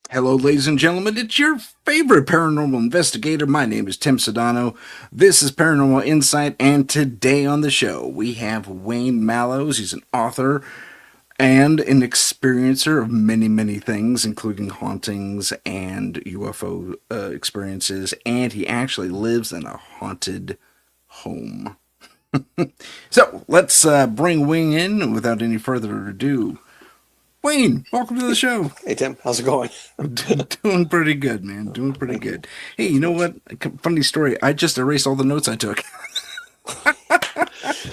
Hello, ladies and gentlemen. It's your favorite paranormal investigator. My name is Tim Sudano. This is Paranormal Insight, and today on the show we have Wayne Mallows. He's an author and an experiencer of many, many things, including hauntings and UFO experiences, and he actually lives in a haunted home. So let's bring Wayne in without any further ado. Wayne, welcome to the show. Hey Tim, how's it going? Doing pretty good, man. Doing pretty good. Hey, you know what? Funny story. I just erased all the notes I took.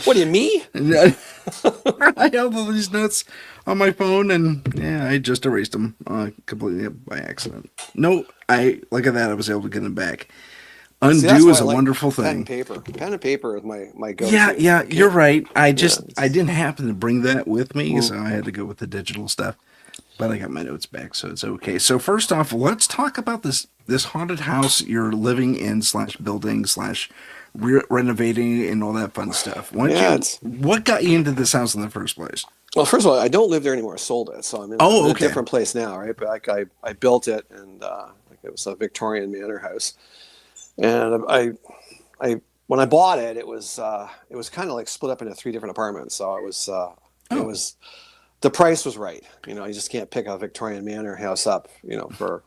What do you me? I have all these notes on my phone, and yeah, I just erased them completely by accident. No, look at that. I was able to get them back. See, that's Undo why is I a like wonderful pen and thing. paper. Pen and paper is my go-to. Yeah, you're right. I Yeah, didn't happen to bring that with me, mm, so I had to go with the digital stuff. But I got my notes back, so it's okay. So first off, let's talk about this haunted house you're living in slash building slash renovating and all that fun stuff. yeah. It's What got you into this house in the first place? well, first of all, I don't live there anymore. I sold it, so I'm Oh, in a okay. different place now, right? But like I built it, and like it was a Victorian manor house, and I when I bought it, it was kind of like split up into three different apartments. So it Oh, was the price was right. You just can't pick a Victorian manor house up, for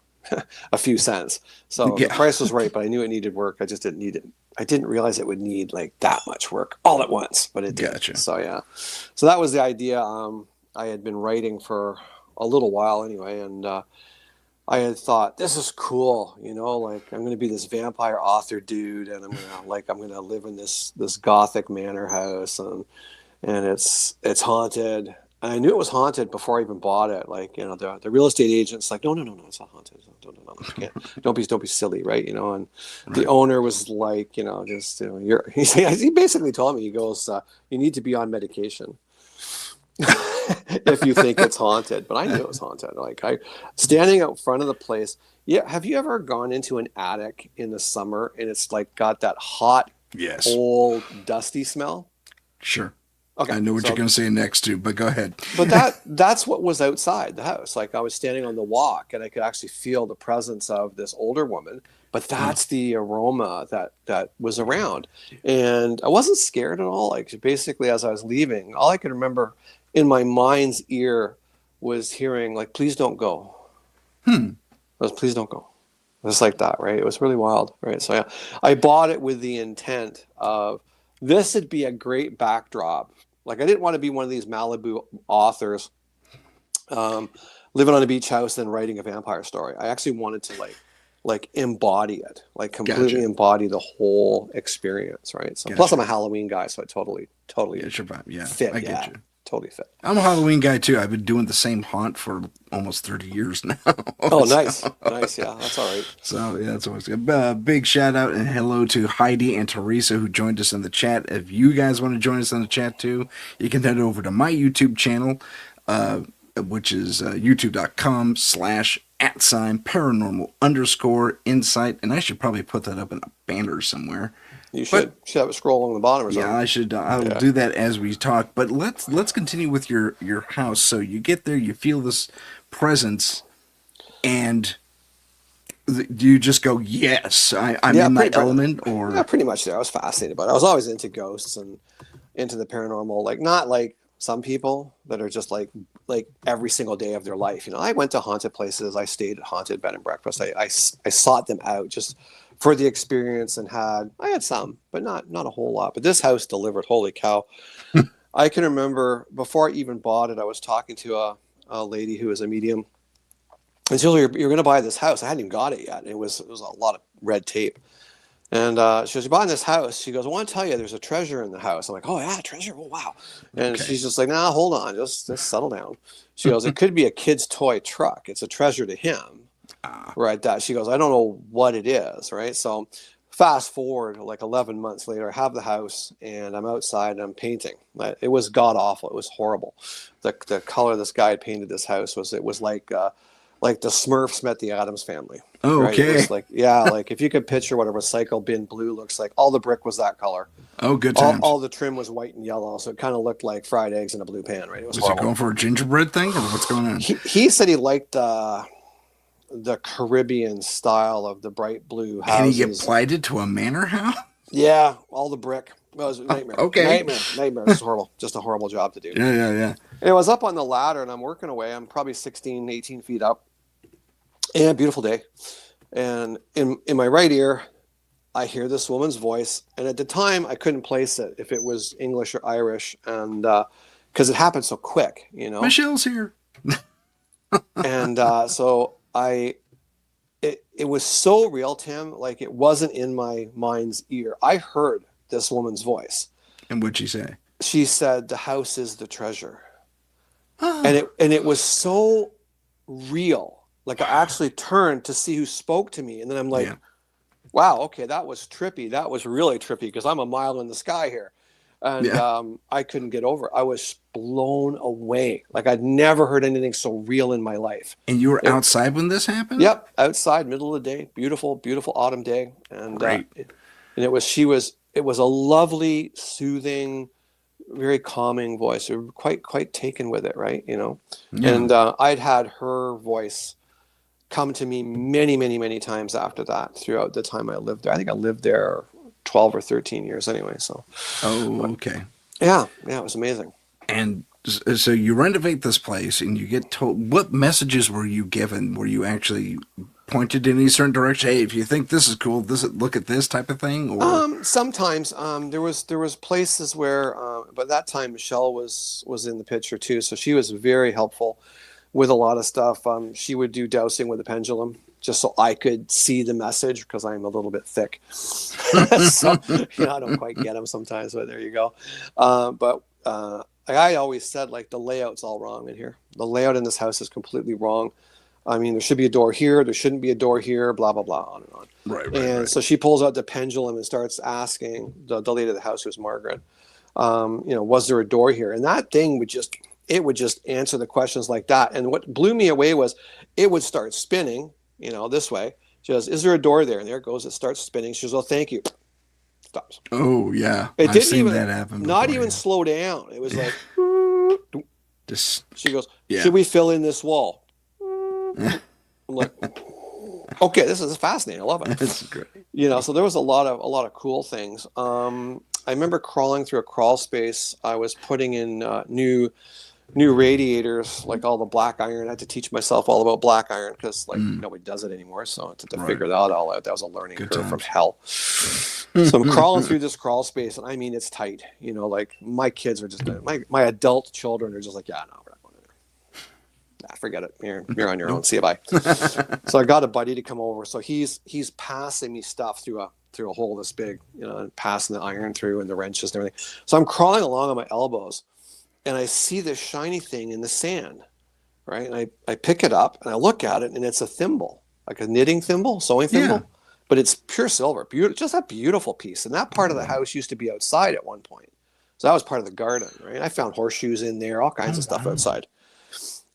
a few cents. So the yeah, price was right, but I knew it needed work. I just didn't need it. I didn't realize it would need like that much work all at once, but it did. gotcha. So yeah, so that was the idea. I had been writing for a little while anyway, and I had thought this is cool. Like I'm going to be this vampire author dude, and I'm gonna live in this gothic manor house, and it's haunted. And I knew it was haunted before I even bought it. Like, the real estate agent's like, no, it's not haunted. No, you can't. Don't be silly, right? And the Right. owner was like, just he basically told me, he goes, you need to be on medication if you think it's haunted. But I knew it was haunted. Like I standing out front of the place. Yeah, have you ever gone into an attic in the summer and it's like got that hot, Yes. old, dusty smell? Sure. Okay, I know what you're so going to say next, too, but go ahead. but that's what was outside the house. Like I was standing on the walk and I could actually feel the presence of this older woman, but Huh. that's the aroma that was around. And I wasn't scared at all. Like basically as I was leaving, all I could remember in my mind's ear was hearing like, please don't go. Hmm. It was please don't go. Just like that, right? It was really wild, right? So yeah, I bought it with the intent of this would be a great backdrop. Like I didn't want to be one of these Malibu authors um, living on a beach house and writing a vampire story. I actually wanted to like embody it, like completely Gotcha. embody the whole experience, right? So plus I'm Gotcha. a Halloween guy, so I totally Yeah, sure. Yeah, fit. I get Yeah, you. totally fit. I'm a Halloween guy too. I've been doing the same haunt for almost 30 years now. Oh, nice, so, nice. Yeah, that's all right. so, yeah, that's always good. Big shout out and hello to Heidi and Teresa who joined us in the chat. If you guys want to join us in the chat too, you can head over to my YouTube channel, uh, which is youtube.com/@ paranormal underscore insight. And I should probably put that up in a banner somewhere. You But should have it scroll along the bottom or yeah, something. I should. I'll Yeah. do that as we talk. But let's continue with your house. So you get there, you feel this presence, and do you just go, "Yes, I'm Yeah, in my pretty, element," yeah, or pretty much there. I was fascinated by it. I was always into ghosts and into the paranormal, like not like some people that are just like every single day of their life. I went to haunted places. I stayed at haunted bed and breakfast. I sought them out just for the experience and I had some, but not a whole lot. But this house delivered. Holy cow. I can remember before I even bought it, I was talking to a lady who was a medium. And she was like, you're going to buy this house. I hadn't even got it yet. It was a lot of red tape. And she goes, you're buying this house. She goes, I want to tell you there's a treasure in the house. I'm like, oh, yeah, treasure. Oh, wow. And okay, she's just like, nah, hold on. Just settle down. She goes, it could be a kid's toy truck. It's a treasure to him. ah, Right. That she goes, I don't know what it is. Right. So fast forward like 11 months later, I have the house and I'm outside and I'm painting. It was god awful. It was horrible. The color this guy had painted this house was like the Smurfs met the Addams family. Right. It okay, was like, yeah, like if you could picture what a recycle bin blue looks like, all the brick was that color. oh, good times. All the trim was white and yellow. So it kind of looked like fried eggs in a blue pan. Right. It was Was he horrible. going for a gingerbread thing, or what's going on? He said he liked, the Caribbean style of the bright blue And you houses. get plighted to a manor house? Yeah, all the brick. Well, it was a nightmare. Okay. Nightmare. It's horrible. Just a horrible job to do. Yeah. And I was up on the ladder and I'm working away. I'm probably 16, 18 feet up. And beautiful day. And in my right ear, I hear this woman's voice. And at the time, I couldn't place it if it was English or Irish. And because it happened so quick, you know. Michelle's here. And so it was so real, Tim, like it wasn't in my mind's ear. I heard this woman's voice. And what'd she say? She said, "The house is the treasure." And it was so real. Like I actually turned to see who spoke to me. And then I'm like, wow, okay, that was trippy. That was really trippy because I'm a mile in the sky here. And I couldn't get over it. I was blown away. Like I'd never heard anything so real in my life. And you were outside when this happened? Yep, outside, middle of the day, beautiful, beautiful autumn day. And it was a lovely, soothing, very calming voice. We were quite taken with it, right? You know, and I'd had her voice come to me many, many, many times after that throughout the time I lived there. I think I lived there 12 or 13 years anyway. So, okay. Yeah, it was amazing. And so you renovate this place and you get told, what messages were you given? Were you actually pointed in any certain direction? Hey, if you think this is cool, look at this type of thing? Or sometimes there was places where, but that time Michelle was in the picture too. So she was very helpful with a lot of stuff. She would do dowsing with a pendulum just so I could see the message because I'm a little bit thick. So, I don't quite get them sometimes, but there you go. But I always said, like, the layout's all wrong in here. The layout in this house is completely wrong. I mean, there should be a door here. There shouldn't be a door here, blah, blah, blah, on and on. Right. So she pulls out the pendulum and starts asking the lady of the house, who's Margaret, was there a door here? And that thing would just answer the questions like that. And what blew me away was it would start spinning, this way. She goes, is there a door there? And there it goes. It starts spinning. She goes, oh, thank you. Stops. Oh, yeah. It didn't seen even that happen not before, even slow down. It was like, she goes, should we fill in this wall? I'm like, okay, this is fascinating. I love it. That's great. So there was a lot of cool things. I remember crawling through a crawl space. I was putting in new radiators, like all the black iron. I had to teach myself all about black iron because nobody does it anymore. So I had to figure that all out. That was a learning curve from hell. So I'm crawling through this crawl space, and I mean, it's tight. Like my kids are just my adult children are just like, yeah, no, we're not going in there. Forget it. You're on your own. See you, bye. So I got a buddy to come over. So he's passing me stuff through a hole this big, and passing the iron through and the wrenches and everything. So I'm crawling along on my elbows, and I see this shiny thing in the sand, right? And I pick it up and I look at it, and it's a thimble, like a knitting thimble, sewing thimble. Yeah. But it's pure silver, just a beautiful piece. And that part of the house used to be outside at one point. So that was part of the garden, right? I found horseshoes in there, all kinds of stuff outside.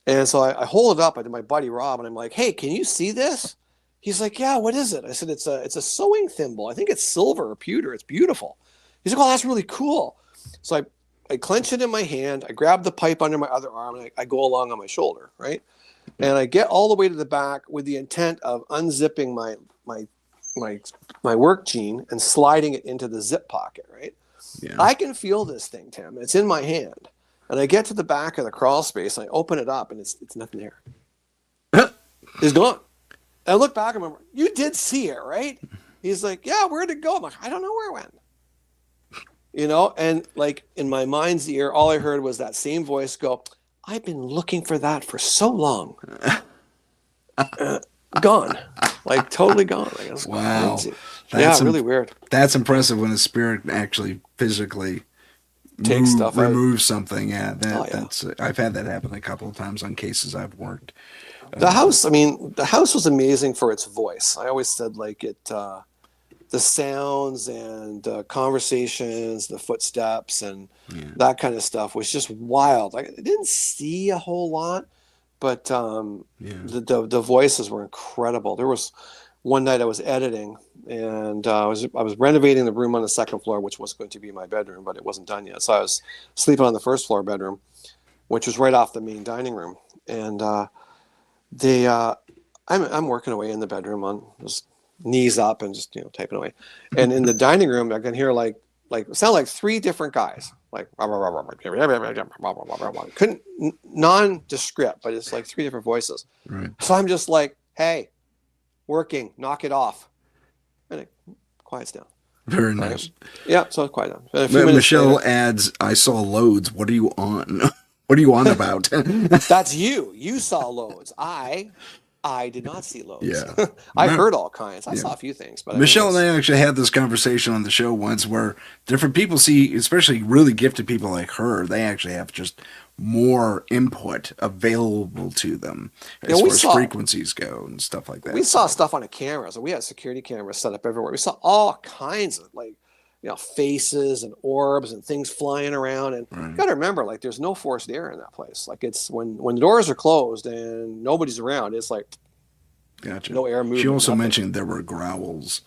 And so I hold it up to my buddy Rob, and I'm like, hey, can you see this? He's like, yeah, what is it? I said, it's a sewing thimble. I think it's silver or pewter. It's beautiful. He's like, oh, that's really cool. So I clench it in my hand. I grab the pipe under my other arm, and I go along on my shoulder, right? And I get all the way to the back with the intent of unzipping my work jean and sliding it into the zip pocket, right? Yeah. I can feel this thing, Tim. It's in my hand. And I get to the back of the crawl space, and I open it up, and it's nothing there. It's gone. And I look back and I'm like, you did see it, right? He's like, yeah, where'd it go? I'm like, I don't know where it went. And like in my mind's ear, all I heard was that same voice go, I've been looking for that for so long. Gone. Like totally gone. Wow. Really weird. That's impressive when a spirit actually physically takes stuff out. Removes something. Yeah. That's I've had that happen a couple of times on cases I've worked. The house was amazing for its voice. I always said like the sounds and conversations, the footsteps and that kind of stuff was just wild. Like I didn't see a whole lot, but the voices were incredible. There was one night I was editing, and I was renovating the room on the second floor, which was going to be my bedroom, but it wasn't done yet. So I was sleeping on the first floor bedroom, which was right off the main dining room, and I'm working away in the bedroom on just knees up and just typing away, and in the dining room I can hear like sound like three different guys like couldn't nondescript, but it's like three different voices. Right. So I'm just like, hey, working, knock it off, and it quiets down. Very nice. Yeah, so it's quiet down. And a few minutes Michelle later, adds, "I saw loads. What are you on? What are you on about?" that's you. You saw loads. I did not see loads. Yeah. I heard all kinds. I saw a few things, but Michelle and I actually had this conversation on the show once where different people see, especially really gifted people like her, they actually have just more input available to them as far as frequencies go and stuff like that. We saw stuff on a camera. So we had security cameras set up everywhere. We saw all kinds of faces and orbs and things flying around. And you got to remember, like, there's no forced air in that place. Like, it's when the doors are closed and nobody's around, it's like no air moving. She also mentioned there were growls.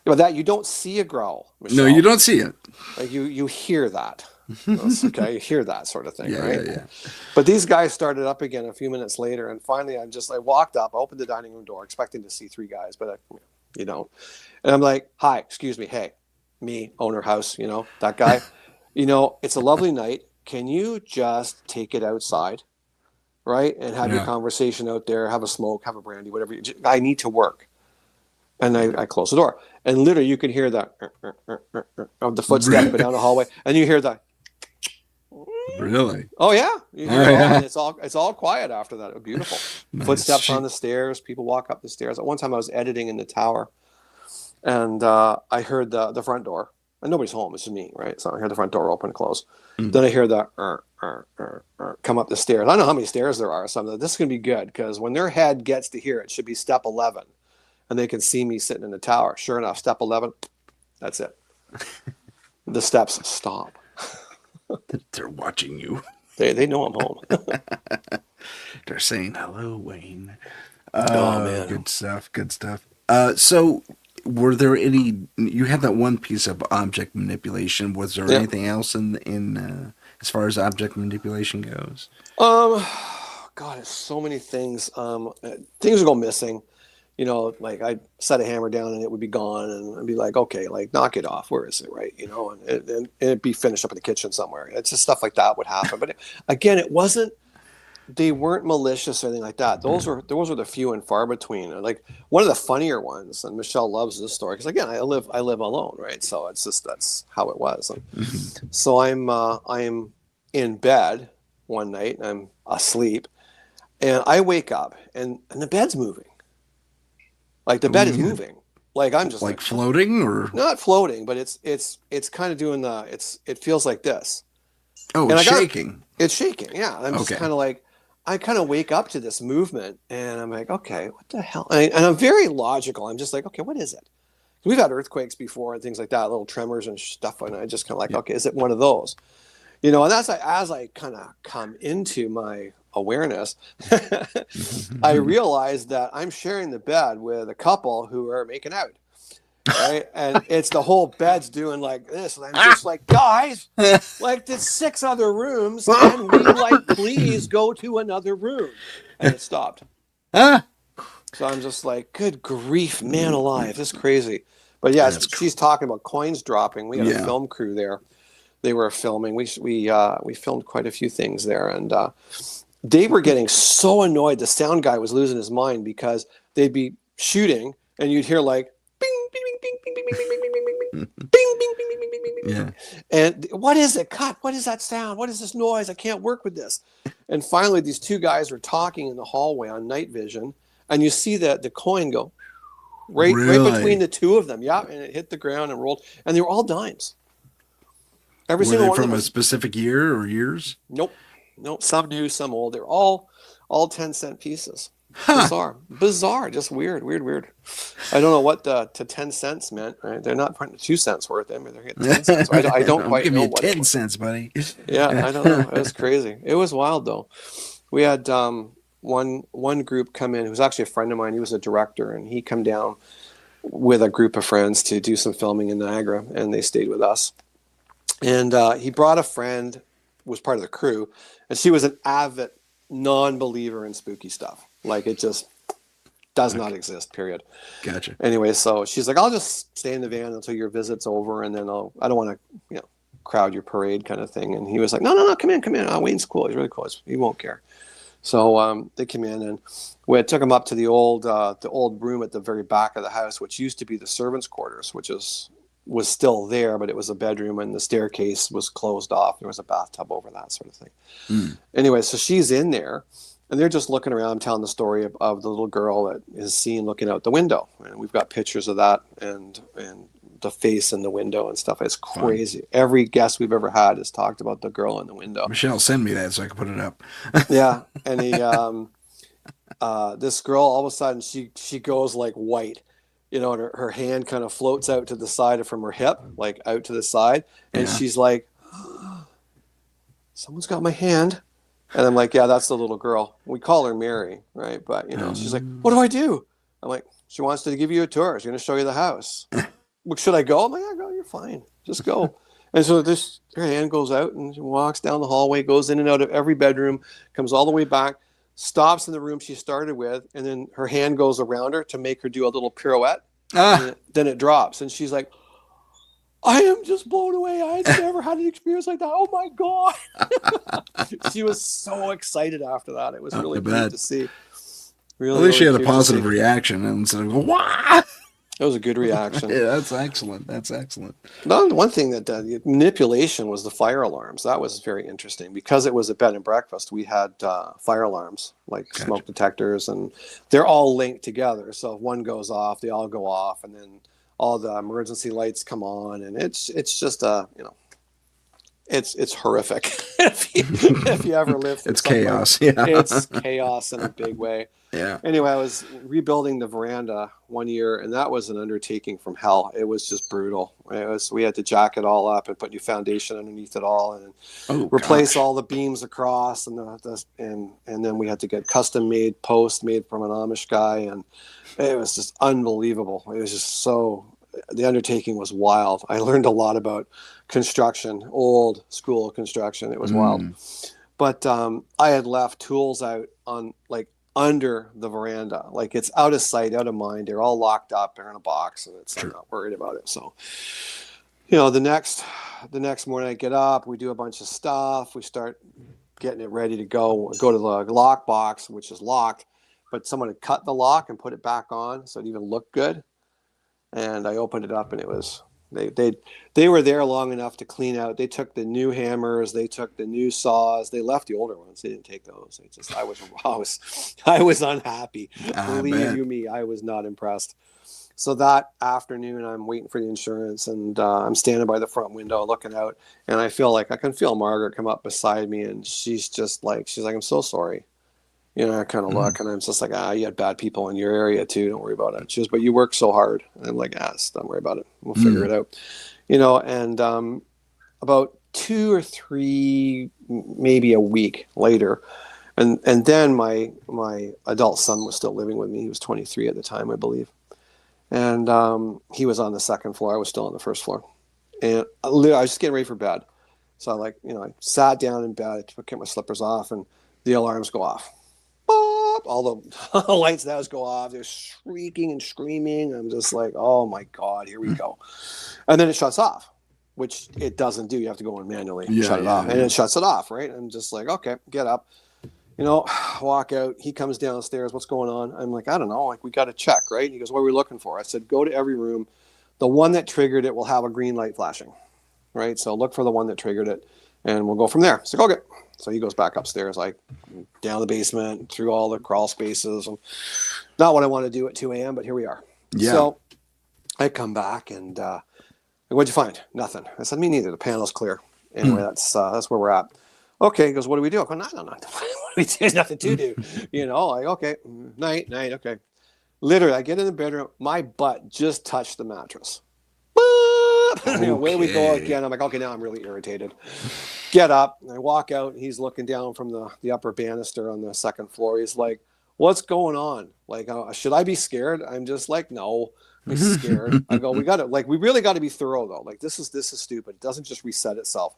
But that you don't see a growl, Michelle. No, you don't see it. Like you hear that. Okay, you hear that sort of thing, right? Yeah. But these guys started up again a few minutes later, and finally I walked up, I opened the dining room door, expecting to see three guys, but you don't. And I'm like, "Hi, excuse me, hey. Me, owner house, that guy, it's a lovely night. Can you just take it outside, right? And have your conversation out there, have a smoke, have a brandy, whatever. I need to work." And I close the door. And literally you can hear that of the footstep down the hallway. And you hear that. Really? Oh, yeah. You hear it all, and it's all quiet after that. It was beautiful. Nice. Footsteps on the stairs. People walk up the stairs. At one time I was editing in the tower. And I heard the front door, and nobody's home. It's just me, right? So I hear the front door open and close. Then I hear the come up the stairs. I don't know how many stairs there are. So I'm like, this is going to be good, because when their head gets to here, it should be step 11, and they can see me sitting in the tower. Sure enough, step 11, that's it. The steps stop. They're watching you. They know I'm home. They're saying, "Hello, Wayne." Oh, man. Good stuff. So were there any, you had that one piece of object manipulation. Was there anything else in as far as object manipulation goes? God, it's so many things. Things would go missing. Like I'd set a hammer down and it would be gone, and I'd be like, okay, like, knock it off. Where is it? Right. And it'd be finished up in the kitchen somewhere. It's just stuff like that would happen. But again, they weren't malicious or anything like that. Those were the few and far between. Like, one of the funnier ones, and Michelle loves this story, because again, I live alone, right? So it's just, that's how it was. And so I'm in bed one night, and I'm asleep, and I wake up, and the bed's moving. Like, the bed is moving. Like, I'm just like floating, or not floating, but it's kind of doing it feels like this. Oh, it's shaking. It's shaking, yeah. I'm just kind of like, I kind of wake up to this movement, and I'm like, okay, what the hell? And I'm very logical. I'm just like, okay, what is it? We've had earthquakes before and things like that, little tremors and stuff, and I just kind of like, okay, is it one of those? And that's as I kind of come into my awareness, I realized that I'm sharing the bed with a couple who are making out. Right, and it's the whole bed's doing like this, and I'm just like, guys, like, there's 6 other rooms, and we please go to another room, and it stopped. So I'm just like, good grief, man alive, this is crazy. But yeah, she's talking about coins dropping. We had a film crew there. They were filming. We filmed quite a few things there, and they were getting so annoyed. The sound guy was losing his mind, because they'd be shooting, and you'd hear like, bing, bing, bing, bing, bing, bing, bing, bing, bing, bing, bing, bing, bing, bing, bing, bing, bing, bing. Yeah. And what is it? Cut. What is that sound? What is this noise? I can't work with this. And finally, these two guys were talking in the hallway on night vision, and you see the coin go right between the two of them. Yeah, and it hit the ground and rolled, and they were all dimes. Every single one from a specific year or years? Nope. Some new, some old. They're all 10-cent pieces. Huh. Bizarre, just weird. I don't know what to 10 cents meant, right? They're not putting 2 cents worth. I mean, they're getting 10 cents. I don't quite know what. 10 cents, buddy. Yeah, I don't know. It was crazy. It was wild, though. We had one group come in who was actually a friend of mine. He was a director, and he come down with a group of friends to do some filming in Niagara, and they stayed with us. And he brought a friend, was part of the crew, and she was an avid non-believer in spooky stuff. Like, it just Does not exist, period. Gotcha. Anyway, so she's like, I'll just stay in the van until your visit's over, and then I don't want to, crowd your parade kind of thing. And he was like, no, come in. Oh, Wayne's cool. He's really cool. He won't care. So they came in, and we took him up to the old room at the very back of the house, which used to be the servants' quarters, which was still there, but it was a bedroom, and the staircase was closed off. There was a bathtub over that sort of thing. Anyway, so she's in there, and they're just looking around, telling the story of the little girl that is seen looking out the window. And we've got pictures of that and the face in the window and stuff. It's crazy. Fun. Every guest we've ever had has talked about the girl in the window. Michelle, send me that so I can put it up. Yeah. And this girl, all of a sudden, she goes like white, and her hand kind of floats out to the side from her hip, like out to the side. And she's like, someone's got my hand. And I'm like, yeah, that's the little girl. We call her Mary, right? But, she's like, what do I do? I'm like, she wants to give you a tour. She's going to show you the house. Should I go? I'm like, yeah, go, you're fine. Just go. And so her hand goes out and she walks down the hallway, goes in and out of every bedroom, comes all the way back, stops in the room she started with, and then her hand goes around her to make her do a little pirouette. Then it drops. And she's like, I am just blown away. I've never had an experience like that. Oh my God. She was so excited after that. It was really great to see. Really, at least she had a positive reaction and said, "What?" It was a good reaction. Yeah, that's excellent. One thing that manipulation was the fire alarms. That was very interesting because it was a bed and breakfast. We had fire alarms, like smoke detectors, and they're all linked together. So if one goes off, they all go off, and then all the emergency lights come on, and it's just it's horrific. if you ever live through it's chaos. Yeah, it's chaos in a big way. Yeah. Anyway, I was rebuilding the veranda one year, and that was an undertaking from hell. It was just brutal. We had to jack it all up and put new foundation underneath it all, and replace all the beams across, and then we had to get custom made posts made from an Amish guy, and it was just unbelievable. It was just the undertaking was wild. I learned a lot about construction, old school construction. It was wild. But I had left tools out on under the veranda. Like it's out of sight, out of mind. They're all locked up. They're in a box, and I'm not worried about it. So, the next morning I get up, we do a bunch of stuff. We start getting it ready to go to the lock box, which is locked, but someone had cut the lock and put it back on so it even looked good. And I opened it up, and it was, they were there long enough to clean out. They took the new hammers, they took the new saws, they left the older ones. They didn't take those. I was unhappy. Believe you me, I was not impressed. So that afternoon, I'm waiting for the insurance, and I'm standing by the front window looking out, and I can feel Margaret come up beside me, and she's like, I'm so sorry. I kind of look, and I'm just like, you had bad people in your area too. Don't worry about it. She goes, but you work so hard. And I'm like, don't worry about it. We'll figure it out. And about 2 or 3, maybe a week later, and then my adult son was still living with me. He was 23 at the time, I believe. And he was on the second floor. I was still on the first floor. And I was just getting ready for bed. So I sat down in bed, I took my slippers off, and the alarms go off. All the lights now go off. They're shrieking and screaming. I'm just like, oh my God, here we go. And then it shuts off, which it doesn't do. You have to go and manually shut it off. And it shuts it off, right? I'm just like, okay, get up. Walk out. He comes downstairs. What's going on? I'm like, I don't know. We got to check, right? And he goes, what are we looking for? I said, go to every room. The one that triggered it will have a green light flashing, right? So look for the one that triggered it, and we'll go from there. So okay. So he goes back upstairs, down the basement, through all the crawl spaces. And not what I want to do at 2 a.m., but here we are. Yeah. So I come back, and what'd you find? Nothing. I said, me neither. The panel's clear. Anyway, that's where we're at. Okay. He goes, what do we do? I go, no. What do we do? There's nothing to do. Okay. Night. Okay. Literally, I get in the bedroom. My butt just touched the mattress. Okay. Away we go again. I'm like, okay, now I'm really irritated. Get up. I walk out. He's looking down from the upper banister on the second floor. He's like, what's going on? Should I be scared? I'm just like, no, I'm scared. I go, we really got to be thorough though. This is stupid. It doesn't just reset itself.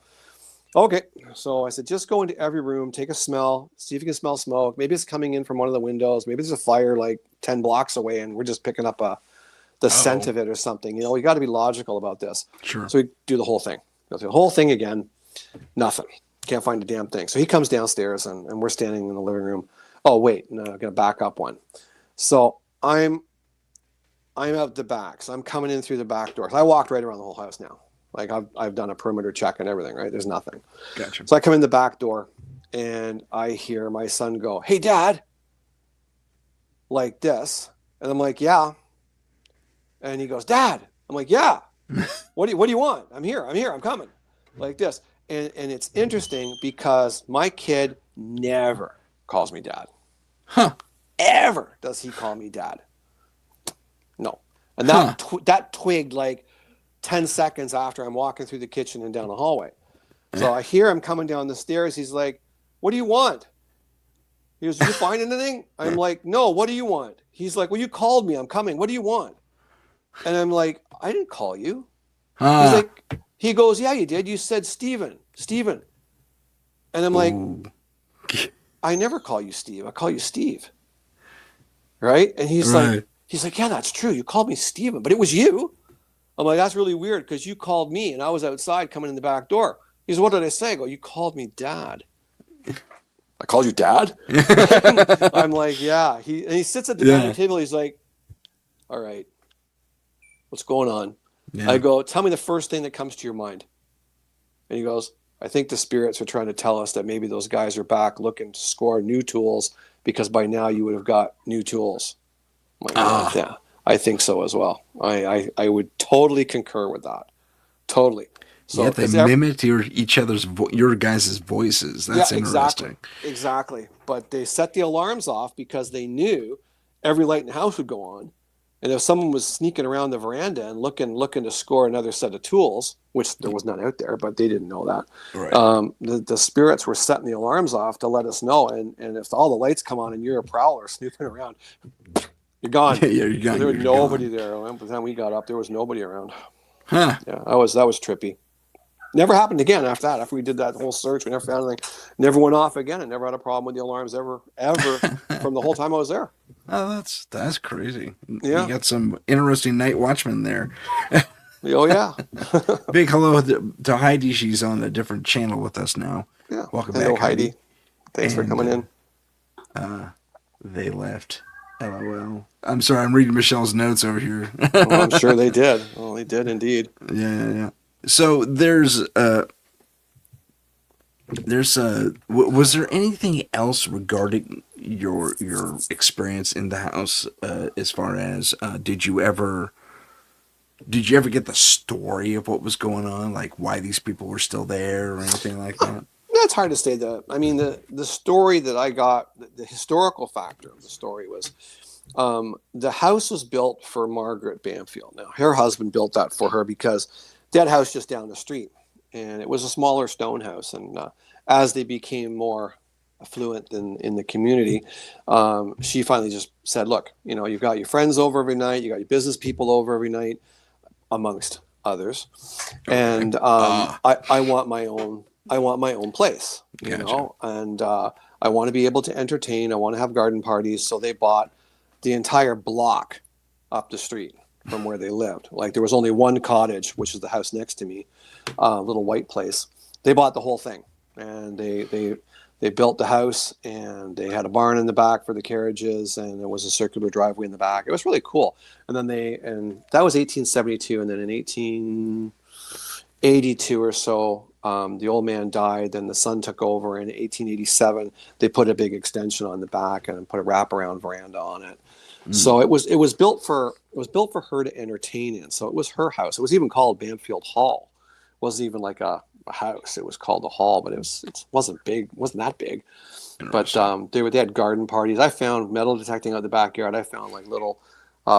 Okay. So I said, just go into every room, take a smell, see if you can smell smoke. Maybe it's coming in from one of the windows. Maybe there's a fire like 10 blocks away and we're just picking up the scent of it or something. You know, we got to be logical about this. Sure. So we do the whole thing. Go through the whole thing again. Nothing. Can't find a damn thing. So he comes downstairs and we're standing in the living room. Oh, wait. No, I'm going to back up one. So I'm out the back. So I'm coming in through the back door. So I walked right around the whole house now. Like I've done a perimeter check and everything, right? There's nothing. Gotcha. So I come in the back door and I hear my son go, "Hey, Dad," like this. And I'm like, "Yeah." And he goes, "Dad." I'm like, "Yeah." What do you want? I'm here, I'm coming. Like this. And it's interesting because my kid never calls me dad. Huh. Ever does he call me dad. No. And that that twigged like 10 seconds after I'm walking through the kitchen and down the hallway. So I hear him coming down the stairs. He's like, "What do you want?" He goes, "Did you find anything?" I'm like, "No, what do you want?" He's like, "Well, you called me. I'm coming. What do you want?" And I'm like, "I didn't call you." He's like, he goes, "Yeah, you did. You said Steven. And I'm like, "I never call you Steve. I call you Steve." Right? And he's like, "Yeah, that's true. You called me Steven, but it was you." I'm like, "That's really weird because you called me and I was outside coming in the back door." He says, "What did I say?" I go, "You called me dad." "I called you dad?" I'm like, "Yeah." He sits at the dining table. He's like, "All right, what's going on?" Yeah. I go, "Tell me the first thing that comes to your mind." And he goes, "I think the spirits are trying to tell us that maybe those guys are back looking to score new tools because by now you would have got new tools." I'm like, "Yeah, I think so as well." I would totally concur with that. Totally. So yeah, they mimicked your guys' voices. That's interesting. Exactly. But they set the alarms off because they knew every light in the house would go on. And if someone was sneaking around the veranda and looking to score another set of tools, which there was none out there, but they didn't know that, right. The spirits were setting the alarms off to let us know. And if all the lights come on and you're a prowler snooping around, you're gone. Yeah, you're gone. So there was nobody there. By the time we got up, there was nobody around. Huh. Yeah, that was trippy. Never happened again after that. After we did that whole search, we never found anything. Never went off again. And never had a problem with the alarms ever from the whole time I was there. Oh, that's crazy. Yeah. You got some interesting night watchmen there. Oh, yeah. Big hello to Heidi. She's on a different channel with us now. Yeah. Welcome back, Heidi. Thanks for coming in. They left. LOL. I'm sorry, I'm reading Michelle's notes over here. Well, I'm sure they did. Well, they did indeed. Yeah. So was there anything else regarding your experience in the house as far as did you ever get the story of what was going on, like why these people were still there or anything like that? That's hard to say. I mean, the story that I got, the historical factor of the story was the house was built for Margaret Banfield. Now, her husband built that for her because they had a house just down the street, and it was a smaller stone house. And as they became more affluent in the community, she finally just said, "Look, you've got your friends over every night, you got your business people over every night, amongst others, and I want my own place, and I want to be able to entertain. I want to have garden parties." So they bought the entire block up the street from where they lived. Like there was only one cottage, which is the house next to me, a little white place. They bought the whole thing, and they built the house, and they had a barn in the back for the carriages, and there was a circular driveway in the back. It was really cool. And that was 1872, and then in 1882 or so, the old man died. Then the son took over. In 1887, they put a big extension on the back and put a wraparound veranda on it. So it was built for her to entertain in. So it was her house. It was even called Banfield Hall. It wasn't even like a house. It was called a hall, but it wasn't big. It wasn't that big. But they had garden parties. I found metal detecting out the backyard. I found like little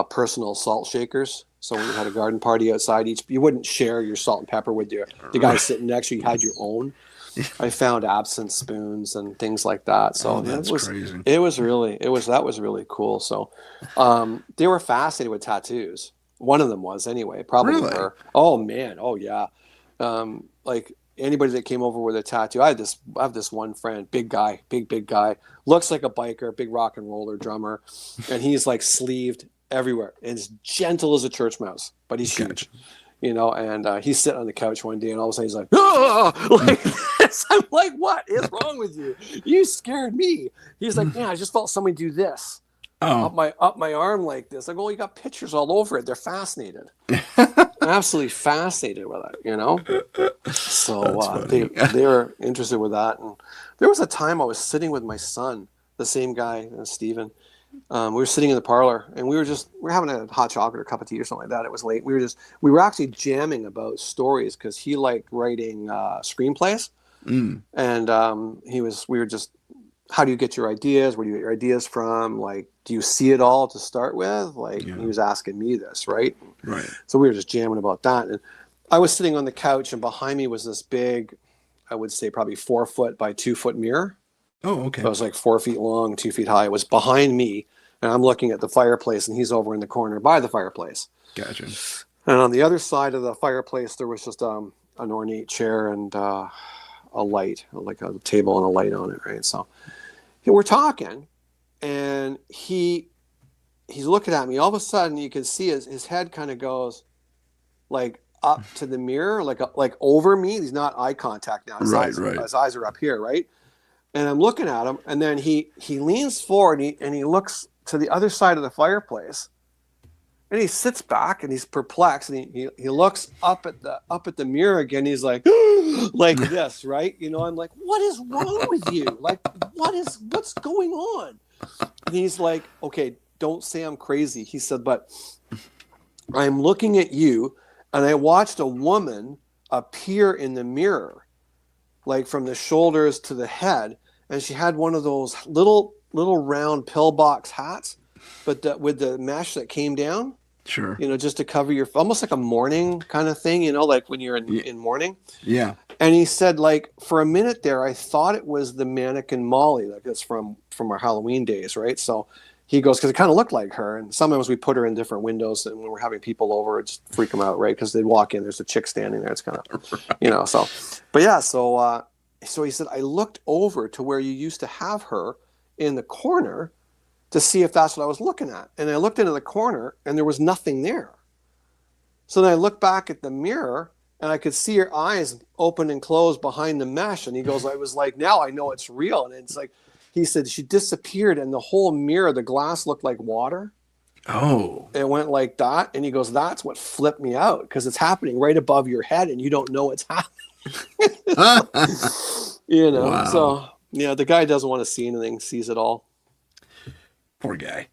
personal salt shakers. So when you had a garden party outside, you wouldn't share your salt and pepper with the guy sitting next to you. You had your own. I found absinthe spoons and things like that. So that's crazy. That was really cool. So they were fascinated with tattoos. One of them was anyway, probably really? her. Oh man. Oh yeah. Like anybody that came over with a tattoo. I have this one friend, big guy, big guy, looks like a biker, big rock and roller drummer, and he's like sleeved everywhere and as gentle as a church mouse, but he's huge. You know, and he's sitting on the couch one day, and all of a sudden he's like, "Oh!" like this. I'm like, "What is wrong with you? You scared me." He's like, "Yeah, I just felt somebody do this up my arm like this." I go, "Oh, you got pictures all over it. They're fascinated, absolutely fascinated with it." You know, so they were interested with that. And there was a time I was sitting with my son, the same guy, Stephen. We were sitting in the parlor, and we were having a hot chocolate or a cup of tea or something like that. It was late. We were actually jamming about stories because he liked writing screenplays, and we were just, how do you get your ideas? Where do you get your ideas from? Like, do you see it all to start with? Like, he was asking me this, right? Right. So we were just jamming about that, and I was sitting on the couch, and behind me was this big, I would say probably 4 foot by 2 foot mirror. Oh, okay. So it was like 4 feet long, 2 feet high. It was behind me, and I'm looking at the fireplace, and he's over in the corner by the fireplace. Gotcha. And on the other side of the fireplace, there was just an ornate chair and a light, like a table and a light on it, right? So we're talking, and he's looking at me. All of a sudden, you can see his head kind of goes like up to the mirror, like over me. He's not eye contact now. His eyes are up here, right? And I'm looking at him, and then he leans forward, and he looks to the other side of the fireplace, and he sits back, and he's perplexed, and he looks up at the mirror again. He's like, like this, right? You know, I'm like, what is wrong with you? Like, what's going on? And he's like, okay, don't say I'm crazy. He said, but I'm looking at you, and I watched a woman appear in the mirror, like from the shoulders to the head, and she had one of those little round pillbox hats, but with the mesh that came down. Sure. You know, just to cover your, almost like a mourning kind of thing. You know, like when you're in mourning. Yeah. And he said, like, for a minute there, I thought it was the mannequin Molly, like that's from our Halloween days, right? So he goes, because it kind of looked like her, and sometimes we put her in different windows, and when we're having people over, it's freak them out, right? Because they'd walk in, there's a chick standing there. It's kind of, you know, so, but yeah, so he said, I looked over to where you used to have her in the corner to see if that's what I was looking at. And I looked into the corner, and there was nothing there. So then I looked back at the mirror, and I could see her eyes open and close behind the mesh. And he goes, I was like, now I know it's real. And it's like, he said she disappeared, and the whole mirror, the glass looked like water. Oh. It went like that. And he goes, that's what flipped me out, because it's happening right above your head, and you don't know it's happening. You know, wow. So, yeah, the guy doesn't want to see anything, sees it all. Poor guy.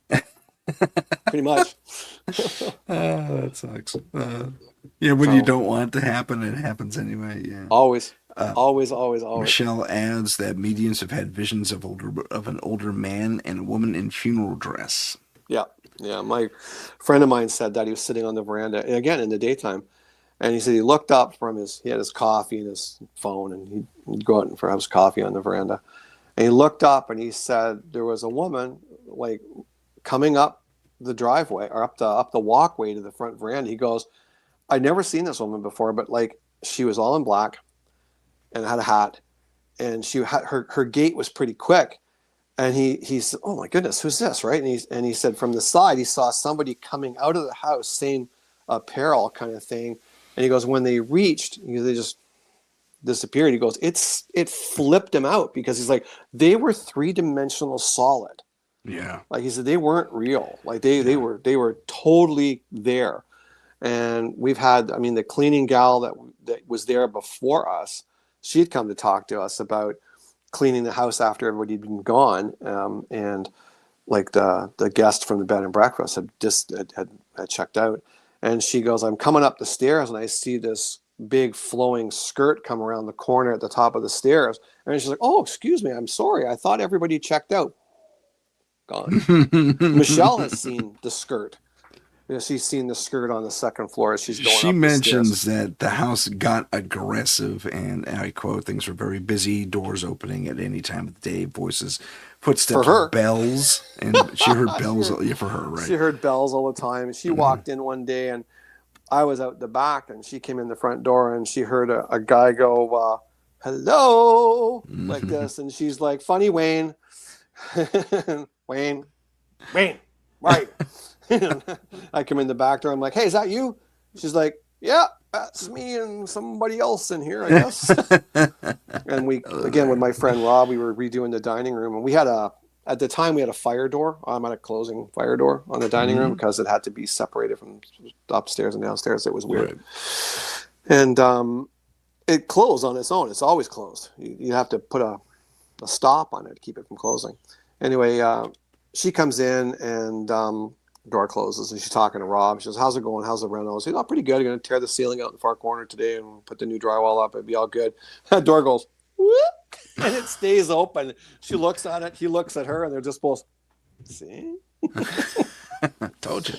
Pretty much. That sucks. Yeah, when you don't want it to happen, it happens anyway. Yeah. Always. Always. Michelle adds that mediums have had visions of an older man and a woman in funeral dress. Yeah. My friend of mine said that he was sitting on the veranda, again in the daytime, and he said he looked up from he had his coffee and his phone, and he'd go out and have his coffee on the veranda, and he looked up, and he said there was a woman like coming up the driveway or up the walkway to the front veranda. He goes, I'd never seen this woman before, but like she was all in black and had a hat, and she had her gait was pretty quick. And he said, oh my goodness, who's this? Right. And he said from the side, he saw somebody coming out of the house, same apparel kind of thing. And he goes, when they reached, they just disappeared. He goes, it flipped him out, because he's like, they were 3-dimensional solid. Yeah. Like he said, they weren't real. Like they were totally there. And we've had, I mean, the cleaning gal that was there before us, she'd come to talk to us about cleaning the house after everybody had been gone. And like the guest from the bed and breakfast had checked out. And she goes, I'm coming up the stairs, and I see this big flowing skirt come around the corner at the top of the stairs. And she's like, oh, excuse me, I'm sorry. I thought everybody checked out. Gone. Michelle has seen the skirt. You know, she's seen the skirt on the second floor as she's going up the stairs. She mentions that the house got aggressive, and I quote, things were very busy, doors opening at any time of the day, voices, footsteps, bells, and she heard bells for her, right? She heard bells all the time. She walked in one day, and I was out the back, and she came in the front door, and she heard a guy go, hello, like this. And she's like, funny Wayne. Wayne, right. I come in the back door. I'm like, hey, is that you? She's like, yeah, that's me and somebody else in here, I guess. And we, again, with my friend Rob, we were redoing the dining room, and at the time we had a fire door, automatic closing fire door on the dining room because it had to be separated from upstairs and downstairs. It was weird. Right. And it closed on its own. It's always closed. You have to put a stop on it to keep it from closing. Anyway, she comes in and door closes, and she's talking to Rob. She goes, how's it going? How's the reno? She's pretty good. I'm going to tear the ceiling out in the far corner today and put the new drywall up. It'll be all good. That door goes, whoop, and it stays open. She looks at it. He looks at her, and they're just both, see? Told you.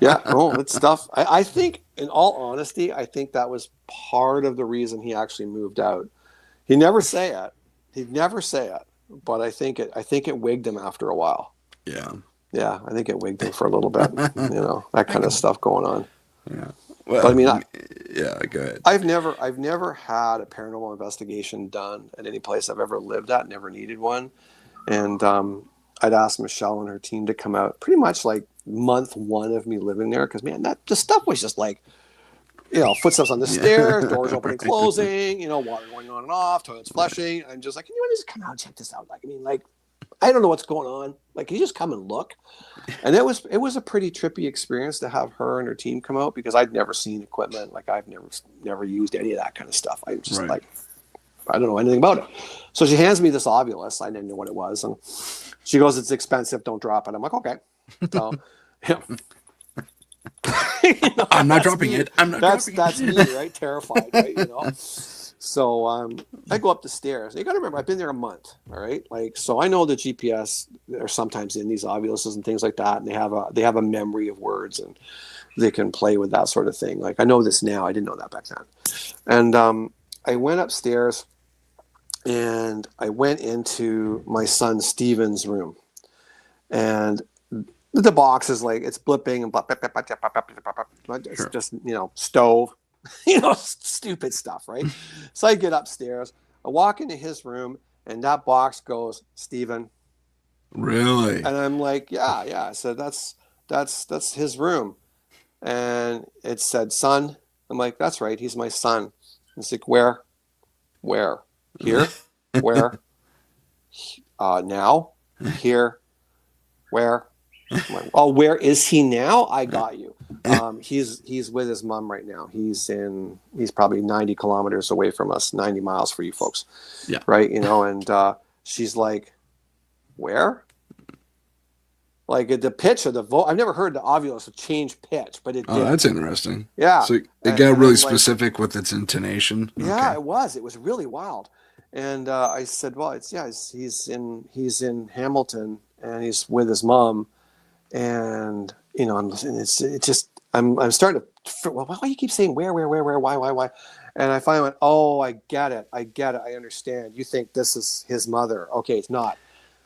Yeah, it's stuff. I think, in all honesty, I think that was part of the reason he actually moved out. He'd never say it, but I think it wigged him after a while. Yeah, I think it wigged him for a little bit. That kind of stuff going on. Yeah. Well, but I mean, go ahead. I've never had a paranormal investigation done at any place I've ever lived at. Never needed one, and I'd asked Michelle and her team to come out pretty much like month one of me living there, because man, the stuff was just like, footsteps on the stairs, doors opening and closing, water going on and off, toilets flushing. I'm just like, can you just come out and check this out? I don't know what's going on. Can you just come and look? And it was a pretty trippy experience to have her and her team come out, because I'd never seen equipment. I've never used any of that kind of stuff. I just I don't know anything about it. So she hands me this Ovilus. I didn't know what it was. And she goes, it's expensive. Don't drop it. I'm like, okay. So, I'm not dropping it. That's me, right? Terrified, right? So I go up the stairs. You got to remember, I've been there a month. All right, so I know the GPS are sometimes in these Oviluses and things like that, and they have a memory of words, and they can play with that sort of thing. I know this now. I didn't know that back then. And I went upstairs, and I went into my son Steven's room, and the box is it's blipping and blah, blah, blah, blah, blah, blah, blah. It's just, stove, stupid stuff, right? So I get upstairs, I walk into his room, and that box goes, Steven. Really? And I'm like, yeah. I said, that's his room. And it said, son. I'm like, that's right. He's my son. It's like, where? Here? Where? Now? Here? Where? Like, oh, where is he now? I got you. He's with his mom right now. He's probably 90 kilometers away from us, 90 miles for you folks. Yeah. Right. And she's like, where? The pitch of the vote. I've never heard the Ovilus change pitch, but it did. Oh, that's interesting. Yeah. So it got really specific with its intonation. Yeah, it was. It was really wild. And I said, well, he's in Hamilton, and he's with his mom. And I'm starting to, well, why do you keep saying where, why? And I finally went, oh, I get it, I understand. You think this is his mother? Okay, it's not.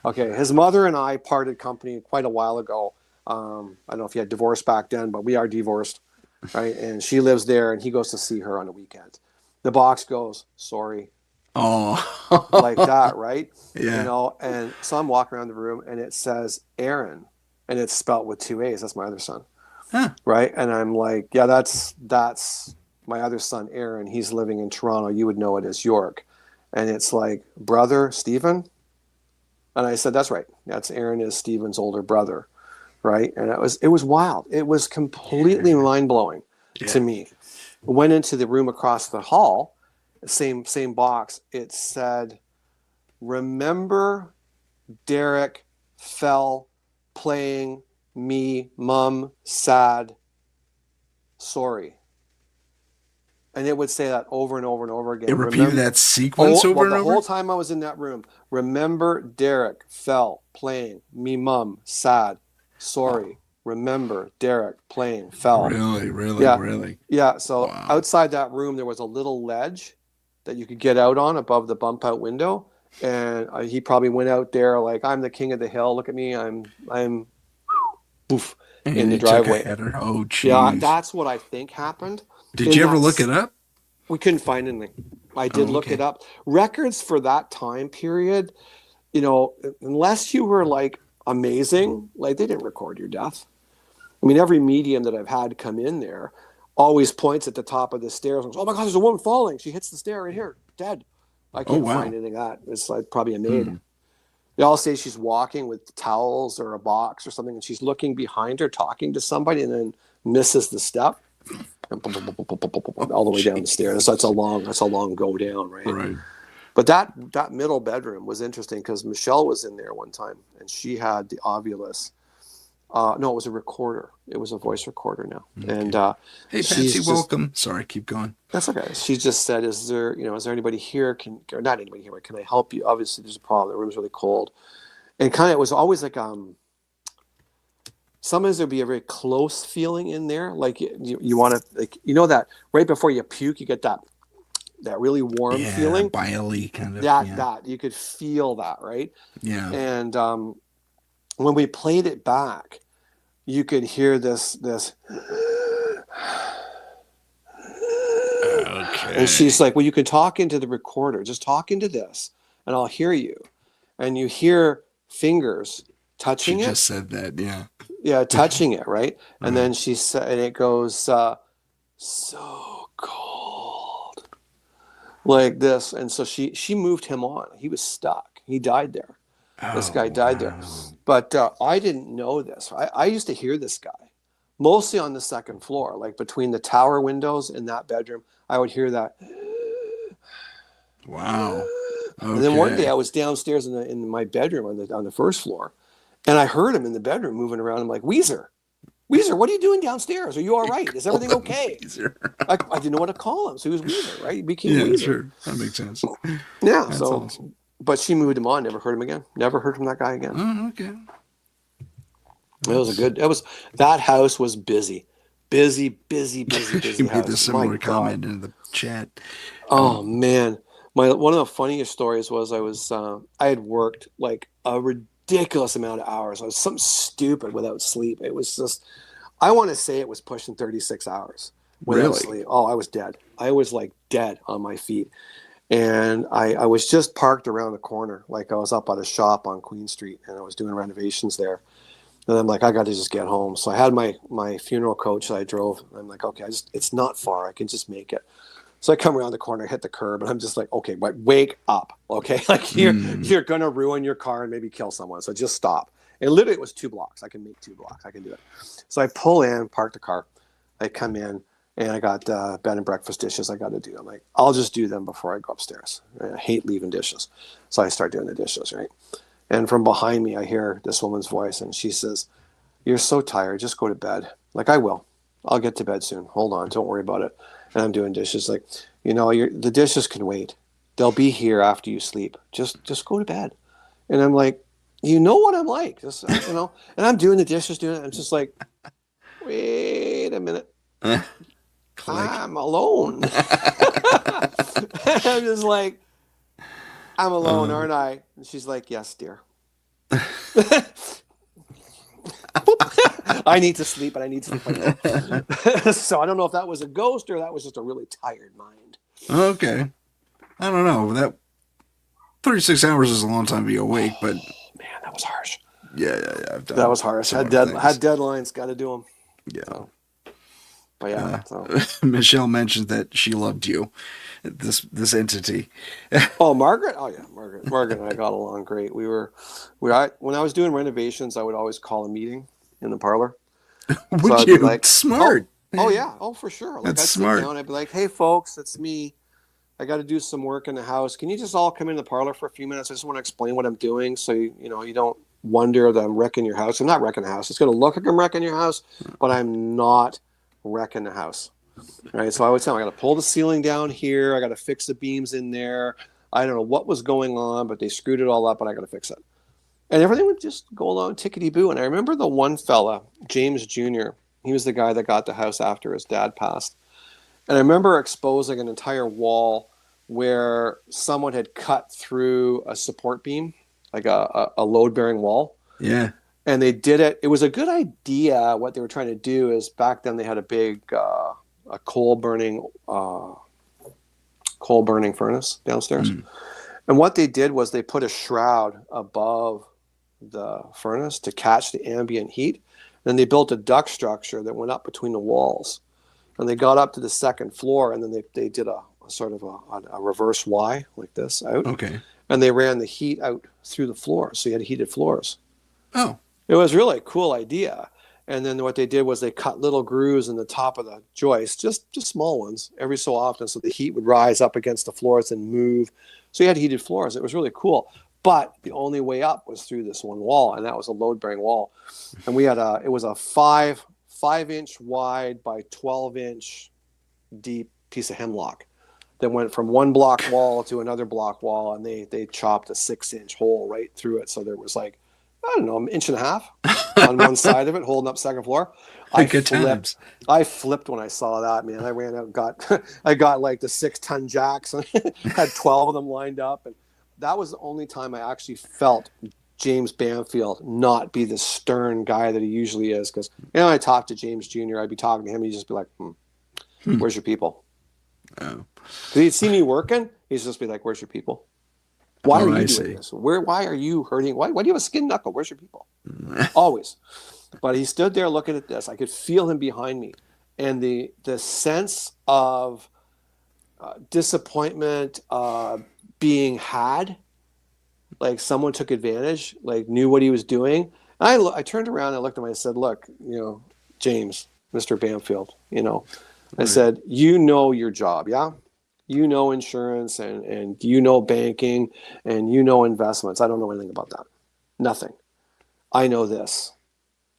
Okay, his mother and I parted company quite a while ago. I don't know if you had divorced back then, but we are divorced, right? And she lives there, and he goes to see her on the weekend. The box goes, sorry. Oh, like that, right? Yeah. And so I'm walking around the room, and it says Aaron. And it's spelled with 2 A's. That's my other son. Huh. Right? And I'm like, yeah, that's my other son, Aaron. He's living in Toronto. You would know it as York. And it's like, brother, Stephen? And I said, that's right. That's Aaron is Stephen's older brother. Right? And it was wild. It was completely mind-blowing to me. Went into the room across the hall, same box. It said, remember Derek fell playing me, mom, sad, sorry. And it would say that over and over and over again. It repeated that sequence over and over? The whole time I was in that room. Remember Derek fell playing me, mom, sad, sorry. Remember Derek playing fell. Really? Yeah, so outside that room there was a little ledge that you could get out on above the bump out window. And he probably went out there like, I'm the king of the hill. Look at me. I'm poof, And in the he took a driveway. header. Oh, Yeah, jeez. that's what I think happened. Did In you ever that look it up? we couldn't find anything. I did Oh, look it okay. up. Records for that time period, unless you were like amazing, like they didn't record your death. I mean, every medium that I've had come in there always points at the top of the stairs and goes, "Oh my God, there's a woman falling. She hits the stair right here, dead." I Oh, can't find wow. anything like that. It's like probably a maid. Hmm. They all say she's walking with towels or a box or something, and she's looking behind her, talking to somebody, and then misses the step and all the Oh, way down the stairs. jeez. That's a long go down, right? Right. But that middle bedroom was interesting because Michelle was in there one time, and she had the Ovilus. No, it was a recorder. It was a voice recorder now, Okay. and Hey, Patsy, welcome. Sorry, keep going. that's okay. She just said, "Is there anybody here? Or not anybody here? But can I help you? Obviously, there's a problem. The room's really cold." And kind of, it was always like sometimes there'd be a very close feeling in there, like you want to, like, that right before you puke, you get that really warm feeling. Bile-y kind of. That you could feel that, right? Yeah. And when we played it back, you could hear this. Okay. And she's like, "Well, you can talk into the recorder. Just talk into this, and I'll hear you." And you hear fingers touching She it. just said that, yeah. Yeah, touching it, right? And Right. then she said, and it goes, "So cold," like this. And so she moved him on. He was stuck. He died there. This guy died there. Wow. But I didn't know this. I used to hear this guy mostly on the second floor, like between the tower windows in that bedroom. I would hear that. Wow. Okay. And then one day I was downstairs in my bedroom on the first floor, and I heard him in the bedroom moving around. I'm like, Weezer, what are you doing downstairs? Are you all right? Is everything okay? I didn't know what to call him, so he was Weezer, right? He became Weezer. Sure. That makes sense. Yeah. That's so, awesome. But she moved him on. Never heard him again. Never heard from that guy again. Oh, okay. That house was busy. Busy She house. made this My similar God. comment in the chat. Oh man, one of the funniest stories was I had worked like a ridiculous amount of hours. I was something stupid without sleep. It was just, I want to say it was pushing 36 hours without Really? sleep. Oh, I was dead. I was like dead on my feet. And I was just parked around the corner. Like I was up at a shop on Queen Street and I was doing renovations there. And I'm like, I got to just get home. So I had my funeral coach that I drove. I'm like, okay, it's not far. I can just make it. So I come around the corner, hit the curb, and I'm just like, okay, wake up, okay? Like you're gonna ruin your car and maybe kill someone. So just stop. And literally, it was 2 blocks. I can make 2 blocks. I can do it. So I pull in, park the car. I come in, and I got bed and breakfast dishes I got to do. I'm like, I'll just do them before I go upstairs. I hate leaving dishes. So I start doing the dishes, right? And from behind me, I hear this woman's voice, and she says, "You're so tired. Just go to bed." Like, I will. I'll get to bed soon. Hold on. Don't worry about it. And I'm doing dishes. Like, the dishes can wait. They'll be here after you sleep. Just go to bed. And I'm like, you know what I'm like. Just, and I'm doing the dishes, doing it. I'm just like, wait a minute. I'm alone. I'm just like, I'm alone, aren't I? And she's like, yes, dear. I need to sleep, and I need sleep. So I don't know if that was a ghost or that was just a really tired mind. Okay. I don't know. That 36 hours is a long time to be awake, but Man, that was harsh. yeah. I've done That was harsh. Had deadlines, got to do them. Yeah. So. But yeah. Michelle mentioned that she loved you, this entity. Oh, Margaret? Oh yeah, Margaret and I got along great. When I was doing renovations, I would always call a meeting in the parlor. Would you? Like, smart. Oh yeah. Oh, for sure. Like, That's I'd smart. sit down, I'd be like, hey folks, it's me. I got to do some work in the house. Can you just all come in the parlor for a few minutes? I just want to explain what I'm doing, so you don't wonder that I'm wrecking your house. I'm not wrecking the house. It's going to look like I'm wrecking your house, but I'm not wrecking the house. Right? So I would tell them, I got to pull the ceiling down here. I got to fix the beams in there. I don't know what was going on, but they screwed it all up, and I got to fix it. And everything would just go along tickety-boo. And I remember the one fella, James Jr., he was the guy that got the house after his dad passed. And I remember exposing an entire wall where someone had cut through a support beam, like a load-bearing wall. Yeah. And they did it. It was a good idea. What they were trying to do is back then they had a big a coal burning furnace downstairs. And what they did was they put a shroud above the furnace to catch the ambient heat. Then they built a duct structure that went up between the walls. And they got up to the second floor, and then they did a sort of a reverse Y like this out. Okay. And they ran the heat out through the floor. So you had heated floors. Oh. It was really a cool idea. And then what they did was they cut little grooves in the top of the joist, just small ones, every so often, so the heat would rise up against the floors and move. So you had heated floors. It was really cool. But the only way up was through this one wall, and that was a load-bearing wall. And we had it was a 5-inch wide by 12-inch deep piece of hemlock that went from one block wall to another block wall, and they chopped a 6-inch hole right through it. So there was like, I don't know, an inch and a half on one side of it, holding up second floor. I flipped when I saw that, man. I ran out, I got like the 6-ton jacks, and had 12 of them lined up, and that was the only time I actually felt James Banfield not be the stern guy that he usually is. Because I talked to James Jr., I'd be talking to him, he'd just be like, "Where's your people?" Oh. Because he'd see me working, he'd just be like, "Where's your people? Why are you doing this? Why are you hurting? Why do you have a skin knuckle? Where's your people?" Always. But he stood there looking at this. I could feel him behind me. And the sense of disappointment being had, like someone took advantage, like knew what he was doing. I turned around and looked at him and I said, "Look, James, Mr. Banfield, I said, you know your job, yeah? You know insurance and you know banking and you know investments. I don't know anything about that. Nothing. I know this.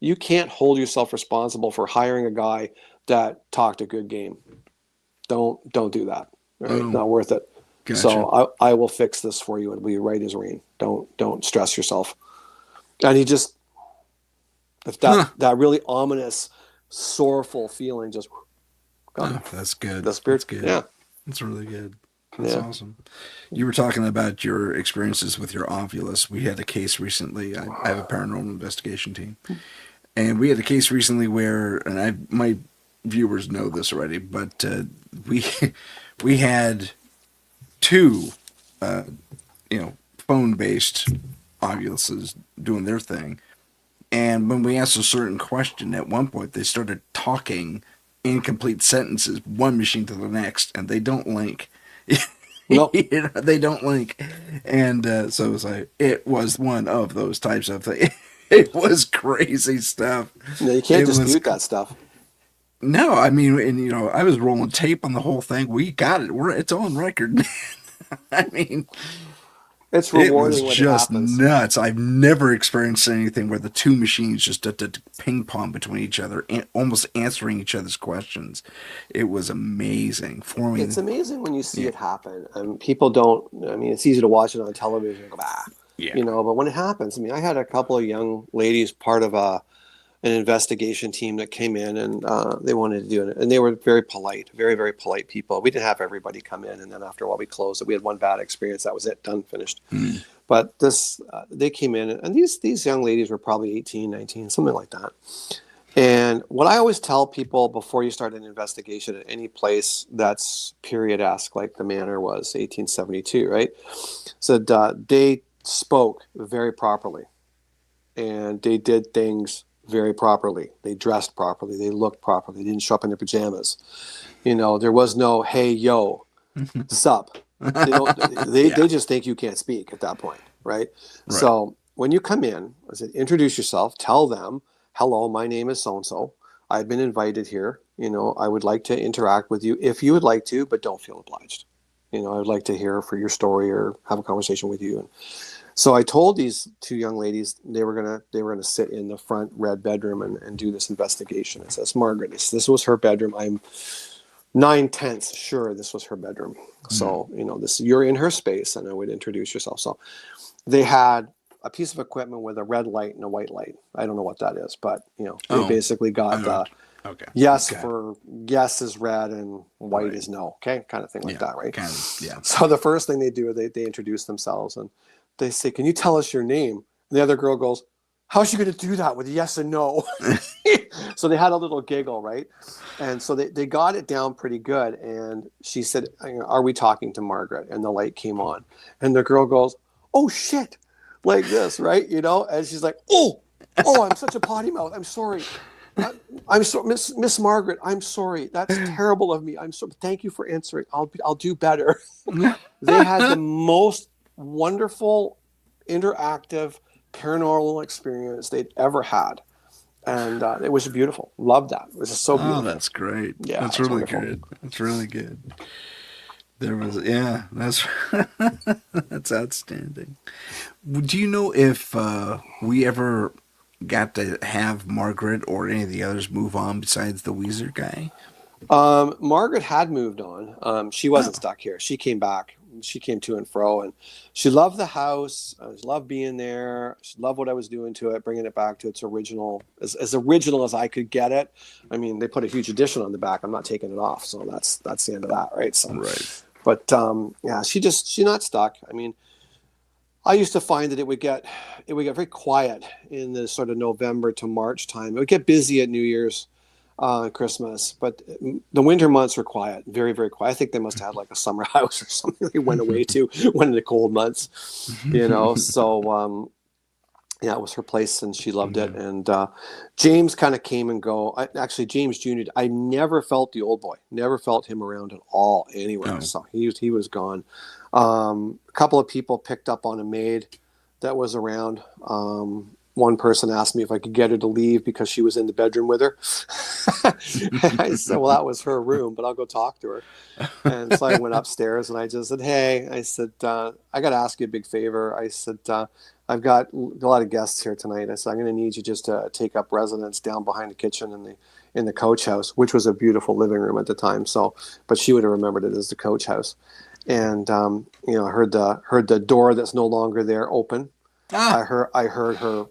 You can't hold yourself responsible for hiring a guy that talked a good game. Don't do that. Right? Not worth it. Gotcha. So I will fix this for you. It'll be right as rain. Don't stress yourself." And he just, that really ominous, sorrowful feeling just gone. That's good. The spirit's good. Yeah. That's really good. That's awesome. You were talking about your experiences with your Ovilus. We had a case recently. I have a paranormal investigation team. And we had a case recently where, and my viewers know this already, but we had two, phone-based Ovuluses doing their thing. And when we asked a certain question, at one point they started talking incomplete sentences, one machine to the next, and they don't link. Nope. They don't link. And so it was one of those types of things. It was crazy stuff. No, you can't dispute that stuff. No, I mean, and I was rolling tape on the whole thing. We got it. It's on record. I mean, it's rewarding. It was just nuts. I've never experienced anything where the two machines just did ping pong between each other, almost answering each other's questions. It was amazing. It's amazing when you see it happen. People don't. I mean, it's easy to watch it on television and go, but when it happens, I mean, I had a couple of young ladies part of an investigation team that came in, and they wanted to do it, and they were very polite, very, very polite people. We didn't have everybody come in, and then after a while we closed it. We had one bad experience. That was it, done, finished. But they came in, and these young ladies were probably 18, 19, something like that. And what I always tell people before you start an investigation at any place that's period-esque, like the Manor was 1872, right? So they spoke very properly, and they did things very properly. They dressed properly. They looked properly. They didn't show up in their pajamas. There was no, "Hey, yo, sup." They just think you can't speak at that point, right? So when you come in, I said, introduce yourself. Tell them, "Hello, my name is so-and-so. I've been invited here. I would like to interact with you if you would like to, but don't feel obliged. I would like to hear for your story or have a conversation with you." And so I told these two young ladies they were gonna sit in the front red bedroom and do this investigation. It says, "Margaret, this was her bedroom. I'm 9/10 sure this was her bedroom. So you're in her space, and I would introduce yourself." So they had a piece of equipment with a red light and a white light. I don't know what that is, but they basically got for yes is red and white is no. Okay, kind of thing like that, right? So the first thing they do is they introduce themselves and they say, "Can you tell us your name?" And the other girl goes, how's she going to do that with yes and no? So they had a little giggle, right? And so they got it down pretty good. And she said, are we talking to Margaret? And the light came on. And the girl goes, oh, shit, like this, right? You know, and she's like, oh, I'm such a potty mouth. I'm sorry. I'm so Miss Margaret. I'm sorry. That's terrible of me. I'm so. Thank you for answering. I'll do better. They had the most wonderful, interactive paranormal experience they'd ever had, and it was beautiful. Loved that. It was just so beautiful. Oh, that's great. Yeah, that's really wonderful. good. That's really good. There was, that's that's outstanding. Do you know if we ever got to have Margaret or any of the others move on besides the Weezer guy? Margaret had moved on. She wasn't stuck here. She came back. She came to and fro, and she loved the house. She loved being there. She loved what I was doing to it, bringing it back to its original, as original as I could get it. I mean, they put a huge addition on the back. I'm not taking it off, so that's the end of that, right? So, right. But yeah, she's not stuck. I mean, I used to find that it would get very quiet in the sort of November to March time. It would get busy at New Year's, Christmas, but the winter months were quiet, very, very quiet. I think they must have had like a summer house or something they went away to when in the cold months, you know. So yeah, it was her place, and she loved it. And James kind of came and go. Actually, James Jr. I never felt the old boy. Never felt him around at all anywhere. Oh. So he was gone. A couple of people picked up on a maid that was around. One person asked me if I could get her to leave because she was in the bedroom with her. I said, well, that was her room, but I'll go talk to her. And so I went upstairs and I just said, hey, I said, I got to ask you a big favor. I said, I've got a lot of guests here tonight. I said, I'm going to need you just to take up residence down behind the kitchen in the coach house, which was a beautiful living room at the time. So, but she would have remembered it as the coach house. And, you know, I heard the door that's no longer there open. I heard her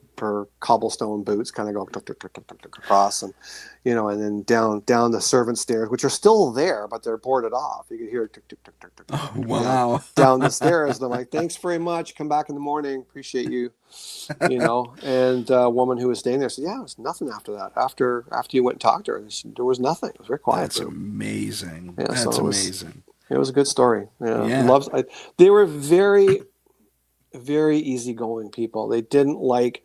cobblestone boots kind of go across, and you know, and then down the servant stairs, which are still there, but they're boarded off. You could hear it oh, wow. down the stairs. And I'm like, thanks very much. Come back in the morning. Appreciate you. You know, and a woman who was staying there said, yeah, it was nothing after that. After you went and talked to her, there was nothing. It was very quiet. That's amazing. Yeah, that's amazing. It was a good story. Yeah. They were very, very easygoing people. They didn't like,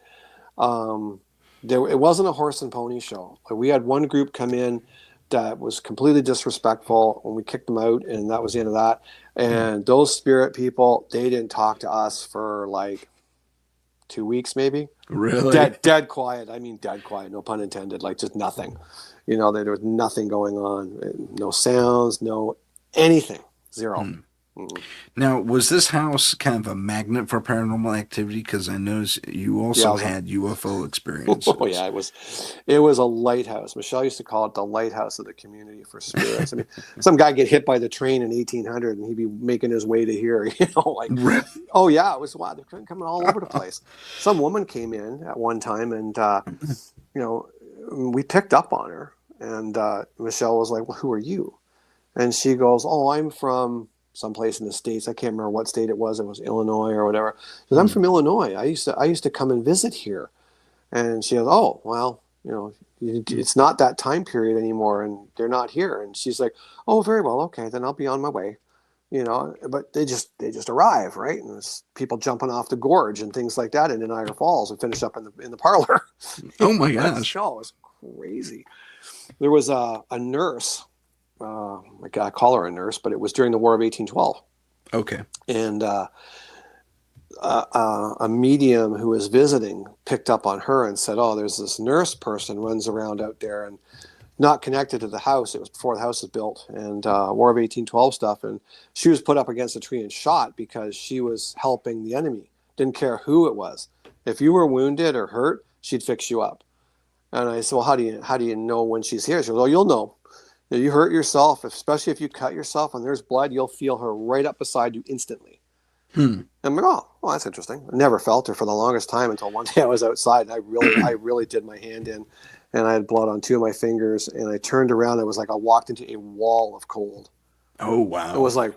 it wasn't a horse and pony show. We had one group come in that was completely disrespectful, and we kicked them out, and that was the end of that. And those spirit people, they didn't talk to us for like 2 weeks, maybe. Really? Dead quiet. I mean, dead quiet. No pun intended. Like just nothing. You know, there was nothing going on. No sounds. No anything. Zero. Now, was this house kind of a magnet for paranormal activity? Because I noticed you also had UFO experiences. Oh yeah, it was a lighthouse. Michelle used to call it the lighthouse of the community for spirits. I mean, some guy get hit by the train in 1800, and he'd be making his way to here. You know, like oh yeah, it was wild. They're coming all over the place. Some woman came in at one time, and you know, we picked up on her, and Michelle was like, "Well, who are you?" And she goes, "Oh, I'm from someplace in the States. I can't remember what state it was. It was Illinois or whatever." Because I'm from Illinois. I used to come and visit here. And she goes, "Oh, well, you know, it's not that time period anymore, and they're not here." And she's like, "Oh, very well. Okay, then I'll be on my way." You know, but they just arrive, right? And there's people jumping off the gorge and things like that in Niagara Falls and finish up in the parlor. Oh my gosh! Show was crazy. There was a nurse. I call her a nurse, but it was during the War of 1812. Okay. And a medium who was visiting picked up on her and said, "Oh, there's this nurse person runs around out there and not connected to the house. It was before the house was built, and War of 1812 stuff. And she was put up against a tree and shot because she was helping the enemy. Didn't care who it was. If you were wounded or hurt, she'd fix you up." And I said, "Well, how do you know when she's here?" She goes, "Oh, you'll know. You hurt yourself, especially if you cut yourself and there's blood, you'll feel her right up beside you instantly." And I'm like, oh, well, that's interesting. I never felt her for the longest time until one day I was outside. And I really did my hand in, and I had blood on 2 of my fingers. And I turned around. It was like I walked into a wall of cold. Oh, wow. It was like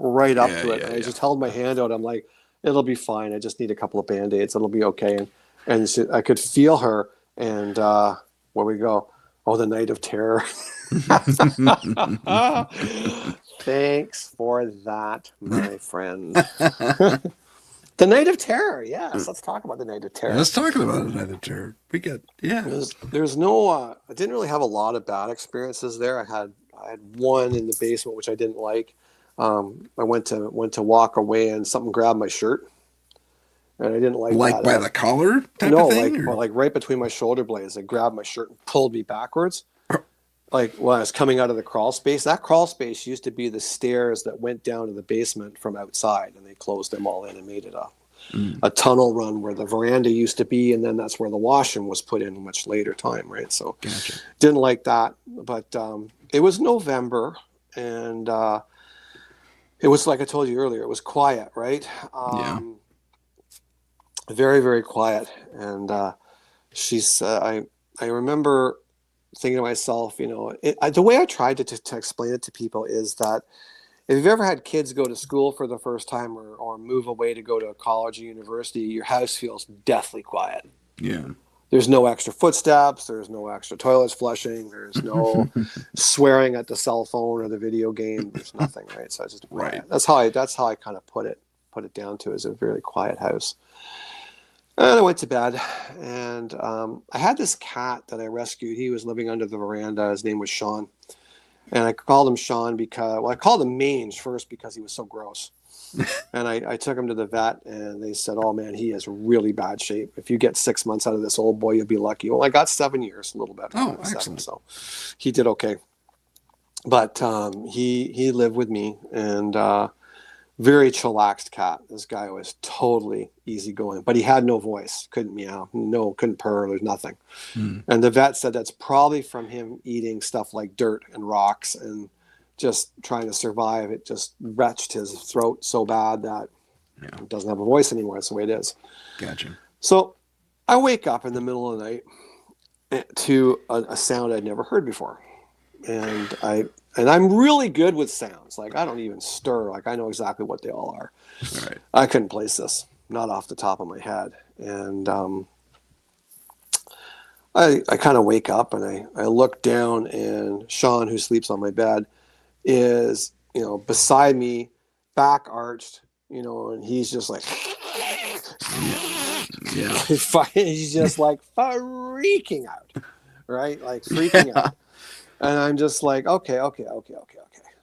right up to it. And I just held my hand out. I'm like, it'll be fine. I just need a couple of Band-Aids. It'll be okay. And And I could feel her. And where we go? Oh, the night of terror. Thanks for that, my friend. The night of terror. Yes, let's talk about the night of terror. Let's talk about the night of terror. We got There's no. I didn't really have a lot of bad experiences there. I had one in the basement which I didn't like. I went to walk away and something grabbed my shirt, and I didn't like that. By the collar type of thing? Like right between my shoulder blades. It grabbed my shirt and pulled me backwards. Like when I was coming out of the crawl space. That crawl space used to be the stairs that went down to the basement from outside, and they closed them all in and made it a tunnel run where the veranda used to be, and then that's where the washroom was put in a much later time, right? So gotcha. Didn't like that. But it was November, and it was like I told you earlier, it was quiet, right? Very, very quiet. And she's I remember thinking to myself, the way I tried to explain it to people is that if you've ever had kids go to school for the first time or move away to go to a college or university, your house feels deathly quiet. Yeah. There's no extra footsteps. There's no extra toilets flushing. There's no swearing at the cell phone or the video game. There's nothing, right? So I just right. That's how I kind of put it down to, as a very quiet house. And I went to bed, and I had this cat that I rescued. He was living under the veranda. His name was Sean. And I called him Sean I called him Mange first because he was so gross. And I took him to the vet, and they said, oh, man, he is really bad shape. If you get 6 months out of this old boy, you'll be lucky. Well, I got 7 years, a little bit. Oh, excellent. So he did okay. But he lived with me, and very chillaxed cat. This guy was totally easygoing, but he had no voice. Couldn't meow. No, couldn't purr. There's nothing. And the vet said that's probably from him eating stuff like dirt and rocks and just trying to survive. It just wretched his throat so bad that he doesn't have a voice anymore. That's the way it is. Gotcha. So I wake up in the middle of the night to a sound I'd never heard before. And I'm really good with sounds. Like, I don't even stir. Like, I know exactly what they all are. Right. I couldn't place this, not off the top of my head. And I kind of wake up, and I look down, and Sean, who sleeps on my bed, is, beside me, back arched, and he's just like, yeah. He's just like freaking out, right? Like freaking out. And I'm just like, okay.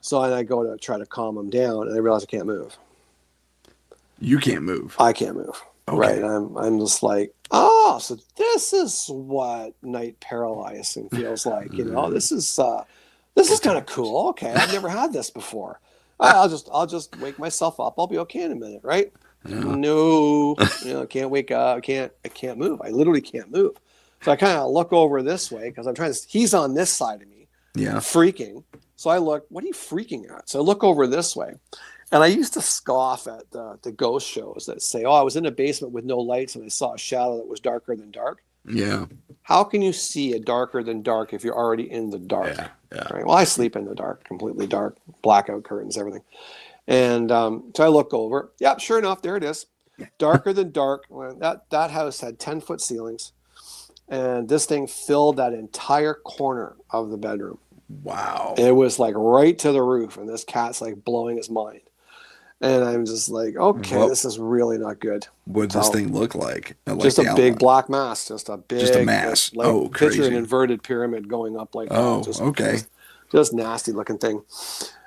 So and I go to try to calm him down, and I realize I can't move. You can't move. I can't move. Okay. Right. I'm just like, oh, so this is what night paralyzing feels like. This is kind of cool. Okay, I've never had this before. I'll just wake myself up. I'll be okay in a minute, right? Yeah. No, I can't wake up. I can't move. I literally can't move. So I kind of look over this way because he's on this side of me. Yeah. Freaking. So I look, what are you freaking at? So I look over this way. And I used to scoff at the ghost shows that say, I was in a basement with no lights and I saw a shadow that was darker than dark. Yeah. How can you see a darker than dark if you're already in the dark? Yeah. Right? Well, I sleep in the dark, completely dark, blackout curtains, everything. And so I look over. Yep, sure enough, there it is. Darker than dark. Well, that house had 10-foot ceilings. And this thing filled that entire corner of the bedroom. Wow. It was like right to the roof. And this cat's like blowing his mind. And I'm just like, okay, this is really not good. What does this thing look like? Just a big black mass. Just a mass. Like, crazy. Picture an inverted pyramid going up like that. Oh, okay. Just nasty looking thing.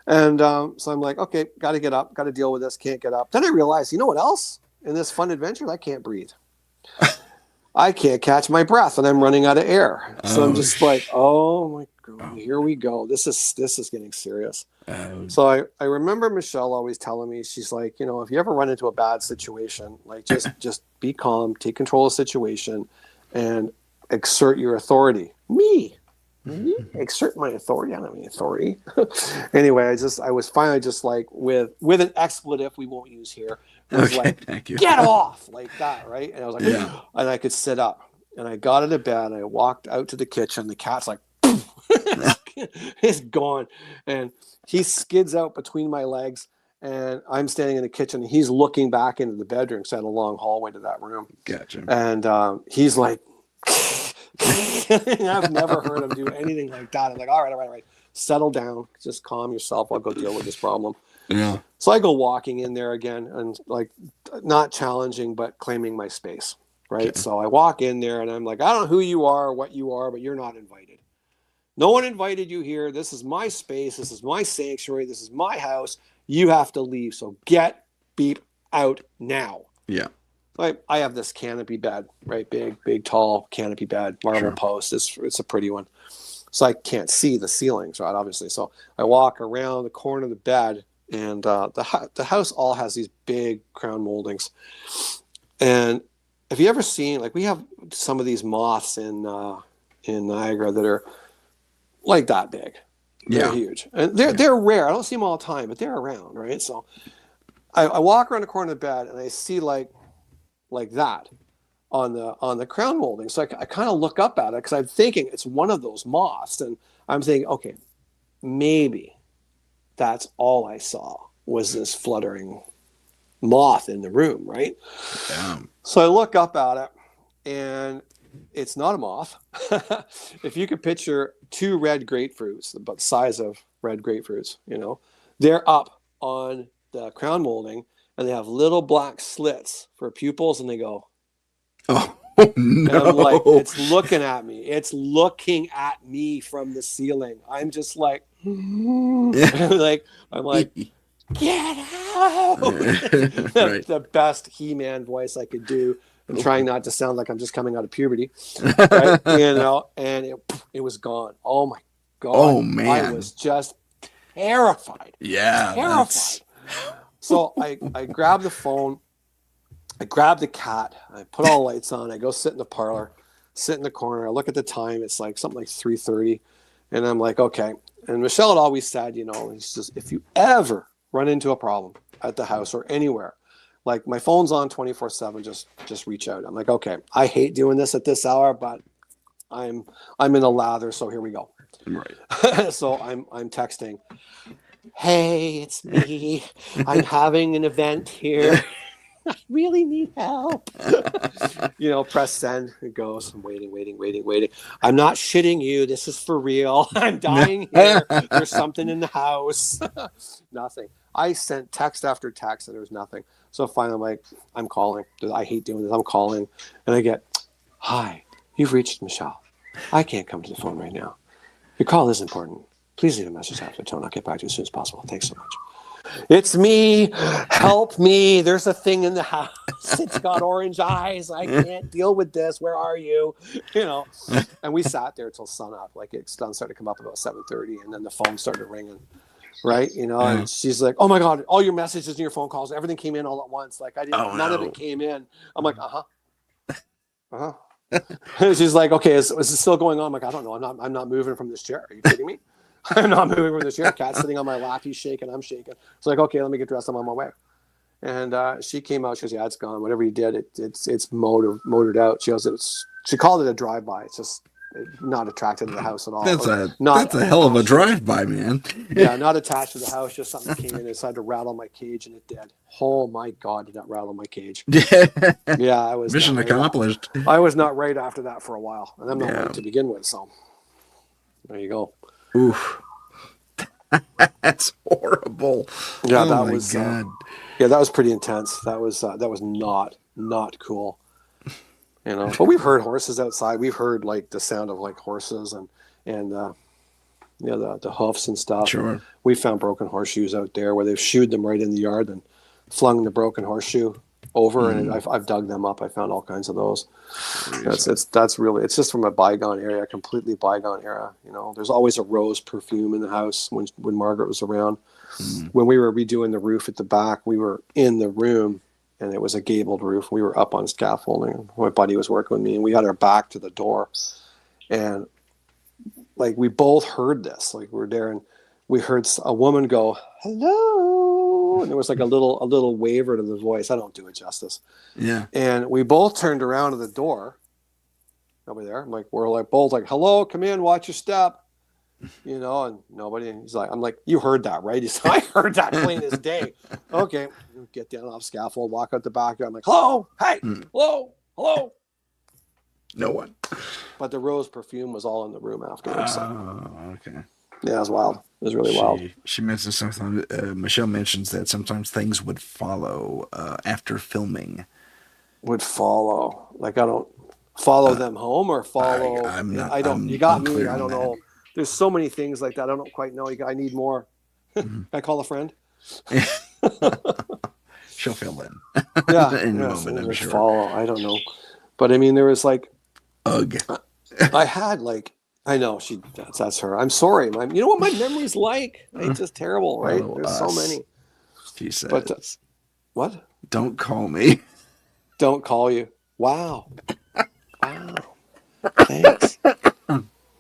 And so I'm like, okay, got to get up. Got to deal with this. Can't get up. Then I realized, you know what else? In this fun adventure, I can't breathe. I can't catch my breath, and I'm running out of air. So I'm just like, oh my God, here we go. This is getting serious. So I remember Michelle always telling me, she's like, if you ever run into a bad situation, like just be calm, take control of the situation, and exert your authority. Me? Exert my authority? I don't have any authority. Anyway, I was finally just like with an expletive we won't use here. It was thank you. Get off like that, right? And I was like, and I could sit up, and I got out of bed, and I walked out to the kitchen. The cat's like, it's gone, and he skids out between my legs, and I'm standing in the kitchen. And he's looking back into the bedroom because I had a long hallway to that room. Gotcha. And he's like, I've never heard him do anything like that. I'm like, all right. Settle down. Just calm yourself. I'll go deal with this problem. Yeah. So I go walking in there again and like not challenging, but claiming my space. Right. Okay. So I walk in there and I'm like, I don't know who you are or what you are, but you're not invited. No one invited you here. This is my space. This is my sanctuary. This is my house. You have to leave. So get beep out now. Yeah. I have this canopy bed, right? Big, tall canopy bed, marble post. It's a pretty one. So I can't see the ceilings, right? Obviously. So I walk around the corner of the bed, and the house all has these big crown moldings. And have you ever seen, like, we have some of these moths in Niagara that are like that big. They're huge. And they're rare. I don't see them all the time, but they're around, right? So I walk around the corner of the bed and I see like that on the crown molding. So I kind of look up at it because I'm thinking it's one of those moths. And I'm thinking, okay, maybe that's all I saw was this fluttering moth in the room, right? Damn. So I look up at it and it's not a moth. If you could picture 2 red grapefruits, about the size of red grapefruits, they're up on the crown molding and they have little black slits for pupils and they go, oh no. And I'm like, it's looking at me. It's looking at me from the ceiling. I'm just like, I'm like, get out. Right. The best He-Man voice I could do. I'm trying not to sound like I'm just coming out of puberty, right? And it was gone. Oh my God. Oh man. I was just terrified. Yeah. Terrified. So I grab the phone, I grab the cat, I put all the lights on, I go sit in the parlor, sit in the corner, I look at the time, it's like something like 3:30, and I'm like, okay. And Michelle had always said, it's just, if you ever run into a problem at the house or anywhere, like my phone's on 24/7, just reach out. I'm like, okay, I hate doing this at this hour, but I'm in a lather, so here we go. Right. So I'm texting, hey, it's me. I'm having an event here. I really need help. Press send. It goes. I'm waiting. I'm not shitting you. This is for real. I'm dying here. There's something in the house. Nothing. I sent text after text and there was nothing. So finally I'm like, I'm calling. I hate doing this. I'm calling. And I get, hi, you've reached Michelle. I can't come to the phone right now. Your call is important. Please leave a message after the tone. I'll get back to you as soon as possible. Thanks so much. It's me. Help me. There's a thing in the house. It's got orange eyes. I can't deal with this. Where are you? And we sat there till sun up. Like it started to come up about 7:30 and then the phone started ringing. Right. And she's like, oh my God, all your messages and your phone calls, everything came in all at once. Like none of it came in. I'm like, uh-huh. She's like, okay, is it still going on? I'm like, I don't know. I'm not moving from this chair. Are you kidding me? I'm not moving from this chair. Cat's sitting on my lap. He's shaking. I'm shaking. It's like, okay, let me get dressed. I'm on my way. And she came out. She goes, yeah, it's gone. Whatever you did, it's motored out. She goes, she called it a drive-by. It's just not attracted to the house at all. That's a hell of a drive-by, man. Yeah, not attached to the house. Just something came in and decided to rattle my cage, and it did. Oh my God, did that rattle my cage? Yeah, I was mission accomplished. I was not right after that for a while, and I'm not right to begin with. So there you go. Oof, that's horrible. Yeah, oh that my was. God. Yeah, that was pretty intense. That was not cool. But we've heard horses outside. We've heard like the sound of like horses and the hoofs and stuff. Sure. We found broken horseshoes out there where they've shooed them right in the yard and flung the broken horseshoe over, and I've dug them up. I found all kinds of those. That's really, it's just from a bygone area, a completely bygone era. There's always a rose perfume in the house when Margaret was around. When we were redoing the roof at the back, we were in the room. And it was a gabled roof. We were up on scaffolding. My buddy was working with me, and we had our back to the door. And like we both heard this. Like we were there, and we heard a woman go, "Hello," and there was like a little waver to the voice. I don't do it justice. Yeah. And we both turned around to the door. Nobody there. We're like both like, "Hello, come in, watch your step." you know, and nobody. And he's like, I'm like, you heard that, right? He's like, I heard that plain as day. Okay, get down off scaffold, walk out the back. I'm like, hello, hey, hello, hello. No one. But the rose perfume was all in the room afterwards. So. Okay. Yeah, it was wild. It was really wild. She mentions something. Michelle mentions that sometimes things would follow after filming. Would follow. Like, I don't follow them home or follow. I'm not. I don't. I'm You got me. unclear I on don't that. know. There's so many things like that. I don't quite know. I need more. Can I call a friend? She'll fill in. Yeah. In a Yes, moment, I'm sure. follow. I don't know. But I mean, there was like. Ugh. I had like. I know that's her. I'm sorry. You know what my memory's like? It's just terrible, right? Follow There's us, so many. She says. But what? Don't call me. Don't call you. Wow. Wow. Thanks.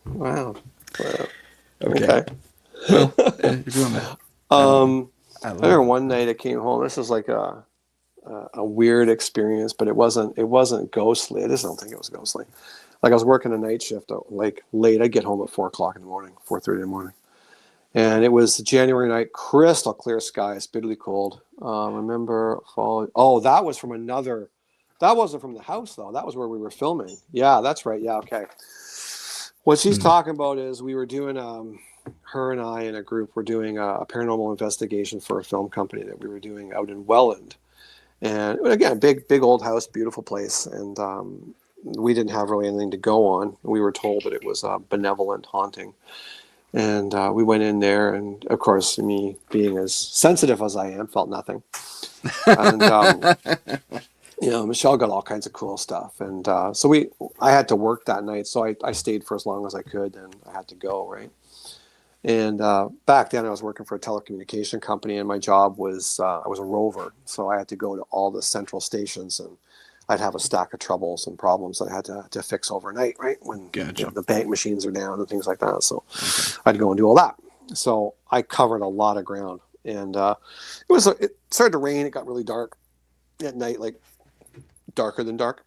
Wow. Okay. Well, if you want to. I remember one night I came home. This was like a weird experience, but it wasn't ghostly. I just don't think it was ghostly. Like, I was working a night shift, like late. I'd get home at 4:00 in the morning, 4:30 in the morning. And it was January night, crystal clear skies, bitterly cold. Remember fall. Oh, that was from another. That wasn't from the house though. That was where we were filming. Yeah, that's right. Yeah, okay. What she's talking about is we were doing. Her and I and a group were doing a paranormal investigation for a film company that we were doing out in Welland. And again, big old house, beautiful place, and we didn't have really anything to go on. We were told that it was a benevolent haunting. And we went in there, and of course, me being as sensitive as I am, felt nothing. And Michelle got all kinds of cool stuff, and so I had to work that night, so I stayed for as long as I could, and I had to go, right. And back then, I was working for a telecommunication company, and my job was I was a rover, so I had to go to all the central stations, and I'd have a stack of troubles and problems that I had to fix overnight, right? When the bank machines are down and things like that. So I'd go and do all that. So I covered a lot of ground, and it started to rain. It got really dark at night, like darker than dark.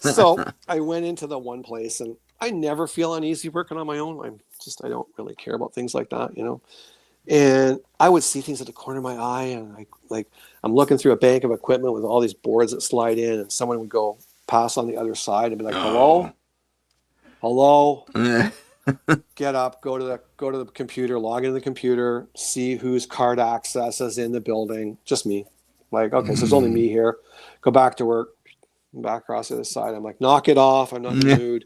So I went into the one place, and I never feel uneasy working on my own. I don't really care about things like that, you know. And I would see things at the corner of my eye, and I'm looking through a bank of equipment with all these boards that slide in, and someone would go pass on the other side and be like, hello, get up, go to the computer, log into the computer, see whose card access is in the building. Just me. Like, okay, so there's only me here. Go back to work, back across the other side. I'm like, knock it off. I'm not in the mood.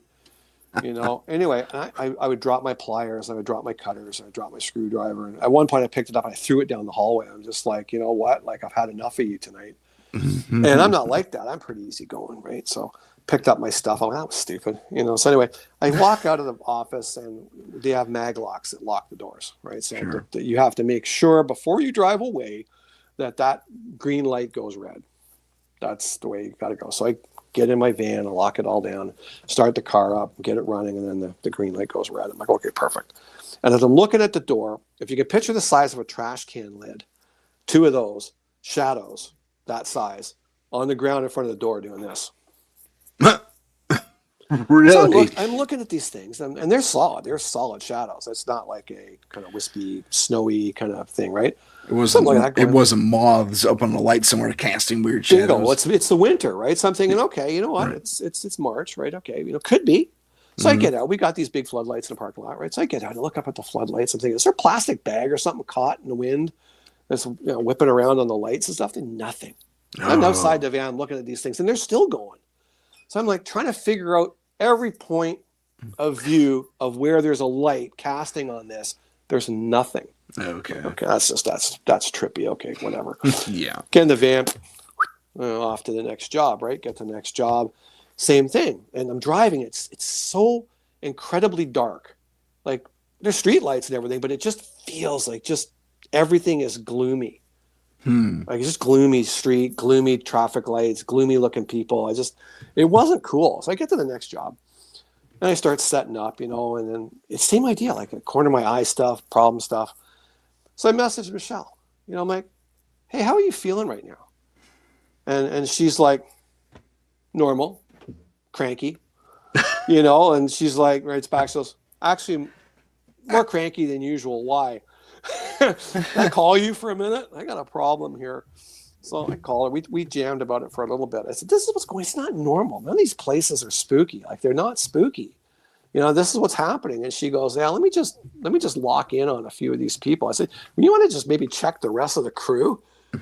You know, anyway, I would drop my pliers, I would drop my cutters, I would drop my screwdriver. And at one point I picked it up and I threw it down the hallway. I'm just like, you know what? Like, I've had enough of you tonight. And I'm not like that. I'm pretty easygoing, right? So picked up my stuff. I'm like, that was stupid. You know, so anyway, I walk out of the office, and they have mag locks that lock the doors, right? So you have to make sure before you drive away that green light goes red. That's the way you got to go. So I get in my van, I lock it all down, start the car up, get it running, and then the green light goes red. I'm like, okay, perfect. And as I'm looking at the door, if you can picture the size of a trash can lid, two of those shadows that size on the ground in front of the door doing this. Really? So I'm looking at these things, and they're solid. They're solid shadows. It's not like a kind of wispy, snowy kind of thing, right? It wasn't moths up on the light somewhere casting weird shadows. Bingo. It's the winter, right? So I'm thinking, okay, you know what? Right. It's March, right? Okay, could be. So I get out. We got these big floodlights in the parking lot, right? So I get out and look up at the floodlights. I'm thinking, is there a plastic bag or something caught in the wind that's whipping around on the lights and stuff? And nothing. I'm outside the van looking at these things, and they're still going. So I'm like trying to figure out every point of view of where there's a light casting on this. There's nothing. Okay. That's trippy. Okay, whatever. Yeah. Get in the van, off to the next job, right? Get to the next job. Same thing. And I'm driving. It's so incredibly dark. Like, there's street lights and everything, but it just feels like just everything is gloomy. Like, it's just gloomy street, gloomy traffic lights, gloomy looking people. It wasn't cool. So I get to the next job, and I start setting up, and then it's same idea, like a corner of my eye stuff, problem stuff. So I messaged Michelle, I'm like, hey, how are you feeling right now? And she's like, normal, cranky, and she's like, writes back, she goes, actually, more cranky than usual. Why? Can I call you for a minute? I got a problem here. So I called her. We jammed about it for a little bit. I said, this is what's going on. It's not normal. None of these places are spooky. Like, they're not spooky. This is what's happening. And she goes, yeah, let me just lock in on a few of these people. I said, you want to just maybe check the rest of the crew,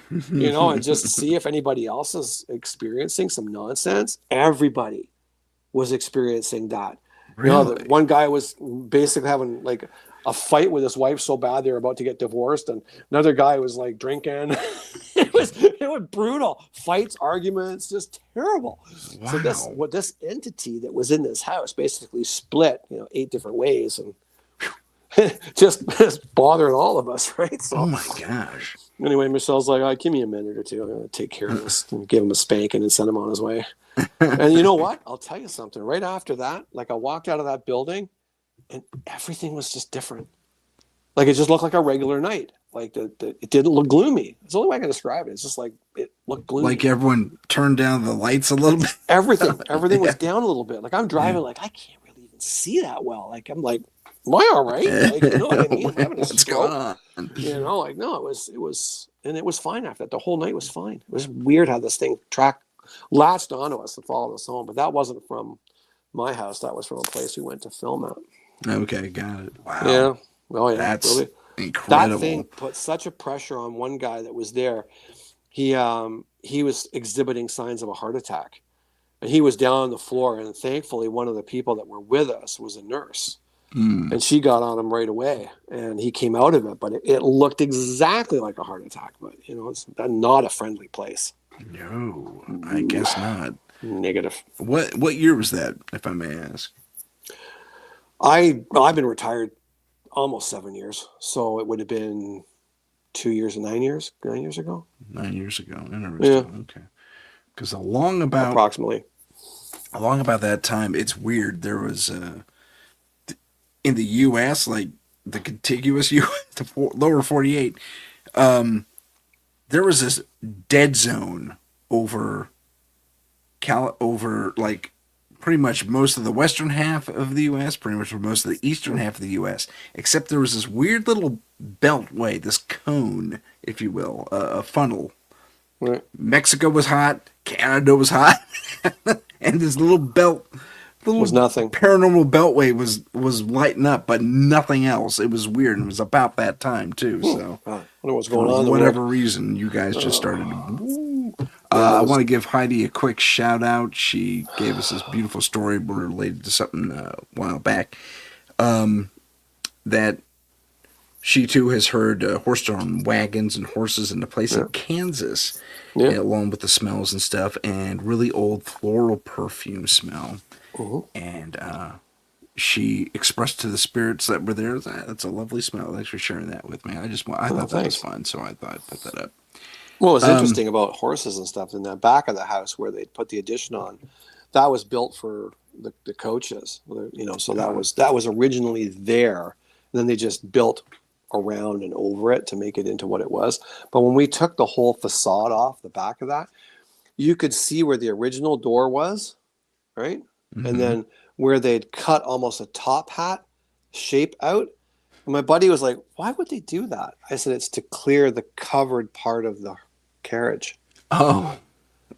and just see if anybody else is experiencing some nonsense. Everybody was experiencing that. Really? One guy was basically having like a fight with his wife so bad they were about to get divorced, and another guy was like drinking. it was brutal. Fights, arguments, just terrible. Wow. So this entity that was in this house basically split, 8 different ways, and just bothering all of us, right? So, oh my gosh. Anyway, Michelle's like, give me a minute or two. I'm going to take care of this, and give him a spanking and send him on his way. And you know what? I'll tell you something. Right after that, like, I walked out of that building, and everything was just different. Like, it just looked like a regular night. Like, it didn't look gloomy. It's the only way I can describe it. It's just like, it looked gloomy. Like everyone turned down the lights a little bit. Everything was down a little bit. Like, I'm driving, like, I can't really even see that well. Like, I'm like, am I all right? Like, you know what I mean? I'm having a stroke. Like, no, it was, and it was fine after that. The whole night was fine. It was weird how this thing latched onto us and followed us home. But that wasn't from my house. That was from a place we went to film at. Okay, got it. Wow. Yeah. Oh, yeah. That's really incredible. That thing put such a pressure on one guy that was there. He was exhibiting signs of a heart attack. And he was down on the floor. And thankfully, one of the people that were with us was a nurse. And she got on him right away. And he came out of it. But it looked exactly like a heart attack. But, it's not a friendly place. No, I guess not. Negative. What year was that, if I may ask? I've been retired almost 7 years, so it would have been 2 years and 9 years. 9 years ago. 9 years ago. Interesting. Yeah. Okay. Because approximately along about that time, it's weird. There was in the U.S., like the contiguous U.S., the lower 48. There was this dead zone over like pretty much most of the western half of the U.S., pretty much most of the eastern half of the U.S., except there was this weird little beltway, this cone, if you will, a funnel. Right. Mexico was hot, Canada was hot, and this little was nothing. Paranormal beltway was lighting up, but nothing else. It was weird, and it was about that time too. So I don't know what's going on. For whatever reason, you guys just started. I want to give Heidi a quick shout out. She gave us this beautiful story related to something a while back. That she too has heard horse-drawn wagons and horses in a place in Kansas, along with the smells and stuff, and really old floral perfume smell. And she expressed to the spirits that were there, that's a lovely smell. Thanks for sharing that with me. I thought that was fun, so I thought I'd put that up. Well, what's interesting about horses and stuff in the back of the house where they put the addition on, that was built for the coaches, so that was originally there. And then they just built around and over it to make it into what it was. But when we took the whole facade off the back of that, you could see where the original door was, right? Mm-hmm. And then where they'd cut almost a top hat shape out. And my buddy was like, why would they do that? I said, it's to clear the covered part of the carriage. Oh,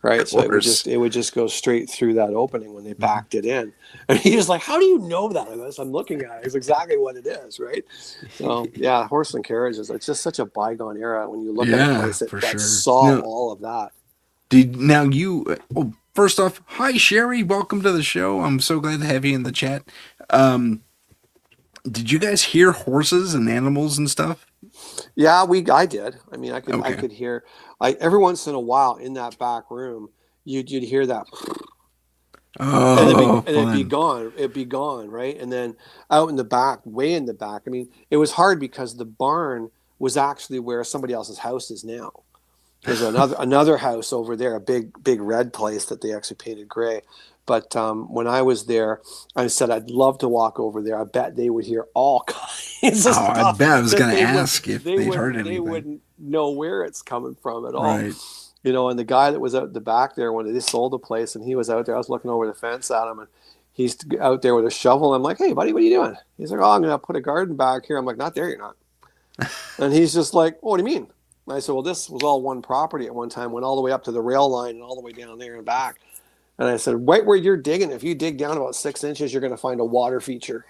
right. So it would just go straight through that opening when they backed it in. And he was like, how do you know that? I'm looking at it. It's exactly what it is. Right. So yeah, horse and carriages. It's just such a bygone era when you look at a place that saw all of that. First off, hi Sherry, welcome to the show. I'm so glad to have you in the chat. Did you guys hear horses and animals and stuff? Yeah, I did. I mean, I could hear. Every once in a while in that back room, you'd hear that. Oh, and it'd be gone, right? And then out in the back, way in the back. I mean, it was hard because the barn was actually where somebody else's house is now. There's another house over there, a big red place that they actually painted gray. But when I was there, I said I'd love to walk over there. I bet they would hear all kinds of stuff. I bet I was going to ask if they'd heard anything. They wouldn't know where it's coming from at all. Right. And the guy that was out the back there when they sold the place, and he was out there, I was looking over the fence at him, and he's out there with a shovel. I'm like, hey, buddy, what are you doing? He's like, oh, I'm going to put a garden back here. I'm like, not there, you're not. And he's just like, oh, what do you mean? And I said, well, this was all one property at one time, went all the way up to the rail line and all the way down there and back. And I said, right where you're digging, if you dig down about 6 inches, you're going to find a water feature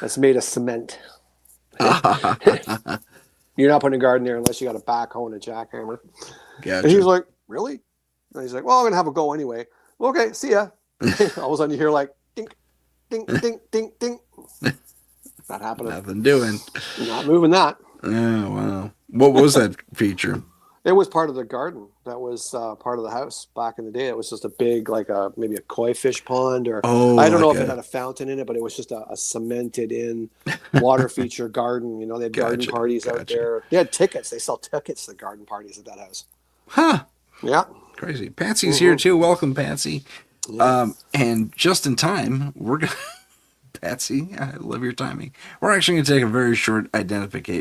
that's made of cement. You're not putting a garden there unless you got a backhoe and a jackhammer. Gotcha. And he's like, really? And he's like, well, I'm going to have a go anyway. Okay, see ya. All of a sudden you hear like, dink, dink, dink, dink, dink. Not happening. Nothing doing. Not moving that. Oh, wow. What was that feature? It was part of the garden. That was part of the house back in the day. It was just a big, like maybe a koi fish pond, or I don't know if it had a fountain in it, but it was just a cemented in water feature garden. You know, they had garden parties out there. They had tickets. They sell tickets to garden parties at that house. Huh. Yeah. Crazy. Patsy's here too. Welcome, Patsy. Yeah. And just in time, we're going to... Patsy, I love your timing. We're actually going to take a very short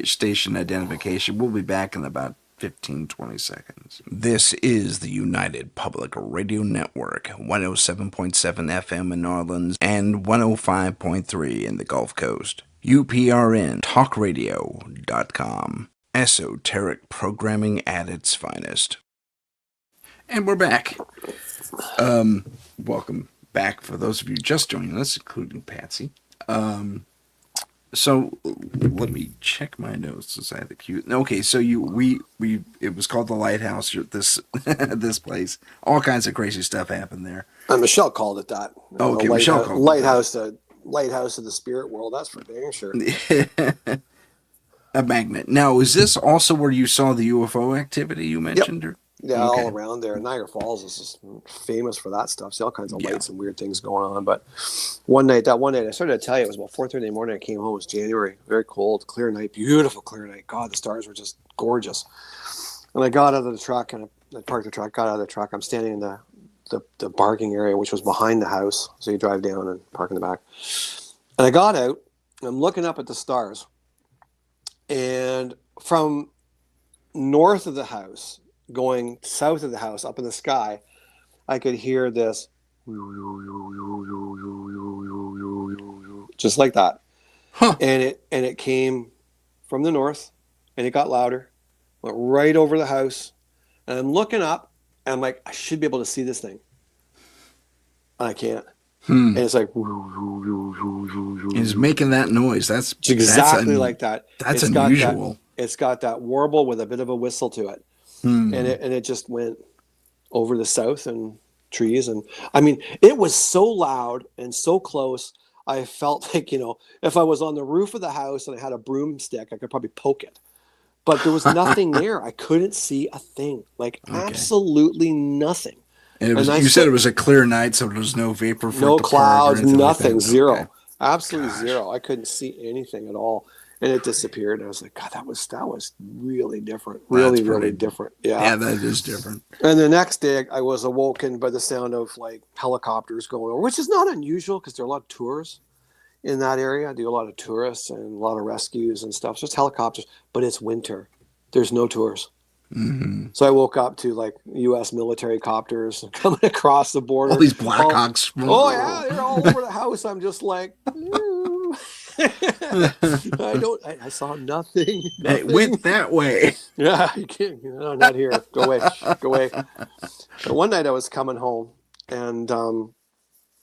station identification. We'll be back in about 15-20 seconds. This is the United Public Radio Network, 107.7 FM in New Orleans and 105.3 in the Gulf Coast. UPRN talkradio.com. Esoteric programming at its finest. And we're back. Welcome back for those of you just joining us, including Patsy. So let me check my notes as I had the cue. Okay, so it was called the Lighthouse. This this place, all kinds of crazy stuff happened there. Michelle called it that. Okay, Michelle called Lighthouse, Lighthouse of the spirit world. That's for dang sure. A magnet. Now, is this also where you saw the UFO activity you mentioned? Yep. Yeah, all around there. Niagara Falls is just famous for that stuff. See all kinds of lights and weird things going on. But one night, I started to tell you, it was about 4:30 in the morning. I came home. It was January, very cold, clear night, beautiful clear night. God, the stars were just gorgeous. And I got out of the truck and I parked the truck. Got out of the truck. I'm standing in the parking area, which was behind the house. So you drive down and park in the back. And I got out. And I'm looking up at the stars, and from north of the house, going south of the house, up in the sky, I could hear this just like that. Huh. And it came from the north, and it got louder, went right over the house. And I'm looking up, and I'm like, I should be able to see this thing. And I can't. And it's like he's making that noise. That's exactly like that. That's unusual. It's got that warble with a bit of a whistle to it. And it just went over the south and trees. And I mean, it was so loud and so close. I felt like, if I was on the roof of the house and I had a broomstick, I could probably poke it. But there was nothing there. I couldn't see a thing, absolutely nothing. And you said it was a clear night, so there was no vapor, no clouds, nothing, like zero, okay. Absolutely zero. I couldn't see anything at all. And it disappeared. And I was like, God, that was really different. Really different. Yeah, that is different. And the next day, I was awoken by the sound of like helicopters going over, which is not unusual because there are a lot of tours in that area. I do a lot of tourists and a lot of rescues and stuff. So it's helicopters, but it's winter. There's no tours. Mm-hmm. So I woke up to like U.S. military copters coming across the border. All these Blackhawks. Oh yeah, they're all over the house. I'm just like, I saw nothing. It went that way. Yeah, you can't. Not here. Go away. But one night I was coming home, and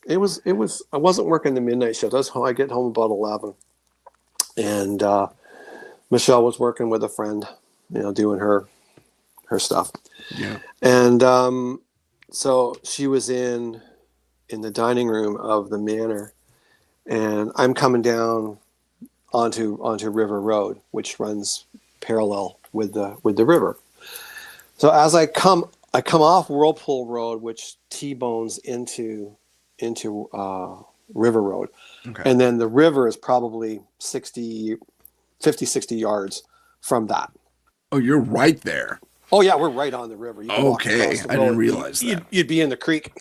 it was. I wasn't working the midnight shift. I get home about 11, and Michelle was working with a friend, doing her stuff. Yeah. And so she was in the dining room of the manor, and I'm coming down onto River Road, which runs parallel with the river. So as I come off Whirlpool Road, which T-bones into River Road. Okay. And then the river is probably 50, 60 yards from that. Oh, you're right there. Oh yeah, we're right on the river. Okay, I didn't realize that. You'd be in the creek.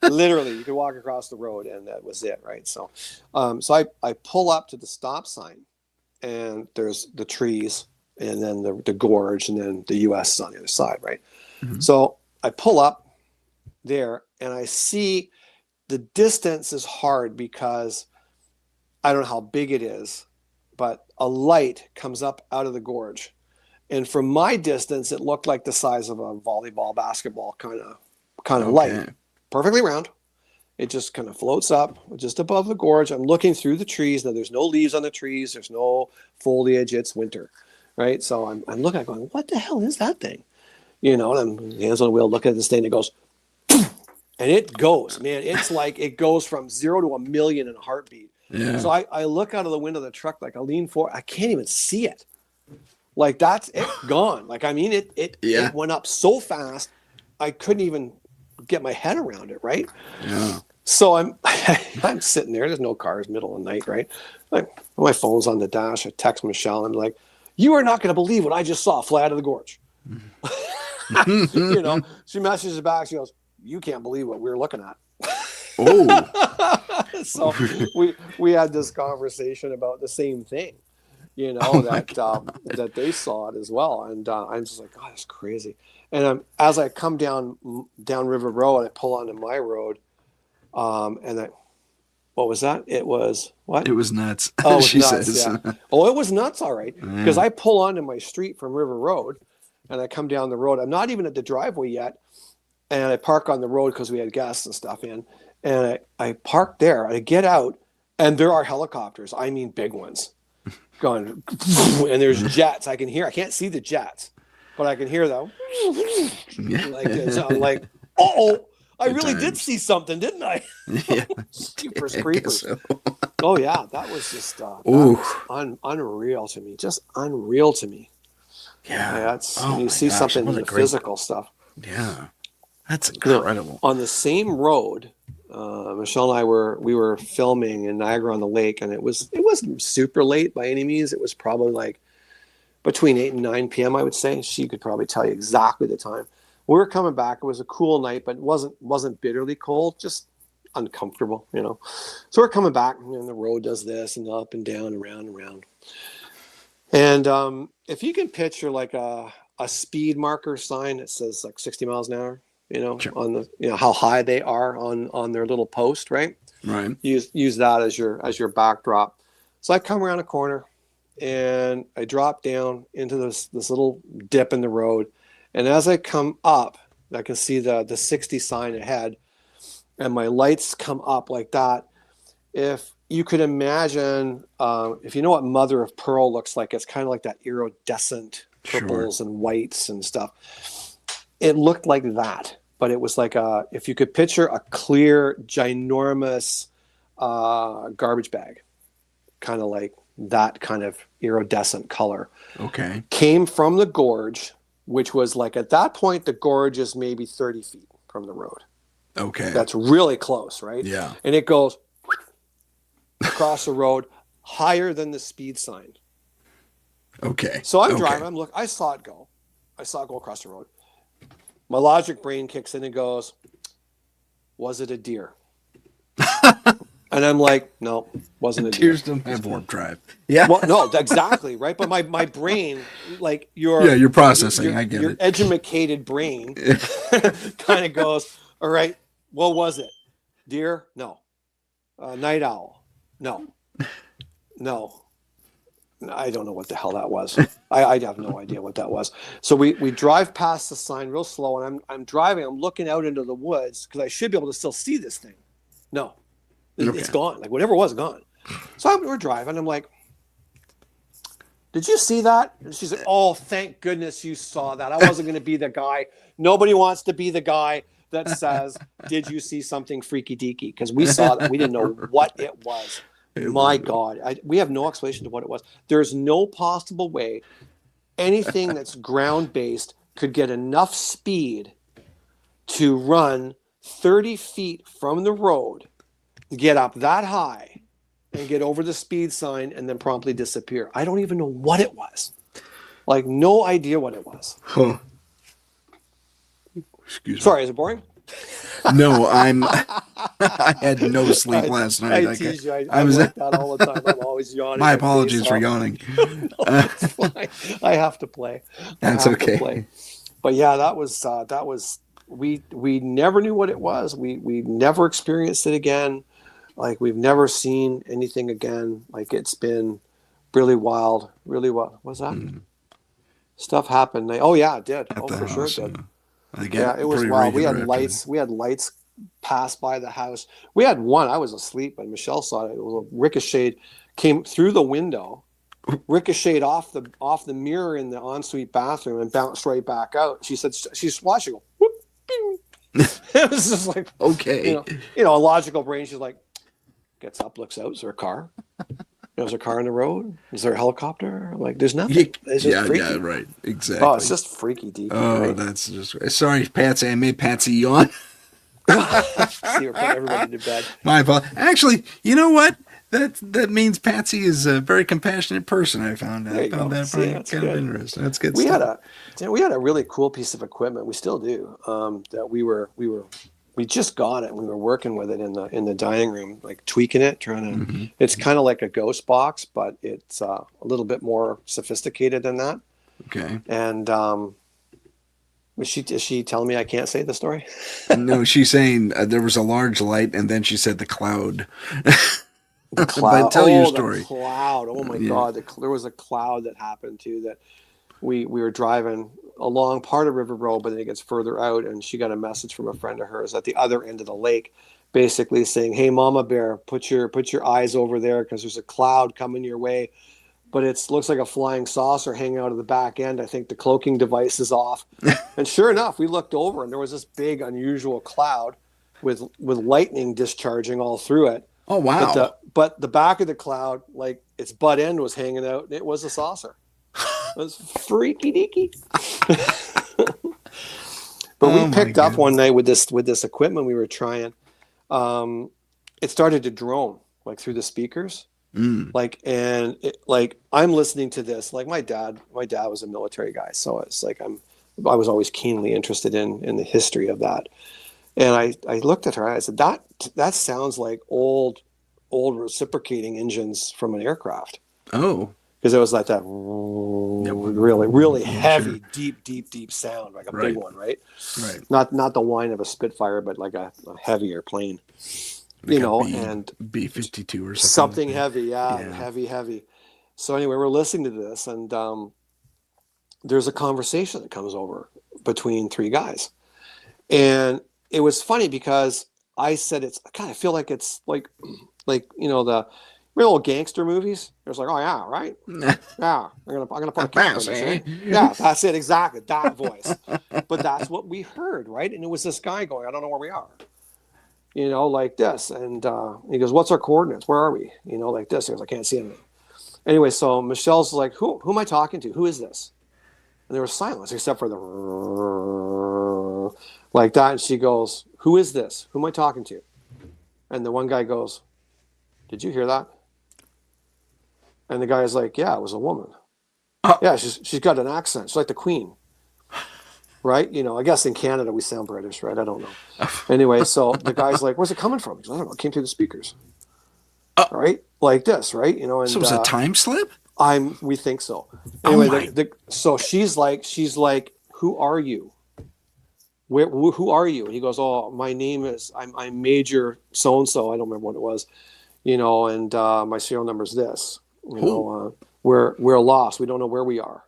Literally, you could walk across the road, and that was it, right? So, I pull up to the stop sign, and there's the trees, and then the gorge, and then the U.S. is on the other side, right? Mm-hmm. So I pull up there, and I see the distance is hard because I don't know how big it is, but a light comes up out of the gorge. And from my distance, it looked like the size of a volleyball, basketball kind of light, perfectly round. It just kind of floats up just above the gorge. I'm looking through the trees. Now, there's no leaves on the trees. There's no foliage. It's winter, right? So I'm looking, going, what the hell is that thing? And I'm hands on the wheel, looking at this thing. It goes, and it goes, man. It's like it goes from 0 to 1,000,000 in a heartbeat. Yeah. So I look out of the window of the truck, like I lean forward. I can't even see it. Like that's it gone. Like, I mean, it went up so fast, I couldn't even get my head around it, right? Yeah. So I'm sitting there. There's no cars, middle of the night, right? Like my phone's on the dash. I text Michelle. I'm like, "You are not going to believe what I just saw fly out of the gorge." She messages back. She goes, "You can't believe what we're looking at." Oh. So we had this conversation about the same thing. That they saw it as well, and I'm just like, "God, that's crazy." And as I come down River Road, I pull onto my road. What was that? It was what? It was nuts. Oh, it was she nuts, says. Yeah. Oh, it was nuts. All right. Because I pull onto my street from River Road and I come down the road. I'm not even at the driveway yet. And I park on the road because we had guests and stuff in. And I park there. I get out and there are helicopters. I mean, big ones going. And there's jets. I can't see the jets, but I can hear them. Like this. I'm like, oh. I really did see something, didn't I? Yeah. Jeepers creepers. So. Oh, yeah. That was just unreal to me. Just unreal to me. Yeah. You see something in the physical stuff. Yeah. That's incredible. On the same road, Michelle and I were filming in Niagara-on-the-Lake, and it wasn't super late by any means. It was probably like between 8 and 9 p.m., I would say. She could probably tell you exactly the time. We were coming back. It was a cool night, but it wasn't bitterly cold, just uncomfortable, So we're coming back, and the road does this and up and down, around and around. And if you can picture like a speed marker sign that says like 60 miles an hour, Sure. on the how high they are on their little post, right? Right. Use that as your backdrop. So I come around a corner, and I drop down into this little dip in the road. And as I come up, I can see the 60 sign ahead, and my lights come up like that. If you could imagine, if you know what mother of pearl looks like, it's kind of like that iridescent purples and whites and stuff. It looked like that, but it was like if you could picture a clear, ginormous garbage bag, kind of like that kind of iridescent color. Okay. Came from the gorge, which was like at that point, the gorge is maybe 30 feet from the road. Okay. That's really close, right? Yeah. And it goes across the road higher than the speed sign. Okay. So I'm driving. I saw it go. I saw it go across the road. My logic brain kicks in and goes, was it a deer? And I'm like, no, wasn't a deer. Deers don't have warp drive. Yeah. Well, no, exactly, right? But my brain, like you're processing. I get your it. Educated brain kind of goes, all right, what was it? Deer? No. Night owl? No. I don't know what the hell that was. I have no idea what that was. So we drive past the sign real slow, and I'm driving. I'm looking out into the woods because I should be able to still see this thing. No. It's gone. Like whatever it was, gone. So we're driving. I'm like, did you see that? And she's like, oh, thank goodness you saw that. I wasn't going to be the guy. Nobody wants to be the guy that says, did you see something freaky deaky? Because we saw that. We didn't know what it was. My God. We have no explanation to what it was. There's no possible way anything that's ground-based could get enough speed to run 30 feet from the road, get up that high and get over the speed sign and then promptly disappear. I don't even know what it was. Like, no idea what it was. Huh. Excuse me. Sorry, is it boring? No, I had no sleep last night. I tease you. I was like that all the time. I'm always yawning. My apologies for yawning. No, it's fine. I have to play. That's okay. But yeah, that was we never knew what it was. We never experienced it again. Like we've never seen anything again. Like it's been really wild, really wild. What's that? Stuff happened. Oh yeah, it did. At Oh, the for sure it house. did. Yeah, Yeah, it was pretty wild. We regular had after lights. We had lights pass by the house. We had one. I was asleep, and Michelle saw it. It was a ricocheted, came through the window, ricocheted off the mirror in the ensuite bathroom, and bounced right back out. She said she's watching. Go, whoop, bing. It was just like, Okay. a logical brain. She's like, gets up, looks out. Is there a car? Is there a car on the road? Is there a helicopter? Like, there's nothing. It's just freaky. Yeah, right. Exactly. Oh, it's just freaky deep. Oh, right? that's just sorry, Patsy. I made Patsy yawn. See, we're putting everybody to bed. My fault. Actually, you know what? That means Patsy is a very compassionate person. I found that kind of interesting. That's good. We had a really cool piece of equipment. We still do. That we just got it. We were working with it in the dining room, like tweaking it, trying to. It's kind of like a ghost box, but it's a little bit more sophisticated than that. Okay. And is she telling me I can't say the story? No, she's saying there was a large light, and then she said the cloud. The cloud. But tell your story. The cloud. Oh my God. There was a cloud that happened too. That we were driving along part of River Road, but then it gets further out, and she got a message from a friend of hers at the other end of the lake, basically saying, "Hey, Mama Bear, put your eyes over there because there's a cloud coming your way." But it looks like a flying saucer hanging out of the back end. I think the cloaking device is off. And sure enough, we looked over and there was this big, unusual cloud with lightning discharging all through it. Oh, wow. But the back of the cloud, like its butt end was hanging out, and it was a saucer. It was freaky deaky. But we picked up one night with this equipment we were trying. It started to drone like through the speakers. Like I'm listening to this. Like my dad was a military guy, so it's like I was always keenly interested in the history of that. And I looked at her. I said, that sounds like old reciprocating engines from an aircraft. Oh, because it was like that really heavy, deep sound, like a big one, right? Right. Not the whine of a Spitfire, but like a heavier plane. Like and B-52 or something heavy, heavy. So anyway, we're listening to this, and there's a conversation that comes over between three guys, and it was funny because I said I kind of feel like it's like the real old gangster movies. It was like, oh yeah, right, yeah, I'm gonna put a camera in this, yeah, that's it, exactly, that voice. But that's what we heard, right? And it was this guy going, I don't know where we are. Like this. And he goes, what's our coordinates? Where are we? Like this. He goes, I can't see anything. Anyway, so Michelle's like, who am I talking to? Who is this? And there was silence except for the like that. And she goes, who is this? Who am I talking to? And the one guy goes, did you hear that? And the guy is like, yeah, it was a woman. Yeah, she's got an accent. She's like the Queen. Right? I guess in Canada we sound British, right? I don't know. Anyway, so the guy's like, where's it coming from? He goes, I don't know. It came through the speakers. Right? Like this, right? And so it was a time slip? We think so. Anyway, so she's like, who are you? Who are you? And he goes, oh, my name is, I'm Major so-and-so. I don't remember what it was, and my serial number is this. We're lost. We don't know where we are.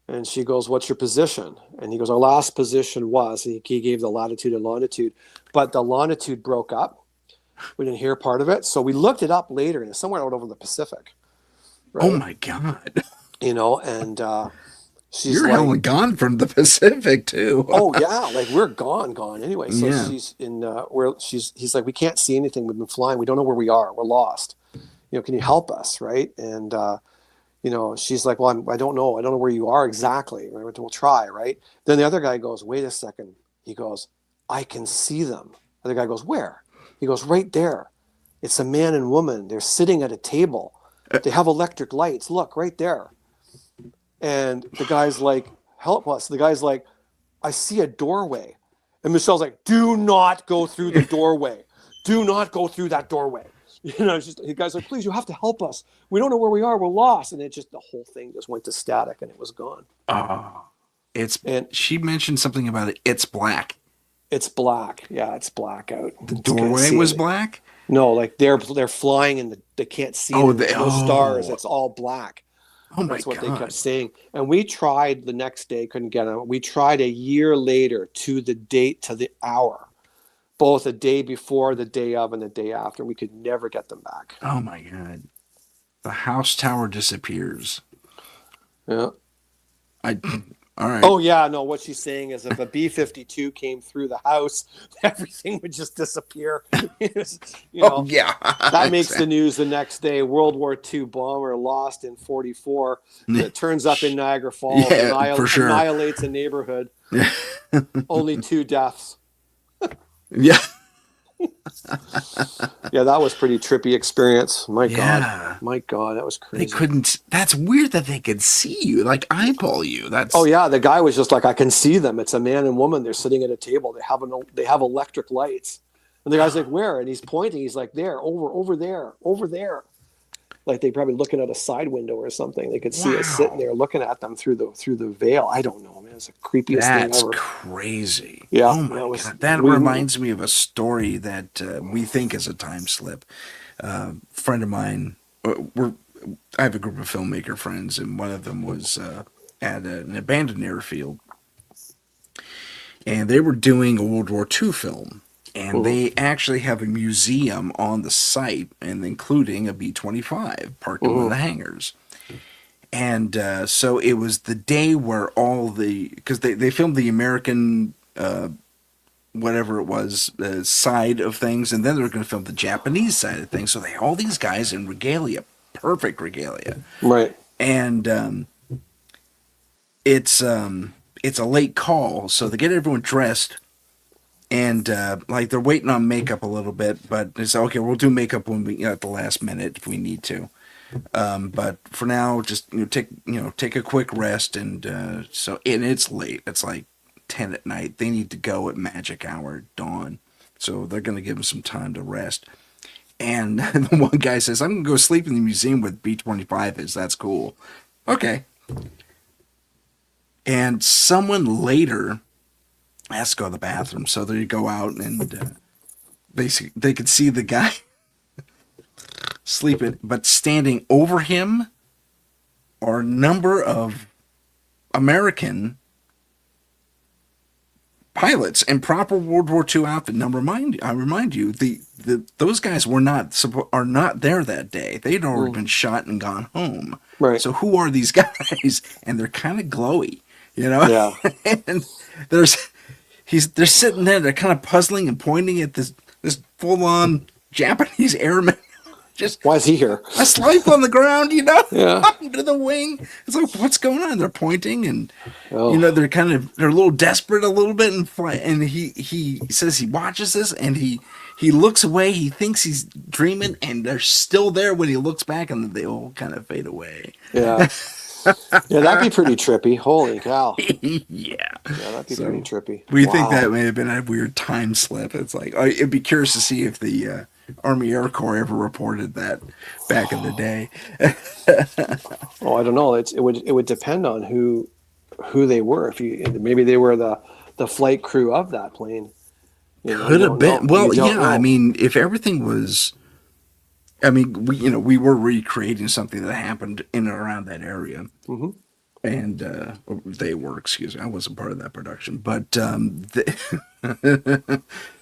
And she goes, what's your position? And he goes, our last position was, he gave the latitude and longitude, but the longitude broke up. We didn't hear part of it. So we looked it up later, and it's somewhere out over the Pacific. Right? Oh my God. And she's You're hell gone from the Pacific too. Oh yeah. Like we're gone anyway. So she's in, he's like, we can't see anything. We've been flying. We don't know where we are. We're lost. Can you help us? Right. And, she's like, well, I don't know. I don't know where you are exactly. We'll try, right? Then the other guy goes, wait a second. He goes, I can see them. The other guy goes, where? He goes, right there. It's a man and woman. They're sitting at a table. They have electric lights. Look, right there. And the guy's like, help us. The guy's like, I see a doorway. And Michelle's like, do not go through the doorway. Do not go through that doorway. The guy's like, please, you have to help us. We don't know where we are. We're lost. And the whole thing just went to static and it was gone. She mentioned something about it. It's black. It's black. Yeah, it's black out. The You can't doorway see was it. black? No, like they're flying and they can't see Oh, anything. There's no stars. It's all black. oh my That's what they kept God. saying. And we tried the next day, couldn't get them. We tried a year later to the date, to the hour, both the day before, the day of, and the day after. We could never get them back. Oh my God. The house tower disappears. Yeah. All right. Oh yeah, no. What she's saying is, if a B-52 came through the house, everything would just disappear. Oh, yeah. That makes the news the next day. World War II bomber lost in 44. It turns up in Niagara Falls, for sure. annihilates a neighborhood. Only 2 deaths. Yeah. Yeah, that was pretty trippy experience. My Yeah. God, that was crazy. They couldn't. That's weird that they could see you, like eyeball you. That's. Oh yeah, the guy was just like, I can see them. It's a man and woman. They're sitting at a table. They have electric lights. And the guy's like, where? And he's pointing. He's like, there, over there, over there. Like they probably looking at a side window or something. They could see us sitting there looking at them through the veil. I don't know, man. It's the creepiest thing ever. That's crazy. Yeah. Oh my God. That reminds me of a story that we think is a time slip. Friend of mine, I have a group of filmmaker friends, and one of them was at an abandoned airfield, and they were doing a World War II film. And they actually have a museum on the site, and including a B-25 parked in one of the hangars. And so it was the day where because they filmed the American, whatever it was, side of things, and then they were going to film the Japanese side of things. So they all these guys in regalia, perfect regalia. Right. And it's a late call, so they get everyone dressed. And like they're waiting on makeup a little bit, but it's okay. We'll do makeup when we at the last minute if we need to. But for now, just take a quick rest. And and it's late. It's like 10 at night. They need to go at magic hour, dawn. So they're gonna give them some time to rest. And the one guy says, "I'm gonna go sleep in the museum with B-25 is. That's cool." Okay. And someone later has to go to the bathroom, so they go out and they could see the guy sleeping, but standing over him are a number of American pilots in proper World War II outfit. Now, I remind you, those guys are not there that day. They'd already been shot and gone home. Right. So who are these guys? And they're kind of glowy, Yeah. And they're sitting there, they're kind of puzzling and pointing at this full-on Japanese airman. Just, why is he here? Asleep on the ground, Yeah. under the wing. It's like, what's going on? They're pointing, and Oh. they're a little desperate a little bit, and he says he watches this, and he looks away. He thinks he's dreaming, and they're still there when he looks back, and they all kind of fade away. Yeah. Yeah, that'd be pretty trippy. Holy cow. Yeah. Yeah, that'd be pretty trippy. We think that may have been a weird time slip. It's like, it'd be curious to see if the Army Air Corps ever reported that back in the day. Oh, I don't know. It would depend on who they were. Maybe they were the flight crew of that plane. Could have been. Well, yeah. Know. I mean, if everything was, we were recreating something that happened in and around that area. Mm-hmm. And they were, excuse me, I wasn't part of that production, but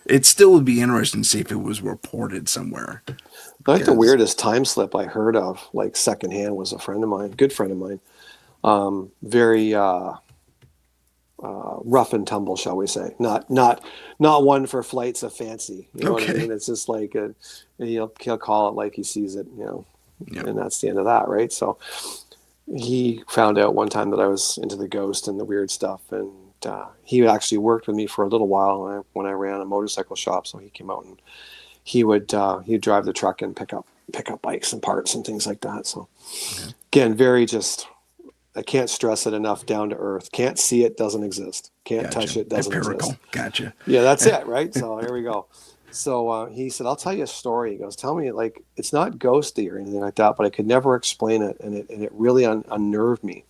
it still would be interesting to see if it was reported somewhere. I think the weirdest time slip I heard of, like secondhand, was a friend of mine, good friend of mine, very rough and tumble, shall we say? Not one for flights of fancy. You know what I mean? It's just like he'll call it like he sees it, and that's the end of that, right? So. He found out one time that I was into the ghost and the weird stuff, and he actually worked with me for a little while when I ran a motorcycle shop. So he came out and he'd drive the truck and pick up bikes and parts and things like that. So again, I can't stress it enough, down to earth. Can't see it, doesn't exist. Can't touch it, doesn't Empirical. exist. Gotcha. Yeah, that's it, right? So here we go. So he said, I'll tell you a story. He goes, tell me, like, it's not ghosty or anything like that, but I could never explain it. And it really unnerved me.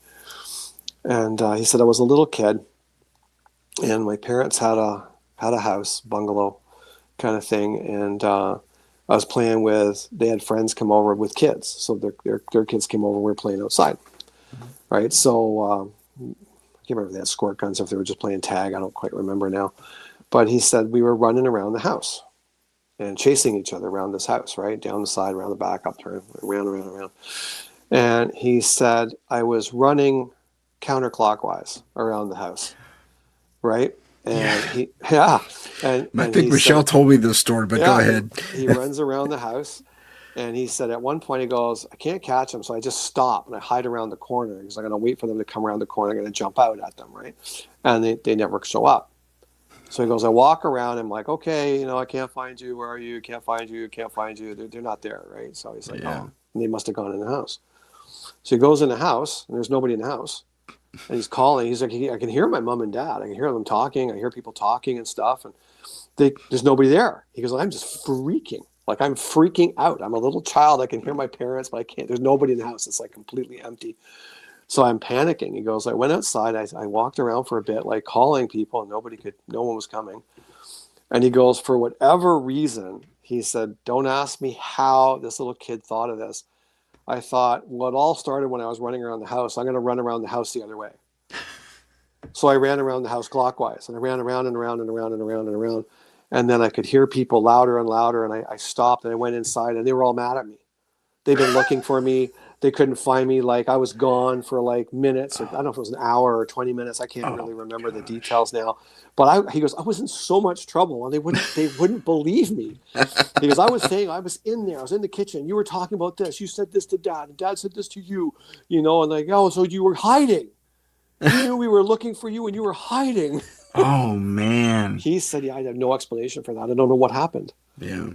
And he said, I was a little kid and my parents had had a house, bungalow kind of thing. And I was playing with, they had friends come over with kids. So their kids came over, we were playing outside. Right. So I can't remember if they had squirt guns or if they were just playing tag. I don't quite remember now. But he said we were running around the house and chasing each other around this house, right? Down the side, around the back, up, turn, around. And he said I was running counterclockwise around the house, right? And I think Michelle told me this story, but go ahead. He runs around the house, and he said at one point he goes, I can't catch him, so I just stop and I hide around the corner because I'm going to wait for them to come around the corner. I'm going to jump out at them, right? And they never show up. So he goes, I walk around. I'm like, okay, I can't find you. Where are you? Can't find you. Can't find you. They're not there, right? So he's like, oh, and they must have gone in the house. So he goes in the house, and there's nobody in the house. And he's calling. He's like, I can hear my mom and dad. I can hear them talking. I hear people talking and stuff. And there's nobody there. He goes, I'm just freaking. Like, I'm freaking out. I'm a little child. I can hear my parents, but I can't. There's nobody in the house. It's like completely empty. So I'm panicking. He goes, I went outside. I walked around for a bit, like calling people, and no one was coming. And he goes, for whatever reason, he said, don't ask me how this little kid thought of this. I thought, well, it all started when I was running around the house. I'm going to run around the house the other way. So I ran around the house clockwise, and I ran around and around and around and around and around. And then I could hear people louder and louder, and I stopped, and I went inside, and they were all mad at me. They'd been looking for me. They couldn't find me. Like, I was gone for like minutes. Or, I don't know if it was an hour or 20 minutes. I can't really remember the details now. But he goes, I was in so much trouble, and they wouldn't believe me. He goes, I was saying, I was in there. I was in the kitchen. You were talking about this. You said this to Dad, and Dad said this to you. And like, oh, so you were hiding. You knew we were looking for you, and you were hiding. Oh, man. He said, yeah, I have no explanation for that. I don't know what happened. Yeah.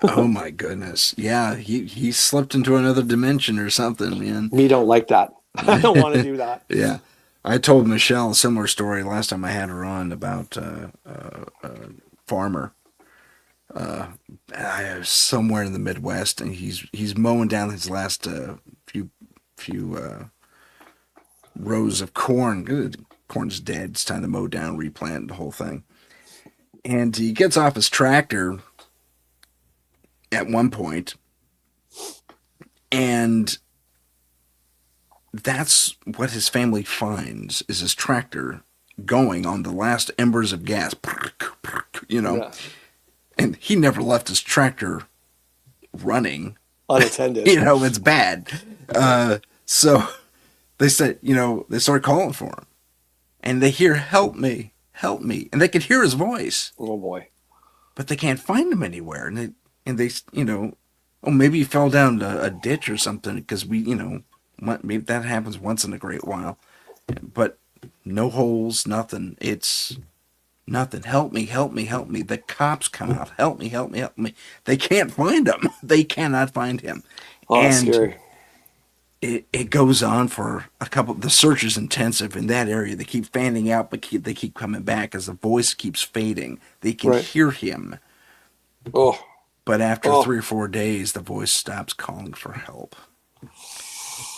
Oh my goodness. Yeah, he slipped into another dimension or something, man. Me don't like that. I don't want to do that. Yeah. I told Michelle a similar story last time I had her on about a farmer somewhere in the Midwest, and he's mowing down his last few rows of corn. Corn's dead. It's time to mow down, replant the whole thing. And he gets off his tractor at one point, and that's what his family finds, is his tractor going on the last embers of gas, Yeah. And he never left his tractor running unattended. It's bad. So they said, they started calling for him, and they hear, help me, and they could hear his voice. Oh boy. But they can't find him anywhere, and they, maybe he fell down a ditch or something, because maybe that happens once in a great while. But no holes, nothing. It's nothing. Help me. The cops come out. Help me. They can't find him. They cannot find him. Oh, that's scary. It goes on for a couple. The search is intensive in that area. They keep fanning out, but they keep coming back as the voice keeps fading. They can hear him. Oh. But after 3 or 4 days, the voice stops calling for help.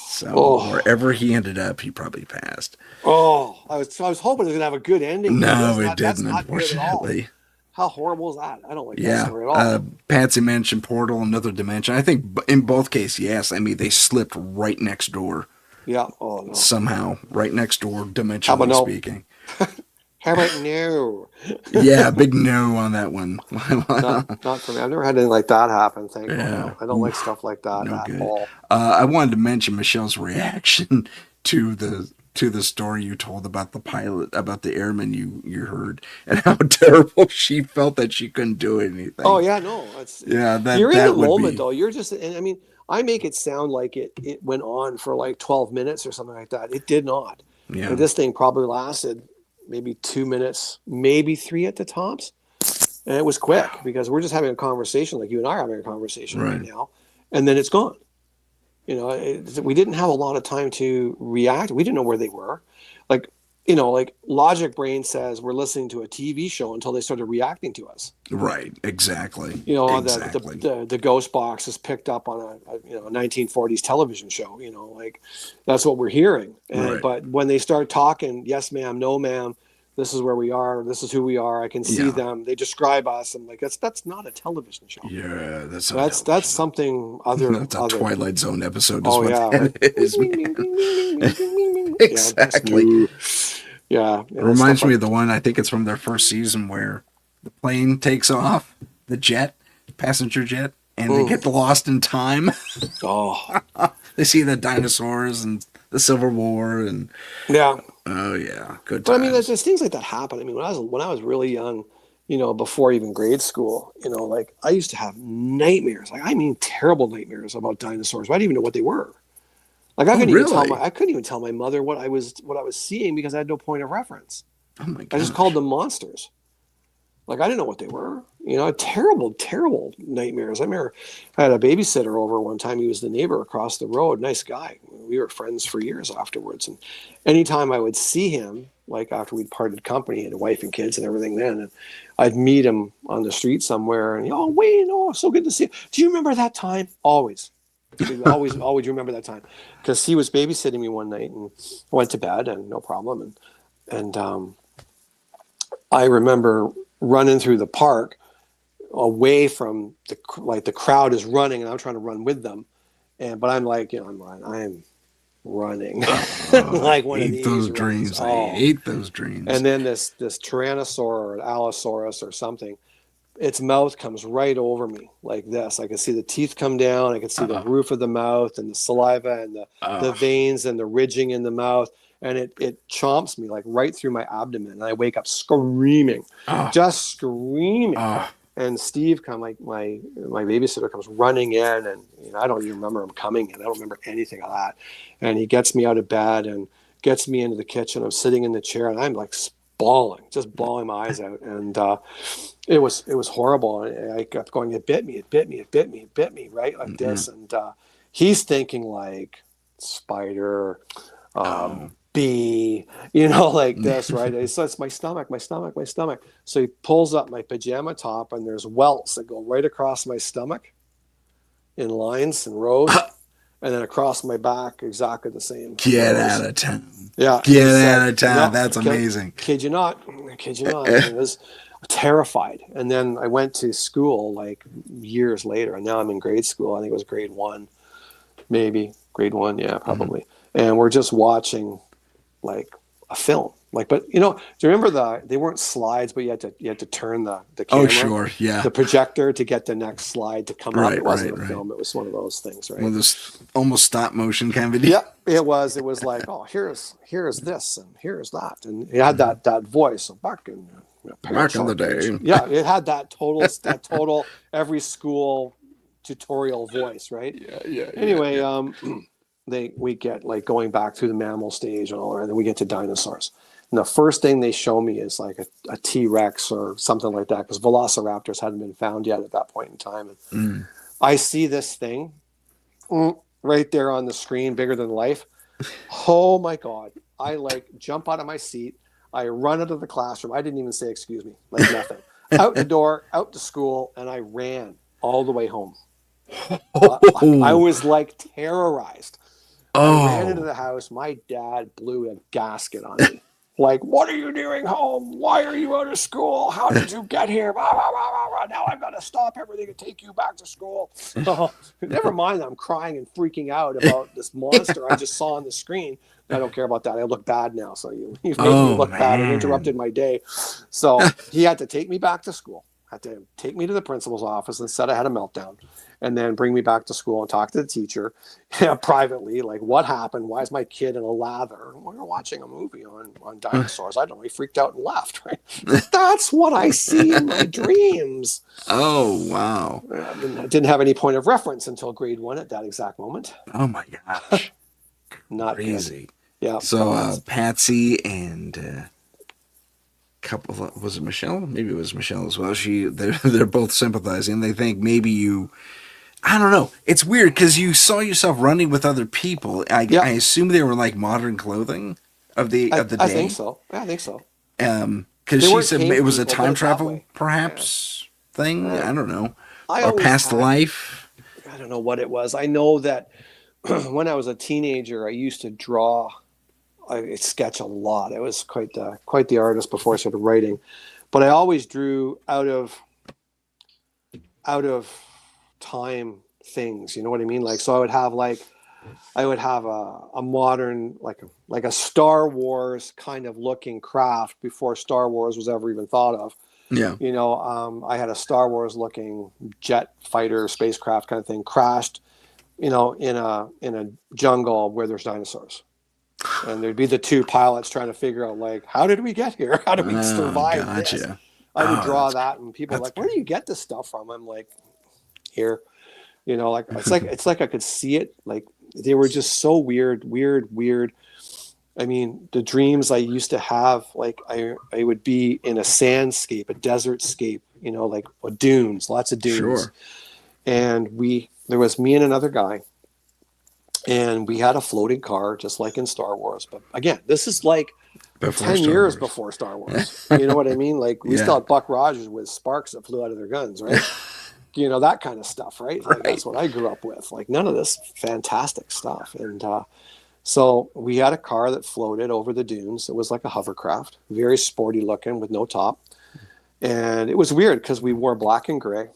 So wherever he ended up, he probably passed. Oh, I was hoping it was gonna have a good ending. No, it didn't, unfortunately. How horrible is that? I don't like that story at all. Patsy mentioned Portal, another dimension. I think in both cases, yes. I mean, they slipped right next door. Yeah. Oh no. Somehow, right next door, dimensionally speaking. How about no? Yeah, big no on that one. not for me. I've never had anything like that happen. Thankfully, no. I don't like stuff like that at all. I wanted to mention Michelle's reaction to the story you told about the pilot, about the airman you heard, and how terrible she felt that she couldn't do anything. Oh yeah, no, you're in the moment though. You're just, and I mean, I make it sound like it went on for like 12 minutes or something like that. It did not. Yeah. And this thing probably lasted maybe 2 minutes, maybe 3 at the tops. And it was quick because we're just having a conversation like you and I are having a conversation right now. And then it's gone. We didn't have a lot of time to react. We didn't know where they were. Like logic brain says we're listening to a TV show until they started reacting to us. Right. Exactly. Exactly. The ghost box is picked up on a 1940s television show, that's what we're hearing. But when they start talking, yes, ma'am, no, ma'am, This is where we are. This is who we are. I can see Yeah. them. They describe us. And like, that's not a television show. Yeah, That's something other. That's a Twilight Zone episode. Is Oh what yeah, that like, is, ding, man. ding, ding, ding, ding, ding, ding, ding. Exactly. Yeah, It reminds me of the one, I think it's from their first season, where the plane takes off, the jet, passenger jet, and they get lost in time. Oh, They see the dinosaurs and the Civil War, and yeah. oh yeah, good But I times. mean, there's things like that happen. I mean, when I was really young, before even grade school, like I used to have nightmares. Like I mean, terrible nightmares about dinosaurs. I didn't even know what they were. Like I couldn't even tell my mother what I was seeing because I had no point of reference. Oh my god! I just called them monsters. Like I didn't know what they were. Terrible, terrible nightmares. I remember I had a babysitter over one time. He was the neighbor across the road. Nice guy. We were friends for years afterwards. And anytime I would see him, like after we'd parted company, had a wife and kids and everything then, and I'd meet him on the street somewhere and, oh, Wayne, oh, so good to see you. Do you remember that time? Always. Always remember that time. Because he was babysitting me one night and I went to bed and no problem. And I remember running through the park away from the crowd is running and I'm trying to run with them. But I'm like, I'm running like one of these those runs. dreams. I hate those dreams. And then this Tyrannosaur or an Allosaurus or something, its mouth comes right over me like this. I can see the teeth come down. I can see the roof of the mouth and the saliva and the veins and the ridging in the mouth. And it chomps me like right through my abdomen. And I wake up screaming, just screaming. And Steve my babysitter comes running in, and I don't even remember him coming in. I don't remember anything of that. And he gets me out of bed and gets me into the kitchen. I'm sitting in the chair and I'm like just bawling my eyes out. And it was horrible. And I kept going, it bit me, right? Like this. And he's thinking like spider, bee, like this, right? So it's my stomach. So he pulls up my pajama top and there's welts that go right across my stomach in lines and rows. And then across my back, exactly the same. Get out of town. Yeah. Get out of town. That's amazing. Kid you not. I was terrified. And then I went to school like years later, and now I'm in grade school. I think it was grade 1, maybe. Grade 1, yeah, probably. And we're just watching like a film. But do you remember they weren't slides, but you had to turn the camera, sure, yeah, the projector to get the next slide to come up. It wasn't a film; it was one of those things, right? One of those almost stop motion kind of videos. Yeah, it was. It was like, oh, here's this and here's that, and it had that voice back in the day. Yeah, it had that total every school tutorial voice, right? Yeah. Anyway, we get like going back through the mammal stage and all that, and then we get to dinosaurs. And the first thing they show me is like a T-Rex or something like that, because velociraptors hadn't been found yet at that point in time. And I see this thing right there on the screen, bigger than life. Oh my God. I like jump out of my seat. I run out of the classroom. I didn't even say, excuse me, like nothing. Out the door, out to school, and I ran all the way home. I was like terrorized. I ran into the house. My dad blew a gasket on me. Like, what are you doing home? Why are you out of school? How did you get here? Blah, blah, blah, blah, blah. Now I've got to stop everything and take you back to school. Never mind that I'm crying and freaking out about this monster I just saw on the screen. I don't care about that. I look bad now. So you've made me look bad and interrupted my day. So he had to take me back to school. Had to take me to the principal's office and said I had a meltdown, and then bring me back to school and talk to the teacher privately, like what happened? Why is my kid in a lather? We're watching a movie on dinosaurs. I don't know. He freaked out and left. Right? That's what I see in my dreams. Oh, wow. I didn't have any point of reference until grade 1 at that exact moment. Oh my gosh. Not crazy. Good. Yeah. So Patsy and couple, was it Michelle? Maybe it was Michelle as well. They're both sympathizing. They think maybe I don't know. It's weird because you saw yourself running with other people. I assume they were like modern clothing of the day. I think so. Yeah, I think so. Because she said it was a time travel perhaps thing. I don't know. Or past life. I don't know what it was. I know that when I was a teenager, I used to draw I sketch a lot. I was quite the artist before I started writing, but I always drew out of time things. You know what I mean? Like, so I would have a modern, like a Star Wars kind of looking craft before Star Wars was ever even thought of. Yeah. You know, I had a Star Wars looking jet fighter spacecraft kind of thing crashed, you know, in a jungle where there's dinosaurs. And there'd be the two pilots trying to figure out, like, how did we get here? How did we survive this? I would draw that, and people are like, where do you get this stuff from? I'm like, here. You know, like it's like I could see it. Like, they were just so weird. I mean, the dreams I used to have, like I would be in a sandscape, a desert scape, you know, like dunes, lots of dunes. Sure. And there was me and another guy, and we had a floating car, just like in Star Wars. But again, this is like before 10 years before Star Wars. You know what I mean? Like, we still had Buck Rogers with sparks that flew out of their guns, right? You know, that kind of stuff, right? Like, that's what I grew up with. Like, none of this fantastic stuff. And so we had a car that floated over the dunes. It was like a hovercraft, very sporty looking with no top. And it was weird because we wore black and gray,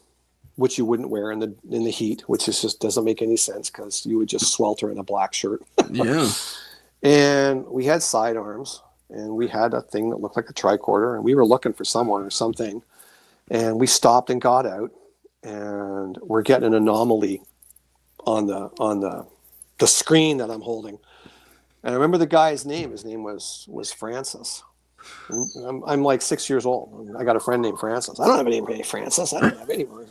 which you wouldn't wear in the heat, which is just doesn't make any sense because you would just swelter in a black shirt. Yeah. And we had sidearms, and we had a thing that looked like a tricorder, and we were looking for someone or something. And we stopped and got out, and we're getting an anomaly on the screen that I'm holding. And I remember the guy's name. His name was Francis. I'm like 6 years old. I got a friend named Francis. I don't have any named Francis. I don't have anyone.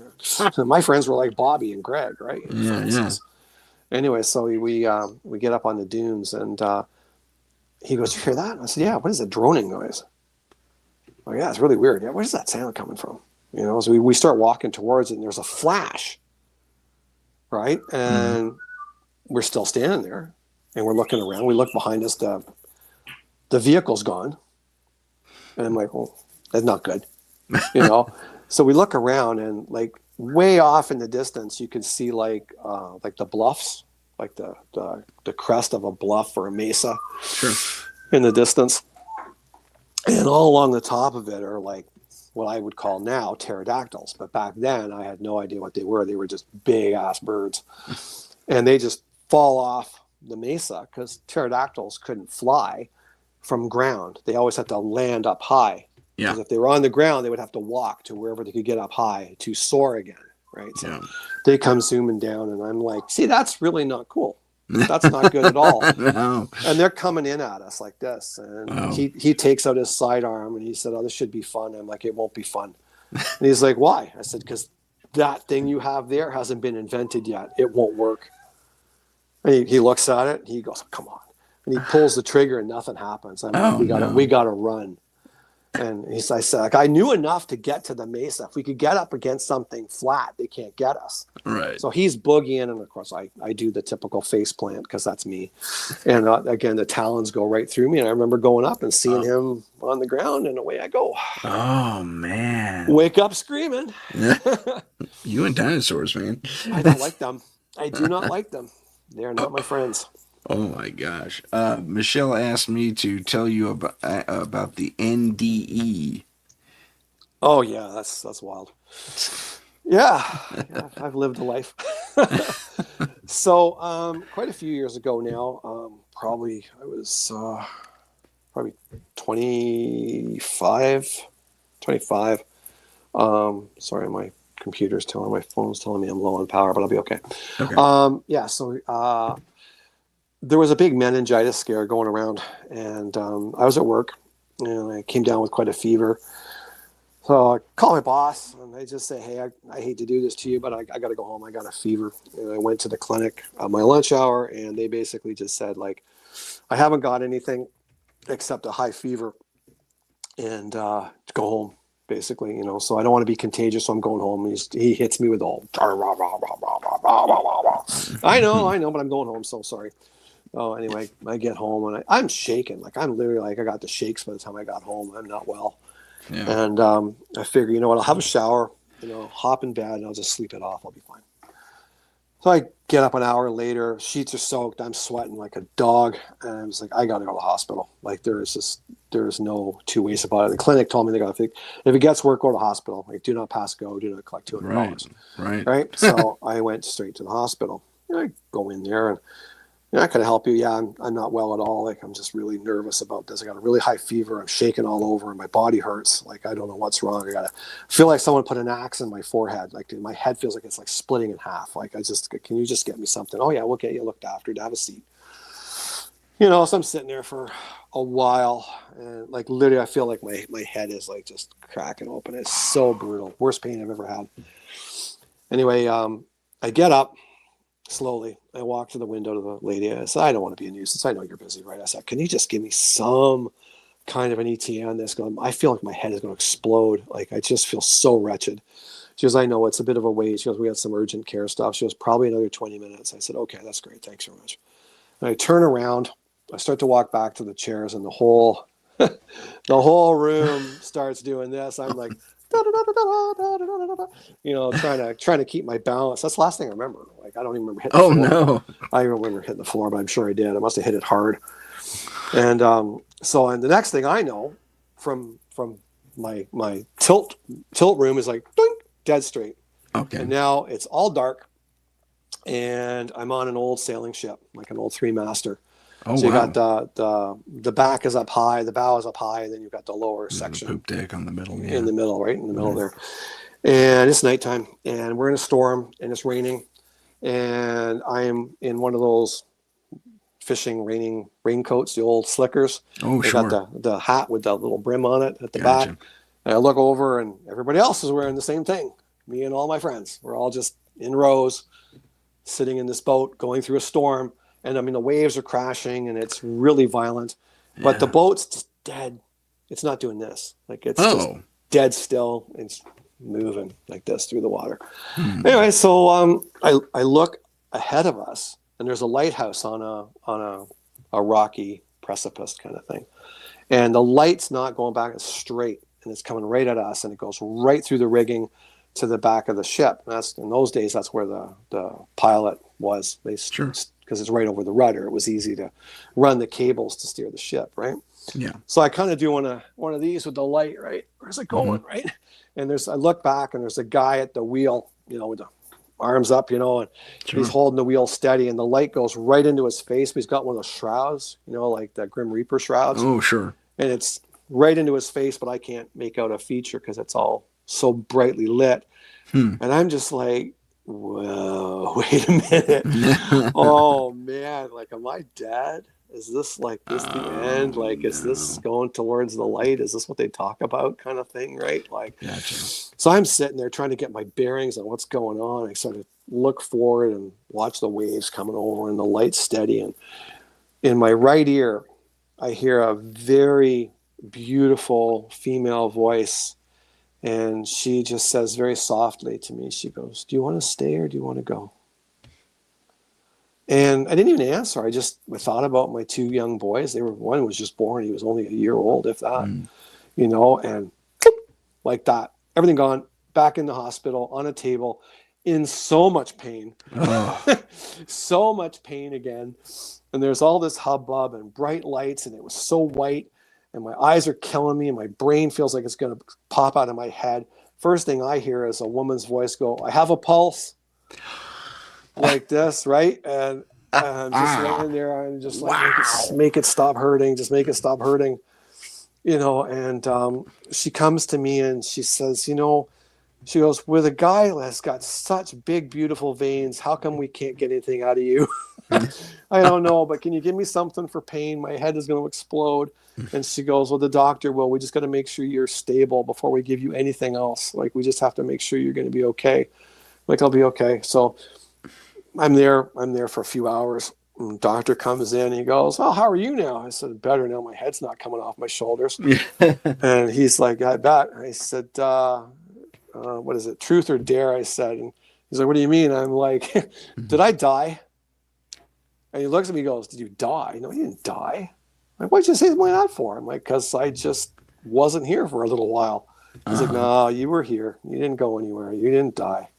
My friends were like Bobby and Greg, right? And Francis. Yeah. Anyway, so we get up on the dunes, and he goes, "You hear that?" And I said, "Yeah." "What is a droning noise?" "Oh yeah, it's really weird." "Yeah, where's that sound coming from?" You know, so we start walking towards it, and there's a flash, right? And we're still standing there, and we're looking around. We look behind us, the vehicle's gone. And I'm like, well, that's not good, you know? So we look around, and like way off in the distance, you can see like the bluffs, like the crest of a bluff or a mesa in the distance. And all along the top of it are like what I would call now pterodactyls. But back then I had no idea what they were. They were just big ass birds. And they just fall off the mesa because pterodactyls couldn't fly from ground. They always had to land up high. Yeah. Because if they were on the ground, they would have to walk to wherever they could get up high to soar again, right? So they come zooming down, and I'm like, see, that's really not cool. That's not good at all. No. And they're coming in at us like this. And he takes out his sidearm, and he said, "Oh, this should be fun." I'm like, "It won't be fun." And he's like, "Why?" I said, "Because that thing you have there hasn't been invented yet. It won't work." And he looks at it, and he goes, "Come on." And he pulls the trigger, and nothing happens. I'm like, we gotta run. And I said, like, I knew enough to get to the mesa. If we could get up against something flat, they can't get us. Right. So he's boogieing, and of course I do the typical face plant because that's me. And again, the talons go right through me, and I remember going up and seeing him on the ground, and away I go. Oh man! Wake up screaming. You and dinosaurs, man. I don't like them. I do not like them. They're not my friends. Oh my gosh. Michelle asked me to tell you about the NDE. Oh yeah, that's wild. Yeah, I've lived a life. So quite a few years ago now, probably I was probably 25. Sorry, my phone's telling me I'm low on power, but I'll be okay. So there was a big meningitis scare going around, and I was at work, and I came down with quite a fever. So I call my boss, and I just say, "Hey, I hate to do this to you, but I got to go home. I got a fever." And I went to the clinic on my lunch hour, and they basically just said, like, "I haven't got anything except a high fever, and to go home." Basically, you know, so I don't want to be contagious, so I'm going home. He hits me with all, I know, but I'm going home, so sorry. Oh, anyway, I get home, and I'm shaking. Like, I'm literally like, I got the shakes by the time I got home. I'm not well. Yeah. And I figure, you know what, I'll have a shower, you know, hop in bed, and I'll just sleep it off. I'll be fine. So I Get up an hour later, sheets are soaked, I'm sweating like a dog, and I was like, I gotta go to the hospital. Like there's no two ways about it. The clinic told me they gotta think, if it gets worse, go to the hospital. Like, do not pass go, do not collect $200. Right. Right. So I went straight to the hospital. I go in there and, can I help you? Yeah, I'm not well at all. Like, I'm just really nervous about this. I got a really high fever. I'm shaking all over and my body hurts. Like, I don't know what's wrong. I feel like someone put an axe in my forehead. Like, my head feels like it's like splitting in half. Like, can you just get me something? Oh yeah, we'll get you looked after. To have a seat. So I'm sitting there for a while, and like literally I feel like my head is like just cracking open. It's so brutal. Worst pain I've ever had. Anyway, I get up slowly. I walk to the window to the lady. I said, I don't want to be a nuisance. I know you're busy, right? I said, can you just give me some kind of an ETA on this? I feel like my head is going to explode. Like, I just feel so wretched. She goes, I know it's a bit of a wait. She goes, we had some urgent care stuff. She goes, probably another 20 minutes. I said, okay, that's great. Thanks very much. And I turn around. I start to walk back to the chairs, and the whole room starts doing this. I'm like, trying to keep my balance. That's the last thing I remember. Like, I don't even remember hitting the floor. No. I don't remember hitting the floor, but I'm sure I did. I must have hit it hard. And and the next thing I know, from my tilt room is like doink, dead straight. Okay. And now it's all dark, and I'm on an old sailing ship, like an old 3-master. Oh, so you wow. got the back is up high, the bow is up high, and then you've got the lower section. The poop deck on the middle. Yeah. In the middle, right in the middle there. And it's nighttime, and we're in a storm, and it's raining, and I am in one of those fishing raincoats, the old slickers. Oh, they sure. got the hat with the little brim on it at the Gotcha. back. And I look over, and everybody else is wearing the same thing. Me and all my friends. We're all just in rows, sitting in this boat, going through a storm. And I mean, the waves are crashing, and it's really violent. But the boat's just dead. It's not doing this. Like, it's just dead still. It's moving like this through the water. Anyway, so I look ahead of us, and there's a lighthouse on a rocky precipice kind of thing. And the light's not going back, it's straight, and it's coming right at us, and it goes right through the rigging to the back of the ship. And that's, in those days, that's where the pilot was. Because it's right over the rudder. It was easy to run the cables to steer the ship, right? Yeah. So I kind of do one of these with the light, right? Where's it going, right? And I look back, and there's a guy at the wheel, with the arms up, and he's holding the wheel steady, and the light goes right into his face. But he's got one of those shrouds, like the Grim Reaper shrouds. Oh, sure. And it's right into his face, but I can't make out a feature because it's all so brightly lit. And I'm just like, whoa, wait a minute. Oh man, like, am I dead? Is this the end? Like, is this going towards the light? Is this what they talk about, kind of thing, right? Like, gotcha. So I'm sitting there trying to get my bearings on what's going on. I sort of look forward and watch the waves coming over, and the light's steady. And in my right ear, I hear a very beautiful female voice. And she just says very softly to me, she goes, do you want to stay or do you want to go? And I didn't even answer. I thought about my 2 young boys. One was just born. He was only a year old, if that, and like that, everything gone, back in the hospital on a table in so much pain, so much pain again. And there's all this hubbub and bright lights, and it was so white. And my eyes are killing me, and my brain feels like it's going to pop out of my head. First thing I hear is a woman's voice go, I have a pulse. Like this, right? And I'm just laying there. I'm just like, make it stop hurting. Just make it stop hurting. And she comes to me, and she says, she goes, with a guy that's got such big, beautiful veins, how come we can't get anything out of you? I don't know, but can you give me something for pain? My head is going to explode. And she goes, well, the doctor will. We just got to make sure you're stable before we give you anything else. Like, we just have to make sure you're going to be okay. Like, I'll be okay. So I'm there for a few hours. And the doctor comes in, and he goes, oh, how are you now? I said, better now. My head's not coming off my shoulders. And he's like, I bet. I said, what is it? Truth or dare? I said. And he's like, what do you mean? I'm like, did I die? And he looks at me and goes, did you die? No, you didn't die. I'm like, what'd you say why not for? I'm like, because I just wasn't here for a little while. He's like, no, you were here. You didn't go anywhere. You didn't die.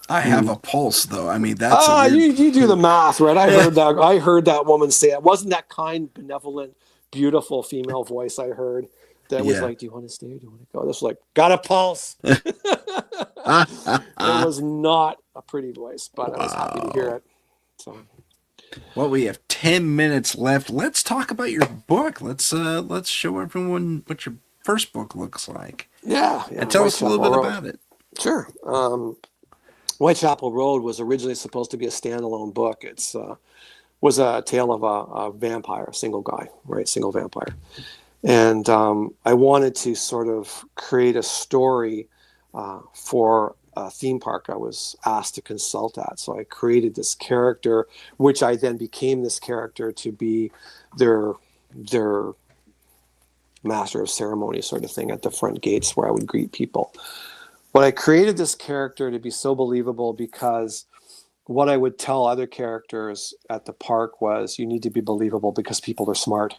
I have a pulse, though. I mean, that's a You do the math, right? I heard that woman say it. Wasn't that kind, benevolent, beautiful female voice I heard that was yeah. like, "Do you want to stay or do you want to go?" This was like, "Got a pulse." It was not a pretty voice, but I was happy to hear Wow. it. So, Well, we have 10 minutes left. Let's talk about your book. Let's show everyone what your first book looks like. yeah, And tell us a little Whitechapel bit Road. about it. Sure. Whitechapel Road was originally supposed to be a standalone book. It's was a tale of a vampire, a single guy, right? Single vampire. And I wanted to sort of create a story for a theme park I was asked to consult at. So I created this character, which I then became this character to be their master of ceremony sort of thing at the front gates where I would greet people. But I created this character to be so believable because what I would tell other characters at the park was, you need to be believable because people are smart.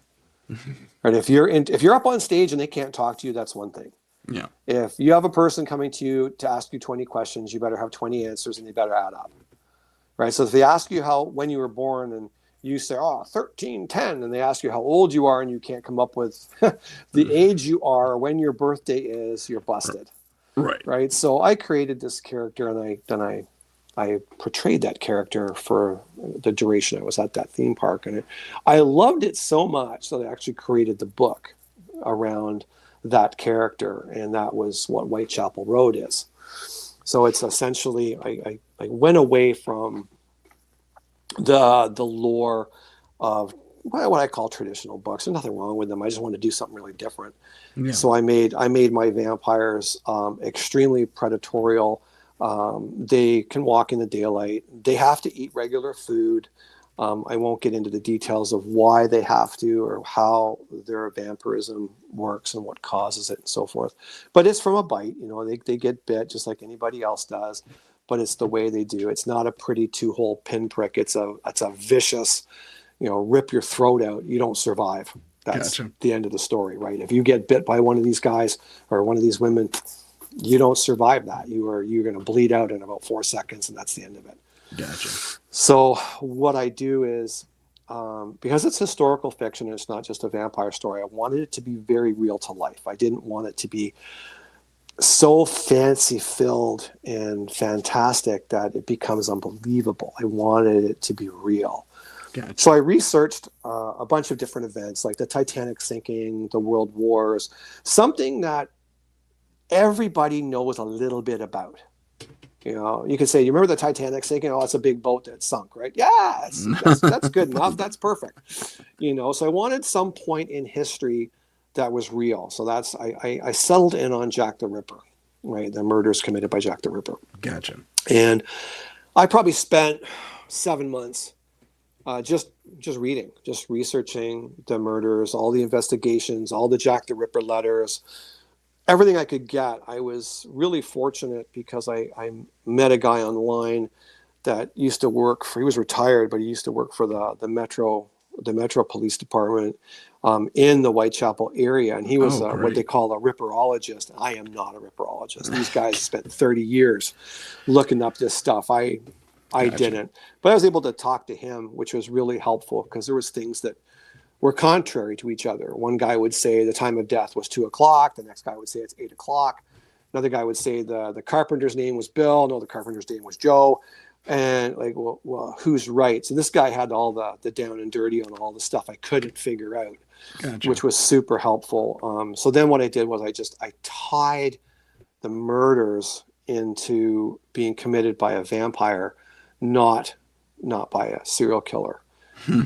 Right? If you're up on stage and they can't talk to you, that's one thing. Yeah. If you have a person coming to you to ask you 20 questions, you better have 20 answers and they better add up. Right? So if they ask you when you were born and you say, 1310, and they ask you how old you are and you can't come up with the age you are or when your birthday is, you're busted. Right. Right? So I created this character and I portrayed that character for the duration I was at that theme park. And I loved it so much that I actually created the book around that character. And that was what Whitechapel Road is. So it's essentially, I went away from the lore of what I call traditional books. There's nothing wrong with them. I just wanted to do something really different. Yeah. So I made my vampires extremely predatory. They can walk in the daylight. They have to eat regular food. I won't get into the details of why they have to or how their vampirism works and what causes it and so forth. But it's from a bite. They get bit just like anybody else does. But it's the way they do. It's not a pretty 2-hole pinprick. It's a vicious, rip your throat out. You don't survive. That's Gotcha. the end of the story, right? If you get bit by one of these guys or one of these women, you don't survive that. You're going to bleed out in about 4 seconds, and that's the end of it. Gotcha. So what I do is, because it's historical fiction and it's not just a vampire story, I wanted it to be very real to life. I didn't want it to be so fancy filled and fantastic that it becomes unbelievable. I wanted it to be real. Gotcha. So I researched a bunch of different events like the Titanic sinking, the World Wars, something that everybody knows a little bit about. You could say, you remember the Titanic sinking? Oh, it's a big boat that sunk, right? Yeah, that's good enough. That's perfect. So I wanted some point in history that was real. So I settled in on Jack the Ripper, right? The murders committed by Jack the Ripper. Gotcha. And I probably spent 7 months just reading, just researching the murders, all the investigations, all the Jack the Ripper letters, everything I could get. I was really fortunate because I met a guy online that used to work for, he was retired, but he used to work for the Metro Police Department in the Whitechapel area. And he was what they call a ripperologist. I am not a ripperologist. These guys spent 30 years looking up this stuff. I didn't, but I was able to talk to him, which was really helpful because there was things that were contrary to each other. One guy would say the time of death was 2:00. The next guy would say it's 8:00. Another guy would say the carpenter's name was Bill. No, the carpenter's name was Joe. And like, well, who's right? So this guy had all the down and dirty on all the stuff I couldn't figure out, which was super helpful. So then what I did was I tied the murders into being committed by a vampire, not by a serial killer,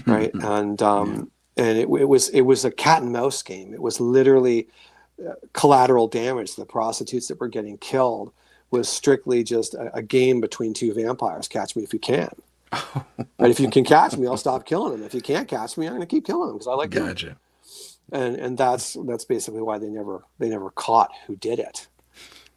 right? And it was a cat and mouse game. It was literally collateral damage. The prostitutes that were getting killed was strictly just a game between two vampires. Catch me if you can. Right? If you can catch me, I'll stop killing them. If you can't catch me, I'm going to keep killing them because I like killing them. And that's basically why they never caught who did it.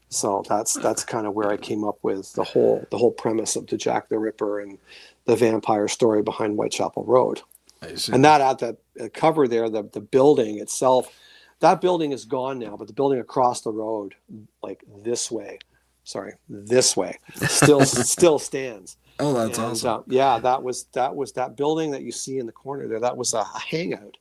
So that's kind of where I came up with the whole premise of the Jack the Ripper and the vampire story behind Whitechapel Road. And that at the cover there, the building itself, that building is gone now, but the building across the road, like this way, sorry, this way, still stands. Oh, that's And awesome. yeah, that was that building that you see in the corner there. That was a hangout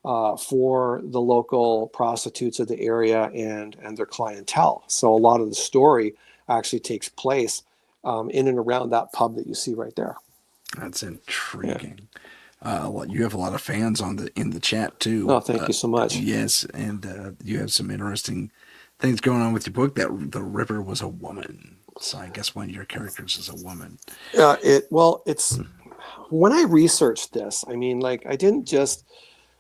for the local prostitutes of the area and their clientele. So a lot of the story actually takes place in and around that pub that you see right there. That's intriguing. You have a lot of fans in the chat too. Oh, thank you so much. Yes, and you have some interesting things going on with your book. That the Ripper was a woman, so I guess one of your characters is a woman. It's when I researched this, I mean, like, I didn't just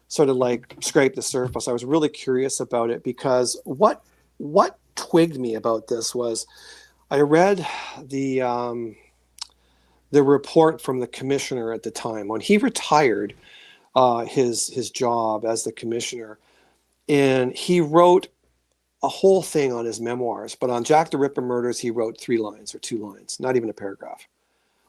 sort of like scrape the surface. I was really curious about it because what twigged me about this was I read the report from the commissioner at the time when he retired his job as the commissioner, and he wrote a whole thing on his memoirs. But on Jack the Ripper murders, he wrote 3 lines or 2 lines, not even a paragraph.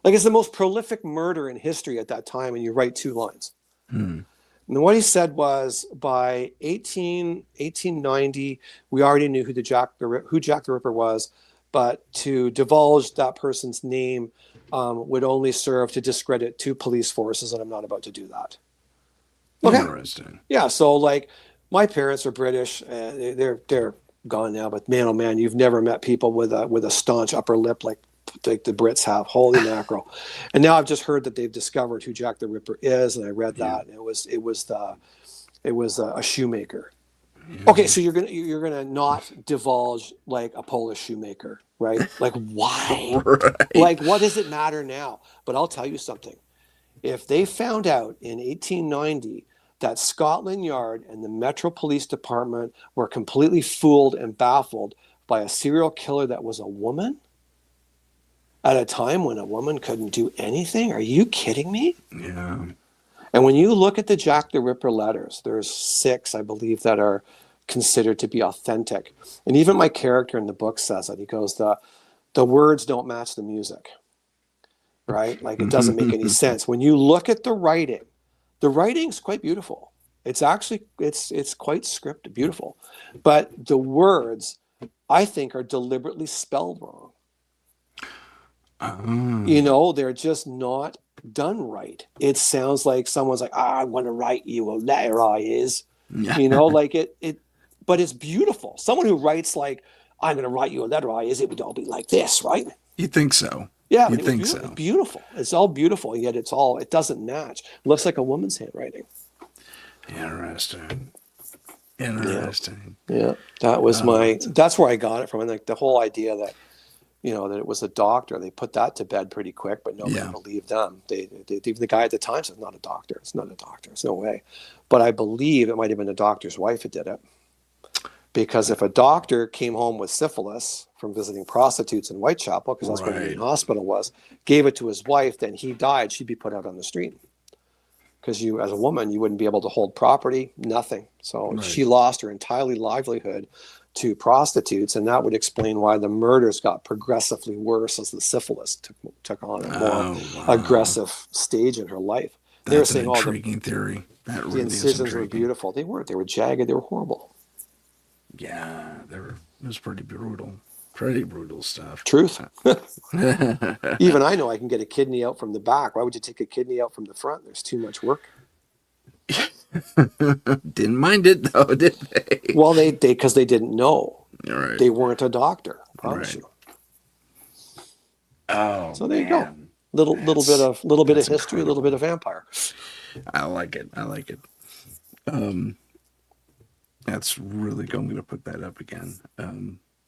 Like, it's the most prolific murder in history at that time, and you write 2 lines. And what he said was, by 1890, we already knew who Jack the Ripper was, but to divulge that person's name would only serve to discredit 2 police forces, and I'm not about to do that. Okay. Interesting. Yeah. So, like, my parents are British. They're gone now, but man, oh man, you've never met people with a staunch upper lip like the Brits have. Holy mackerel! And now I've just heard that they've discovered who Jack the Ripper is, and I read that, and it was a shoemaker. Okay, so you're gonna not divulge like a Polish shoemaker, right? Like, why? Right. Like, what does it matter now? But I'll tell you something. If they found out in 1890 that Scotland Yard and the Metro Police Department were completely fooled and baffled by a serial killer that was a woman at a time when a woman couldn't do anything, are you kidding me? Yeah. And when you look at the Jack the Ripper letters, there's 6, I believe, that are considered to be authentic. And even my character in the book says it. He goes, the words don't match the music, right? Like, it doesn't make any sense. When you look at the writing's quite beautiful. It's actually, it's quite scripted, beautiful. But the words, I think, are deliberately spelled wrong. You know, they're just not done right. It sounds like someone's like, I want to write you a letter, you know, like it, but it's beautiful. Someone who writes like, I'm going to write you a letter, it would all be like this, right? You think so? Yeah, you think so? It's beautiful. It's all beautiful, yet it doesn't match. It looks like a woman's handwriting. Interesting. Yeah. That was that's where I got it from. And like the whole idea that, you know, that it was a doctor, they put that to bed pretty quick, but nobody believed them. Even the guy at the time said, not a doctor. It's not a doctor. It's no way. But I believe it might have been the doctor's wife who did it. Because if a doctor came home with syphilis from visiting prostitutes in Whitechapel, because that's where the main hospital was, gave it to his wife, then he died, she'd be put out on the street. Because you, as a woman, you wouldn't be able to hold property, nothing. So she lost her entire livelihood to prostitutes, and that would explain why the murders got progressively worse as the syphilis took on a more aggressive stage in her life. They were saying, an intriguing theory. That really the incisions were beautiful. They weren't. They were jagged. They were horrible. Yeah, it was pretty brutal. Pretty brutal stuff. Truth. Even I know I can get a kidney out from the back. Why would you take a kidney out from the front? There's too much work. Didn't mind it though, did they? Well, they because they didn't know. Right. They weren't a doctor. I promise you. Oh, so there you go. Little bit of history, incredible. A little bit of vampire. I like it. That's really good. I'm going to put that up again.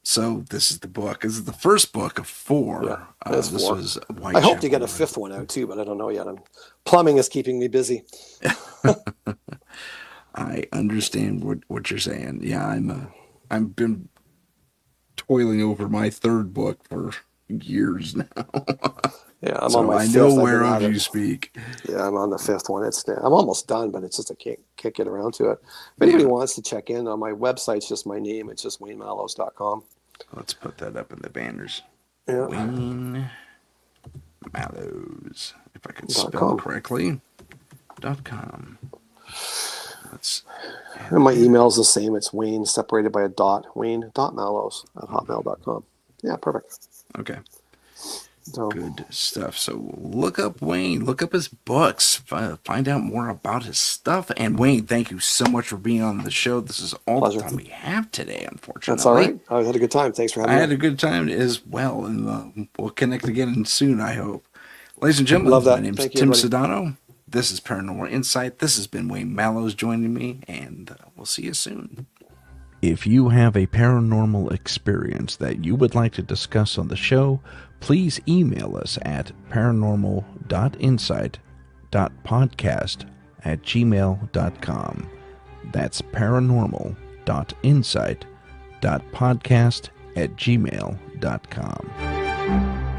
So this is the book. This is the first book of 4. Yeah, this 4. was I hope to get a 5th one out too, but I don't know yet. Plumbing is keeping me busy. I understand what you're saying. Yeah, I've been toiling over my 3rd book for years now. Yeah, I'm on my 5th. I know whereof you speak. Yeah, I'm on the 5th one. I'm almost done, but it's just I can't get around to it. If anybody wants to check in on my website, it's just my name. It's just WayneMallows.com. Let's put that up in the banners. Yeah. Wayne Mallows, if I could spell correctly. .com. And my email's the same. It's Wayne separated by a dot. Wayne.mallows@hotmail.com. Yeah, perfect. Okay. So Good stuff. So look up Wayne, look up his books, find out more about his stuff. And Wayne, thank you so much for being on the show. This is all pleasure. the time we have today, unfortunately. That's all right. I had a good time. Thanks for having I me had a on. good time as well, and we'll connect again soon, I hope. Ladies and gentlemen, Love that. my name is Thank you, Tim everybody. Sudano. This is Paranormal Insight. This has been Wayne Mallows joining me, and we'll see you soon. If you have a paranormal experience that you would like to discuss on the show, please email us at paranormal.insight.podcast@gmail.com. That's paranormal.insight.podcast@gmail.com.